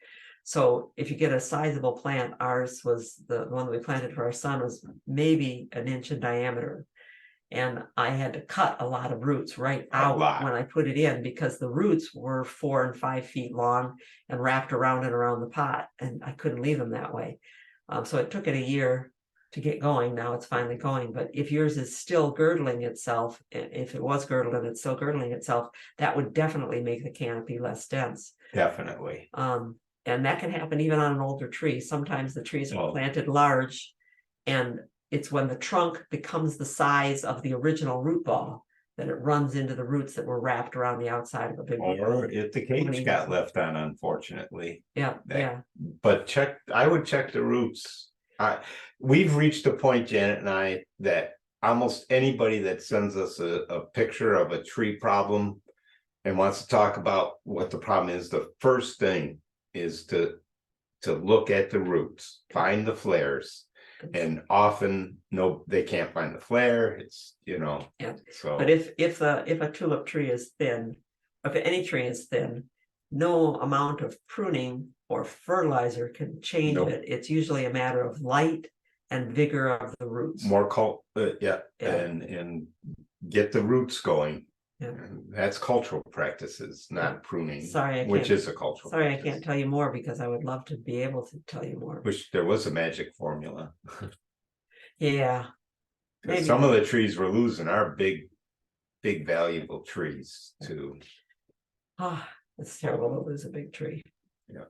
Speaker 3: So if you get a sizable plant, ours was the one that we planted for our son was maybe 1 inch in diameter. And I had to cut a lot of roots right out when I put it in, because the roots were 4 and 5 feet long and wrapped around and around the pot, and I couldn't leave them that way. So it took it a year to get going. Now it's finally going. But if yours is still girdling itself, if it was girdled and it's still girdling itself, that would definitely make the canopy less dense.
Speaker 2: Definitely.
Speaker 3: And that can happen even on an older tree. Sometimes the trees are planted large, and it's when the trunk becomes the size of the original root ball that it runs into the roots that were wrapped around the outside of a big root ball.
Speaker 2: Or if the cage got left on, unfortunately.
Speaker 3: Yeah,
Speaker 2: But I would check the roots. We've reached a point, Janet and I, that almost anybody that sends us a picture of a tree problem and wants to talk about what the problem is, the first thing is to look at the roots, find the flares. And often they can't find the flare. It's so.
Speaker 3: But if a tulip tree is thin, if any tree is thin, no amount of pruning or fertilizer can change it. It's usually a matter of light and vigor of the roots.
Speaker 2: More and get the roots going. Yeah. That's cultural practices, not pruning. Which is a cultural.
Speaker 3: Sorry, practice. I can't tell you more, because I would love to be able to tell you more.
Speaker 2: Wish there was a magic formula.
Speaker 3: Yeah.
Speaker 2: Some of the trees we're losing are big valuable trees too.
Speaker 3: It's terrible to lose a big tree.
Speaker 2: Yeah.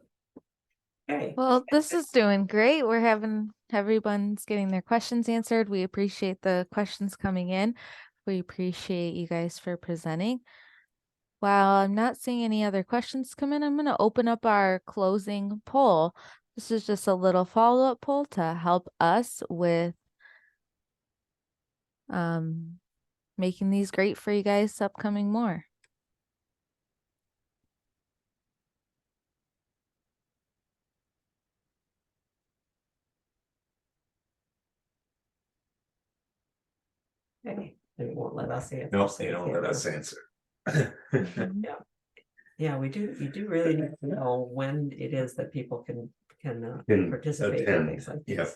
Speaker 3: Okay.
Speaker 1: Well, this is doing great. We're having everyone's getting their questions answered. We appreciate the questions coming in. We appreciate you guys for presenting. While I'm not seeing any other questions come in, I'm going to open up our closing poll. This is just a little follow-up poll to help us with making these great for you guys upcoming more.
Speaker 3: Okay. They won't let us answer.
Speaker 2: No, they don't let us answer.
Speaker 3: Yeah, we do really need to know when it is that people can participate in things like this.
Speaker 2: Yeah.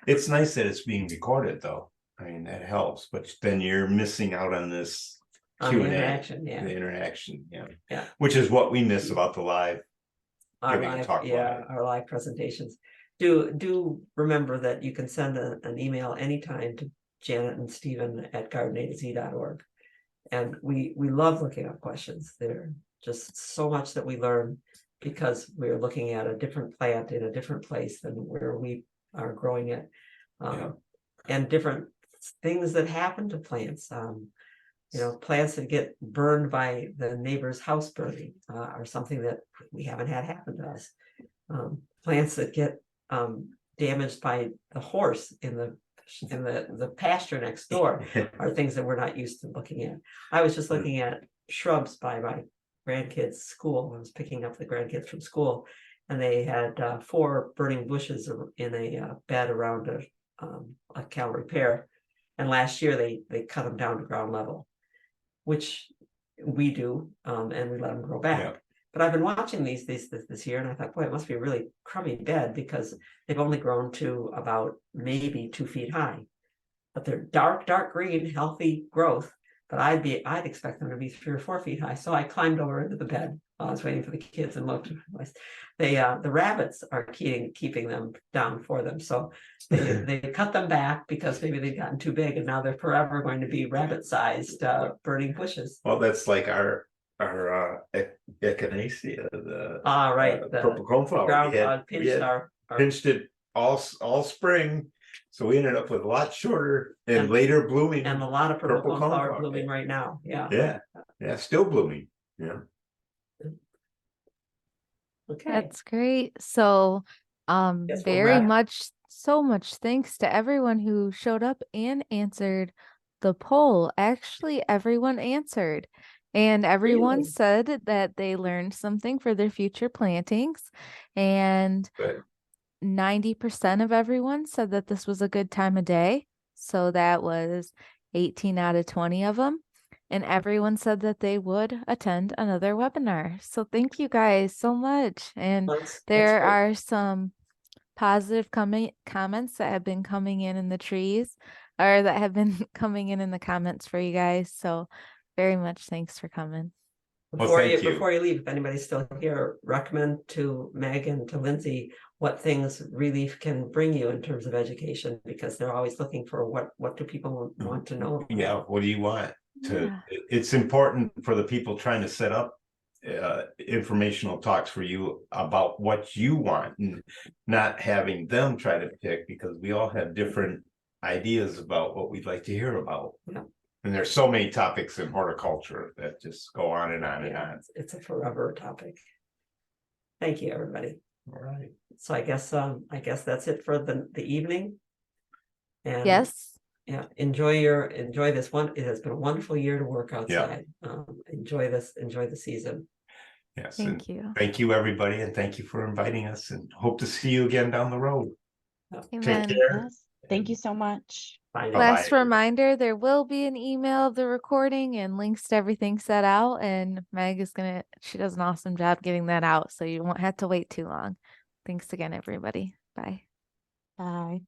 Speaker 2: It's nice that it's being recorded though. I mean, that helps, but then you're missing out on this Q&A, the interaction, yeah. Which is what we miss about the live.
Speaker 3: Our live presentations. Do remember that you can send an email anytime to Janet and Steven at gardenaz.org. And we love looking up questions. They're just so much that we learn, because we're looking at a different plant in a different place than where we are growing it. And different things that happen to plants. Plants that get burned by the neighbor's house burning are something that we haven't had happen to us. Plants that get damaged by the horse in the pasture next door are things that we're not used to looking at. I was just looking at shrubs by my grandkids' school. I was picking up the grandkids from school, and they had 4 burning bushes in a bed around a Calvary pear. And last year they cut them down to ground level, which we do, and we let them grow back. Yeah. But I've been watching these this year, and I thought, boy, it must be a really crummy bed, because they've only grown to about maybe 2 feet high. But they're dark green, healthy growth. But I'd expect them to be 3 or 4 feet high. So I climbed over into the bed while I was waiting for the kids and looked. The rabbits are keeping them down for them. So they cut them back because maybe they've gotten too big, and now they're forever going to be rabbit-sized burning bushes.
Speaker 2: Well, that's like our echinacea, the purple coneflower.
Speaker 3: Groundhog
Speaker 2: pinched it all spring, so we ended up with a lot shorter and later blooming,
Speaker 3: and a lot of purple coneflower blooming right now. Yeah,
Speaker 2: still blooming. Yeah.
Speaker 3: Okay,
Speaker 1: that's great. So so much thanks to everyone who showed up and answered the poll. Actually, everyone answered. And everyone
Speaker 3: Really?
Speaker 1: said that they learned something for their future plantings. And
Speaker 2: Good.
Speaker 1: 90% of everyone said that this was a good time of day. So that was 18 out of 20 of them. And everyone said that they would attend another webinar. So thank you guys so much. And
Speaker 3: That's
Speaker 1: there
Speaker 3: great.
Speaker 1: are some positive comments that have been coming in the trees, or that have been coming in the comments for you guys. So very much thanks for coming.
Speaker 2: Well, thank you.
Speaker 3: Before you leave, if anybody's still here, recommend to Meg and to Lindsay what things Relief can bring you in terms of education, because they're always looking for what do people want to know.
Speaker 2: Yeah, what do you want to,
Speaker 1: Yeah.
Speaker 2: it's important for the people trying to set up informational talks for you about what you want, and not having them try to pick, because we all have different ideas about what we'd like to hear about.
Speaker 3: Yeah.
Speaker 2: And there's so many topics in horticulture that just go on and on and on.
Speaker 3: It's a forever topic. Thank you, everybody.
Speaker 2: All right.
Speaker 3: So I guess that's it for the evening. And
Speaker 1: Yes.
Speaker 3: yeah, enjoy this one. It has been a wonderful year to work outside. Enjoy the season.
Speaker 2: Yes.
Speaker 1: Thank you.
Speaker 2: Thank you, everybody, and thank you for inviting us, and hope to see you again down the road.
Speaker 1: Amen.
Speaker 2: Take care.
Speaker 4: Yes. Thank you so much.
Speaker 3: Bye.
Speaker 2: Bye-bye.
Speaker 1: Last reminder, there will be an email of the recording and links to everything set out. And Meg is she does an awesome job getting that out. So you won't have to wait too long. Thanks again, everybody. Bye.
Speaker 4: Bye.